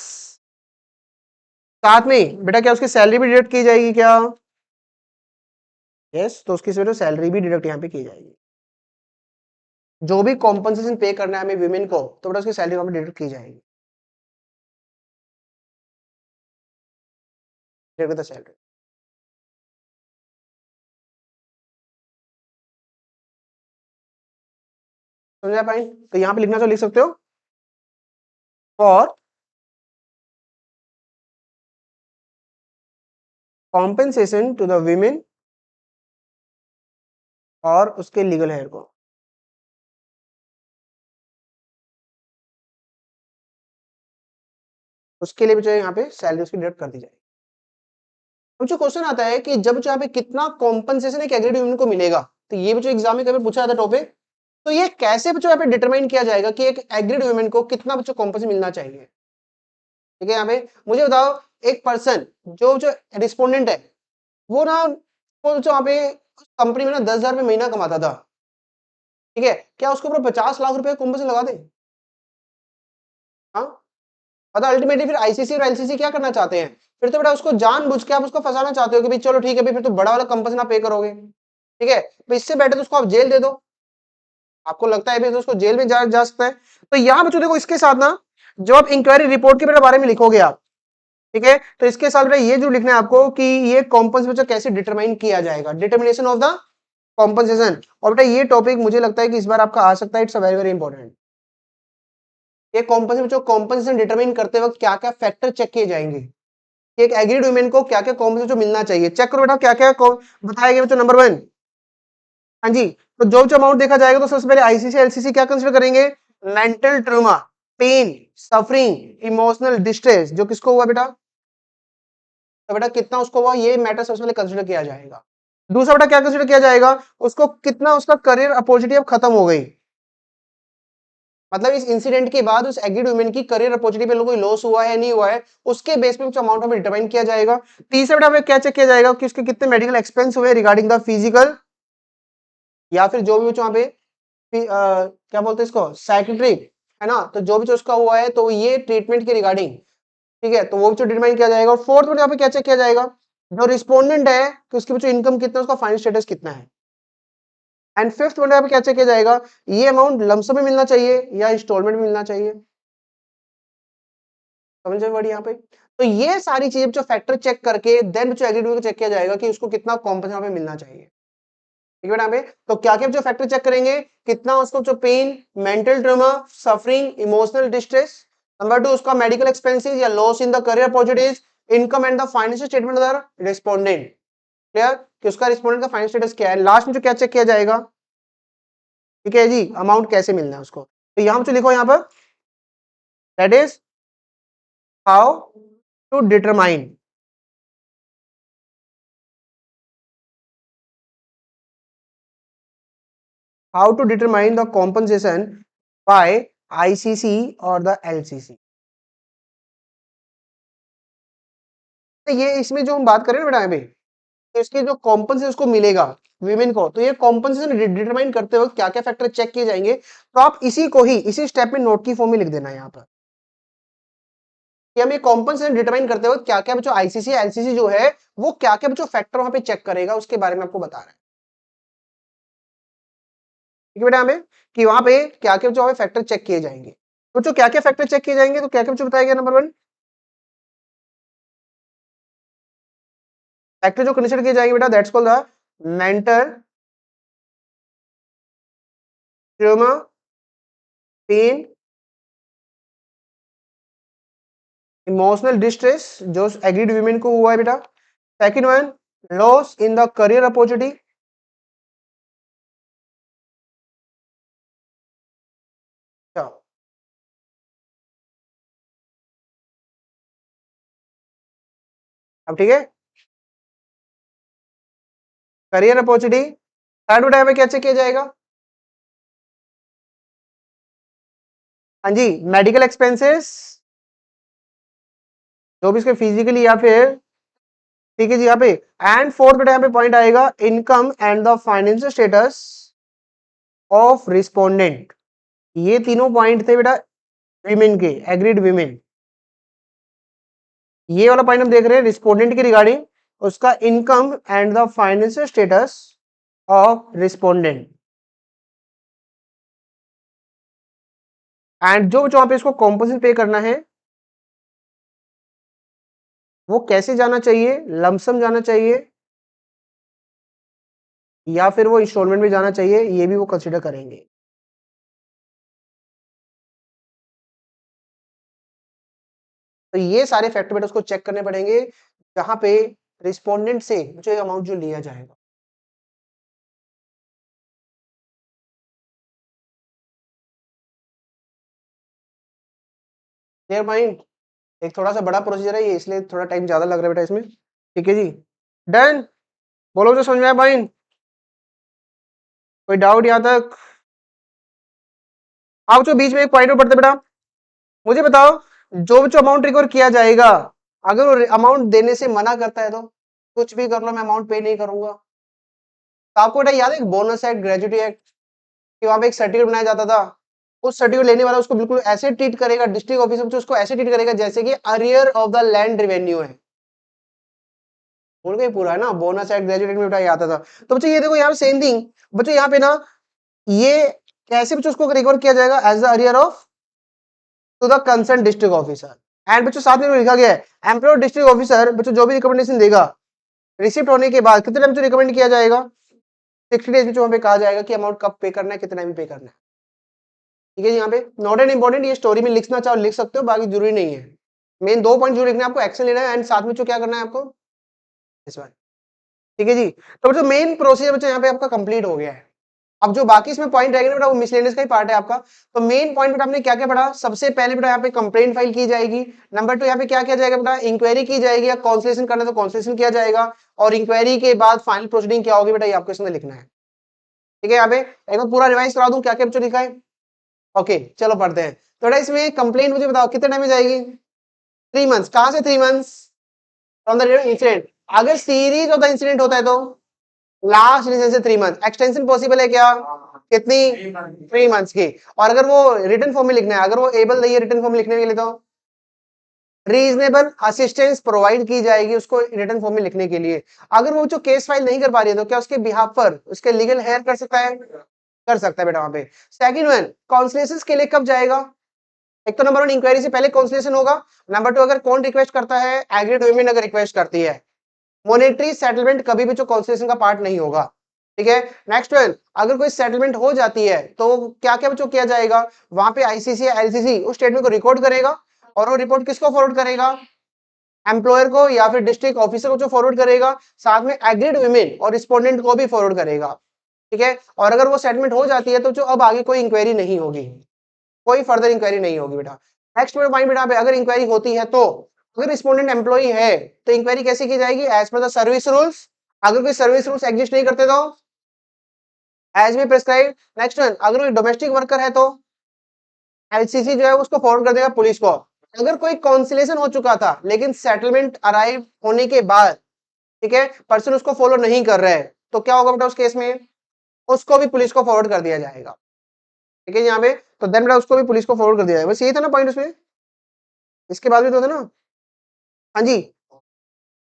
साथ में बेटा क्या उसकी सैलरी भी डिडक्ट की जाएगी क्या? यस, तो उसकी सैलरी भी डिडक्ट यहाँ पे की जाएगी। जो भी कॉम्पनसेशन पे करना है हमें विमेन को, तो बेटा उसकी सैलरी वहां पे डिडक्ट की जाएगी, सैलरी। समझा पाए? तो यहाँ पे लिखना तो लिख सकते हो, for compensation to the women और उसके लीगल हेयर को। उसके लिए भी जो यहाँ पे सैलरी उसकी डिडक्ट कर दी जाएगी। अब जो क्वेश्चन आता है कि जब यहाँ पे कितना कॉम्पनसेशन एक एग्रीड वुमेन को मिलेगा, तो ये भी जो एग्जाम में कभी पूछा जाता है टॉपिक, तो ये कैसे बच्चों यहाँ पे डिटरमाइन किया जाएगा कि एक एग्रीड वुमेन को कितना बच्चों कॉम्पनसेशन मिलना चाहिए। ठीक है, यहाँ पे मुझे बताओ, एक पर्सन जो जो रिस्पोंडेंट है वो ना, वो जो यहाँ पे कंपनी में ना 10,000 रुपये महीना कमाता था, ठीक है, क्या उसके ऊपर 50 लाख रुपए कॉम्पनसेशन लगा दे? हाँ, मतलब अल्टीमेटली फिर आईसीसी और एलसीसी क्या करना चाहते हैं, फिर तो बेटा उसको जानबूझ के आप उसको फंसाना चाहते हो कि भाई चलो ठीक है भाई, फिर तो बड़ा वाला कंपनसेशन आप पे करोगे। ठीक है, तो इससे बेटर तो उसको आप जेल दे दो। आपको लगता है भी तो उसको जेल में जा सकता है। तो यहां बच्चों देखो इसके साथ ना, जो आप इंक्वायरी रिपोर्ट के बारे में लिखोगे आप, ठीक है, तो इसके साथ ये जो लिखना है आपको कि ये कॉम्पनसेशन कैसे डिटरमाइन किया जाएगा, डिटर्मिनेशन ऑफ द कॉम्पनसेशन। और बेटा ये टॉपिक मुझे लगता है कि इस बार आपका आ सकता है, it's a very very important. ये कॉम्पनसेशन, जो कॉम्पनसेशन डिटरमाइन करते वक्त क्या क्या फैक्टर चेक किए जाएंगे, एक एग्रीड वुमेन को क्या क्या कॉम्पनसेशन मिलना चाहिए, चेक करो बेटा क्या क्या बताया गया बच्चों। नंबर 1, हाँ जी, तो जो अमाउंट देखा जाएगा तो सबसे पहले आईसीसी एलसीसी क्या कंसीडर करेंगे, mental trauma, pain, suffering, emotional distress, जो किसको हुआ बेटा, तो बेटा कितना उसको हुआ, ये मैटर सबसे पहले कंसीडर किया जाएगा। दूसरा बेटा क्या कंसीडर किया जाएगा, उसको कितना उसका करियर अपॉर्चुनिटी अब खत्म हो गई, मतलब इस इंसिडेंट के बाद उस एग्रीड वुमेन की करियर अपॉर्चुनिटी पे लोगों को लॉस हुआ है नहीं हुआ है, उसके बेस पे कुछ अमाउंट हमें डिटरमाइन किया जाएगा। तीसरा बेटा हमें क्या चेक किया जाएगा कि उसके कितने मेडिकल एक्सपेंस हुए रिगार्डिंग द फिजिकल, या फिर जो भी वहां पे क्या बोलते हैं इसको, साइकेट्रिक, है ना, तो जो भी उसका हुआ है तो ये ट्रीटमेंट के रिगार्डिंग, ठीक है, तो वो भी डिटरमाइन किया जाएगा। और फोर्थ में यहाँ पे क्या चेक किया जाएगा, जो रिस्पोंडेंट है कि उसके बच्चों इनकम कितना, उसका फाइनेंशियल स्टेटस कितना है। एंड फिफ्थ में यहाँ पे क्या चेक किया जाएगा, ये अमाउंट लमसम में मिलना चाहिए या इंस्टॉलमेंट में मिलना चाहिए, समझ में बढ़िया यहाँ पे। तो ये सारी चीजें जो फैक्टर चेक करके देन जो एग्रीड को चेक किया जाएगा कि उसको कितना कॉम्पनसेशन यहाँ पे मिलना चाहिए, ठीक है यहाँ पे। तो क्या क्या जो फैक्टर चेक करेंगे, कितना उसको जो pain, mental trauma, suffering, emotional distress, number 2 उसका मेडिकल एक्सपेंसेस या loss in the career opportunities, income and the financial statement of the respondent, clear, कि उसका रिस्पोंडेंट का फाइनेंशियल स्टेटस क्या है। लास्ट में जो क्या चेक किया जाएगा, ठीक है जी, अमाउंट कैसे मिलना है उसको। तो यहां पे लिखो, यहां पर that is how to determine, how to determine the compensation by ICC और द एलसीसी। ये इसमें जो हम बात करें ना बेटा अभी, तो इसके जो कॉम्पनसेशन उसको मिलेगा विमेन को, तो ये कॉम्पनसेशन डिटरमाइन करते वक्त क्या क्या फैक्टर चेक किए जाएंगे, तो आप इसी को ही इसी स्टेप में नोट की फॉर्म में लिख देना है यहाँ पर कि हम ये कॉम्पनसेशन डिटरमाइन करते वक्त क्या क्या जो आईसीसी एलसीसी जो है वो क्या क्या जो फैक्टर वहां पे चेक करेगा उसके बारे में आपको बता रहा है, ठीक है बेटा हमें, कि वहां पे क्या क्या जो फैक्टर चेक किए जाएंगे। तो जो क्या क्या फैक्टर चेक किए जाएंगे, तो क्या क्या जो बताया गया, नंबर 1 फैक्टर जो कंसीडर किए जाएंगे बेटा, that's called the mental trauma, pain, emotional distress, जो एग्रीड वीमेन को हुआ है बेटा। Second one, loss in the career opportunity. अब ठीक है, करियर अपॉर्चुनिटी। थर्ड बेटा में क्या चेक किया जाएगा, हाँ जी, मेडिकल एक्सपेंसेस, जो भी इसके फिजिकली या फिर, ठीक है जी यहाँ पे। एंड फोर्थ बेटा यहाँ पे पॉइंट आएगा, income and the financial status of respondent. ये तीनों पॉइंट थे बेटा विमेन के, एग्रीड विमेन। ये वाला पॉइंट हम देख रहे हैं रिस्पोंडेंट के रिगार्डिंग, उसका income and the financial status of respondent. And जो वहां पे इसको कॉम्पोजिशन पे करना है वो कैसे जाना चाहिए, लमसम जाना चाहिए या फिर वो इंस्टॉलमेंट में जाना चाहिए, ये भी वो कंसिडर करेंगे। तो ये सारे फैक्टर बेटा उसको चेक करने पड़ेंगे जहां पे रिस्पोंडेंट से जो अमाउंट जो लिया जाएगा। क्लियर माइंड, एक थोड़ा सा बड़ा प्रोसीजर है ये, इसलिए थोड़ा टाइम ज्यादा लग रहा है बेटा इसमें, ठीक है जी, डन। बोलो जो समझ में आया माइंड, कोई डाउट यहां तक। आप जो बीच में एक पॉइंट पढ़ते बेटा, मुझे बताओ जो भी अमाउंट रिकवर किया जाएगा, अगर वो अमाउंट देने से मना करता है तो कुछ भी कर लो मैं अमाउंट पे नहीं करूंगा। तो आपको बेटा याद है बोनस एक्ट, ग्रेजुएटी एक्ट, कि वहां पे एक सर्टिफिकेट बनाया जाता था, उस सर्टिफिकेट लेने वाला उसको बिल्कुल ऐसे ट्रीट करेगा, डिस्ट्रिक्ट ऑफिसर उसको ऐसे ट्रीट करेगा जैसे कि arrear of the land revenue है। बोल गए पूरा, है ना, बोनस एक्ट, ग्रेजुएट में बेटा आता था। तो बच्चों ये देखो यहाँ पे सेम थिंग, बच्चों यहाँ पे ना ये कैसे बच्चों उसको रिकवर किया जाएगा, as the arrear of to the concern district officer. And बच्चों साथ में लिखा गया है एम्प्लॉय डिस्ट्रिक्ट ऑफिसर बच्चों जो भी रिकमेंडेशन देगा रिसिप्ट होने के बाद कितने टाइम से रिकमेंड किया जाएगा, 60 डेज में जो हमें कहा जाएगा कि अमाउंट कब पे करना है, कितना भी पे करना है। ठीक है, यहाँ पे नॉट एन इंपॉर्टेंट, ये स्टोरी में लिखना चाहो लिख सकते हो, बाकी जरूरी नहीं है। मेन 2 पॉइंट जो लिखना है आपको, एक्शन लेना है एंड साथ में जो क्या करना है आपको, इस बार। ठीक है जी, तो जो मेन प्रोसीजर बच्चा यहाँ पे आपका कंप्लीट हो गया है। अब जो बाकी इसमें पॉइंट रहेगा बेटा वो मिसलेनियस का ही पार्ट है आपका। तो मेन पॉइंट बेटा आपने क्या क्या पढ़ा, सबसे पहले बेटा यहाँ पे कंप्लेंट फाइल की जाएगी। नंबर 2 यहाँ पे क्या किया जाएगा बेटा, इंक्वायरी की जाएगी, या कॉन्सलेशन करना तो कॉन्सलेशन किया जाएगा, और इंक्वायरी के बाद फाइनल प्रोसीडिंग क्या होगी बेटा, ये आपको इसमें लिखना है। ठीक है, यहाँ पे एक बार पूरा रिवाइज करा दूं क्या क्या बच्चों लिखा है। ओके चलो पढ़ते हैं। तो बेटा इसमें कंप्लेंट मुझे बताओ कितने टाइम में जाएगी, 3 मंथ्स। कहां से 3 months, from the date of incident. अगर सीरीज ऑफ द इंसिडेंट होता है तो लास्ट इंसिडेंट से 3 मंथ। एक्सटेंशन पॉसिबल है क्या, कितनी, 3 मंथ्स की। और अगर वो रिटन फॉर्म में लिखना है, अगर वो एबल नहीं है रिटन फॉर्म में लिखने के लिए, तो रीजनेबल असिस्टेंस प्रोवाइड की जाएगी उसको रिटन फॉर्म में लिखने के लिए। अगर वो जो केस फाइल नहीं कर पा रही है तो क्या उसके बिहाफ पर उसके लीगल हेयर कर सकता है, कर सकता है बेटा वहां पे। सेकंड वन, काउंसलेशन के लिए कब जाएगा, एक तो नंबर 1 इंक्वायरी से पहले काउंसलेशन होगा। नंबर 2 अगर कौन रिक्वेस्ट करता है, एग्रीड वुमेन अगर रिक्वेस्ट करती है। मॉनेटरी सेटलमेंट कभी भी जो काउंसलेशन का पार्ट नहीं होगा। ठीक है, नेक्स्ट वन, अगर कोई सेटलमेंट हो जाती है तो क्या क्या जो किया जाएगा, वहां पे आईसीसी या एलसीसी उस स्टेटमेंट को रिकॉर्ड करेगा, और वो रिपोर्ट किसको फॉरवर्ड करेगा, एम्प्लॉयर को या फिर डिस्ट्रिक्ट ऑफिसर को जो फॉरवर्ड करेगा, साथ में एग्रीड वुमेन और रिस्पोंडेंट को भी फॉरवर्ड करेगा। ठीक है, और अगर वो सेटलमेंट हो जाती है तो जो अब आगे कोई इंक्वायरी नहीं होगी, कोई फर्दर इंक्वायरी नहीं होगी बेटा। नेक्स्ट पॉइंट बेटा पे, अगर इंक्वायरी होती है तो अगर रिस्पोंडेंट एम्प्लॉई है तो इंक्वायरी कैसे की जाएगी, as per the service rules. अगर कोई सर्विस रूल्स एग्जिस्ट नहीं करते तो एज में प्रिस्क्राइब। नेक्स्ट वन, अगर कोई डोमेस्टिक वर्कर है तो एलसीसी जो है उसको फॉरवर्ड कर देगा पुलिस को। अगर कोई कॉन्सिलेशन हो चुका था लेकिन सेटलमेंट अराइव होने के बाद, ठीक है, पर्सन उसको फॉलो नहीं कर रहे हैं, तो क्या होगा बेटा उस केस में, उसको भी पुलिस को फॉरवर्ड कर दिया जाएगा। ठीक है, यहाँ पे तो देन बेटा उसको भी पुलिस को फॉरवर्ड कर दिया जाएगा। बस यही था ना पॉइंट उसमें, इसके बाद भी तो था ना। हाँ जी,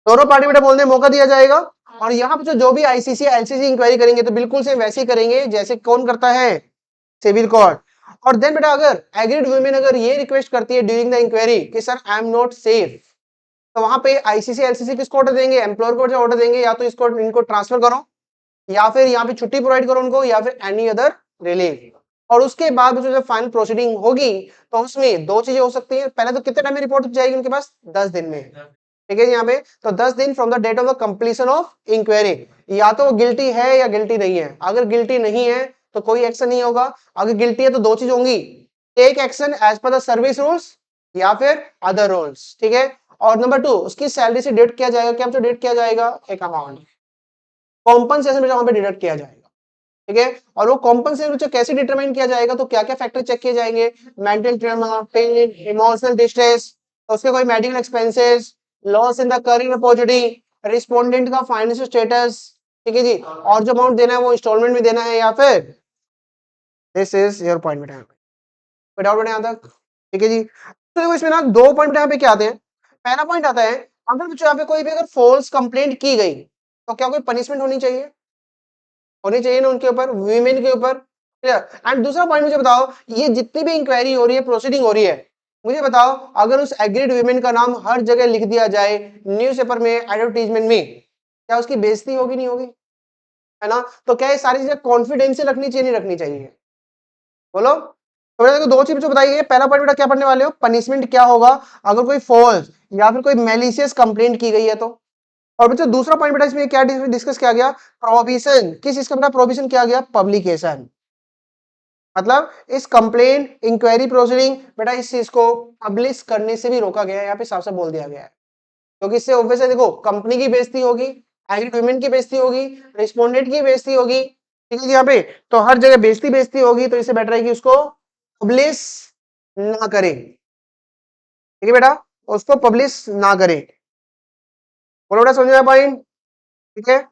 दोनों पार्टी बेटा बोलने मौका दिया जाएगा। और यहाँ पे जो भी आईसीसी एलसीसी इंक्वायरी करेंगे तो बिल्कुल से वैसे ही करेंगे जैसे कौन करता है, सिविल कोर्ट। और देन बेटा अगर एग्रीड वुमेन अगर ये रिक्वेस्ट करती है ड्यूरिंग द इंक्वायरी कि sir I am not safe, तो वहां पे आईसीसी एलसीसी किसको ऑर्डर देंगे, एम्प्लॉयर को ऑर्डर देंगे, या तो इसको इनको ट्रांसफर करो, या फिर यहाँ पे छुट्टी प्रोवाइड करो उनको, या फिर एनी अदर रिलीफ। और उसके बाद जो फाइनल प्रोसीडिंग होगी तो उसमें 2 चीजें हो सकती है। पहले तो कितने टाइम में रिपोर्ट जाएगी उनके पास, 10 दिन में। ठीक है, यहाँ पे तो 10 दिन from the date of the completion of inquiry. या तो गिल्टी है या गिल्टी नहीं है। अगर गिल्टी नहीं है तो कोई एक्शन नहीं होगा। अगर गिल्टी है तो 2 चीज होंगी, take action as per the service rules या फिर अदर रूल्स। ठीक है, और नंबर 2 उसकी सैलरी से डिडक्ट किया जाएगा, क्या डिडक्ट किया जाएगा, एक अमाउंट कॉम्पनसेशन में वहां पे डिडक्ट किया जाएगा। ठीक है, और वो कॉम्पनसेशन कैसे डिटरमाइन किया जाएगा, तो क्या क्या फैक्टर चेक किए जाएंगे, mental trauma, pain, emotional distress, उसके कोई medical expenses, loss in the career opportunity, respondent का फाइनेंशियल स्टेटस। ठीक है जी, और जो अमाउंट देना है वो इंस्टॉलमेंट में देना है या फिर, दिस इज योर पॉइंट बेटा, कोई डाउट बेटा यहाँ तक। ठीक है जी, तो देखो इसमें ना 2 पॉइंट यहाँ पे क्या आते हैं। पहला पॉइंट आता है, अगर बच्चों यहाँ पे कोई भी अगर फॉल्स कंप्लेंट की गई तो क्या कोई पनिशमेंट होनी चाहिए, होनी चाहिए ना उनके ऊपर, वीमेन के ऊपर। एंड दूसरा पॉइंट मुझे बताओ, ये जितनी भी इंक्वायरी हो रही है, प्रोसीडिंग हो रही है, मुझे बताओ अगर उस एग्रीड वीमेन का नाम हर जगह लिख दिया जाए, न्यूज़पेपर में, एडवर्टीजमेंट में, क्या उसकी बेइज्जती होगी नहीं होगी, है ना। तो क्या ये सारी चीजें कॉन्फिडेंशियल रखनी चाहिए, नहीं रखनी चाहिए, बोलो। तो बेटा देखो 2 चीज जो बताई है। पहला पॉइंट बेटा क्या पढ़ने वाले हो, पनिशमेंट क्या होगा अगर कोई फॉल्स या फिर कोई मेलिशियस कंप्लेंट की गई है तो। और बच्चों दूसरा पॉइंट बेटा इसमें क्या डिस्कस किया गया, प्रोहिबिशन, किस चीज का बेटा प्रोहिबिशन किया गया, पब्लिकेशन। मतलब इस कंप्लेंट इंक्वायरी प्रोसीडिंग बेटा इस चीज को पब्लिश करने से भी रोका गया है, यहाँ पे साफ साफ बोल दिया गया है। क्योंकि इससे ऑब्वियसली देखो कंपनी की बेइज्जती होगी, एग्रीड वुमेन की बेइज्जती होगी, रिस्पोंडेंट की बेइज्जती होगी। ठीक है जी, यहाँ पे तो हर जगह बेइज्जती होगी, तो इससे बेटर है कि उसको पब्लिश ना करें। ठीक है बेटा, उसको पब्लिश ना करें। बोलो बेटा, समझ में आया पॉइंट। ठीक है,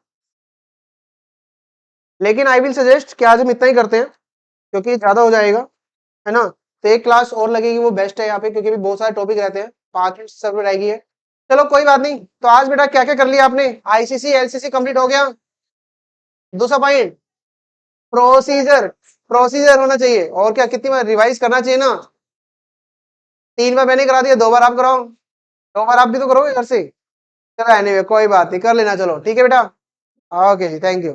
लेकिन आई विल सजेस्ट कि आज हम इतना ही करते हैं क्योंकि ज्यादा हो जाएगा, है ना। तो एक क्लास और लगेगी, वो बेस्ट है यहाँ पे, क्योंकि भी बहुत सारे टॉपिक रहते हैं, 5 मिनट सब रहेगी है। चलो कोई बात नहीं। तो आज बेटा क्या क्या कर लिया आपने, आईसीसी एलसीसी कंप्लीट हो गया। दूसरा पॉइंट, प्रोसीजर, प्रोसीजर होना चाहिए। और क्या, कितनी बार रिवाइज करना चाहिए ना, 3 बार मैंने करा दिया, 2 बार आप कराओ, 2 बार आप भी तो करोगे घर से। चलो एनीवे कोई बात नहीं, कर लेना, चलो ठीक है बेटा। ओके जी, थैंक यू।